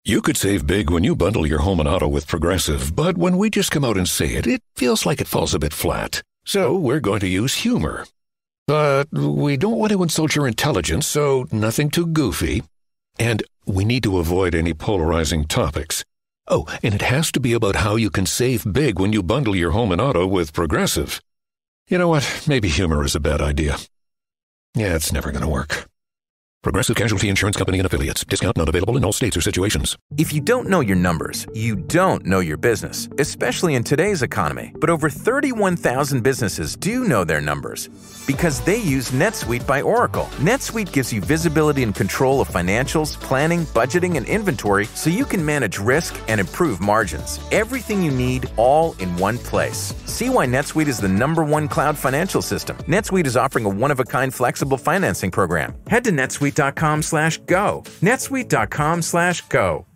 You could save big when you bundle your home and auto with Progressive, but when we just come out and say it, it feels like it falls a bit flat. So we're going to use humor. But we don't want to insult your intelligence, so nothing too goofy. And we need to avoid any polarizing topics. Oh, and it has to be about how you can save big when you bundle your home and auto with Progressive. You know what? Maybe humor is a bad idea. Yeah, it's never going to work. Progressive Casualty Insurance Company and Affiliates. Discount not available in all states or situations. If you don't know your numbers, you don't know your business, especially in today's economy. But over 31,000 businesses do know their numbers because they use NetSuite by Oracle. NetSuite gives you visibility and control of financials, planning, budgeting, and inventory so you can manage risk and improve margins. Everything you need all in one place. See why NetSuite is the #1 cloud financial system. NetSuite is offering a one-of-a-kind flexible financing program. Head to netsuite.com/go. netsuite.com/go.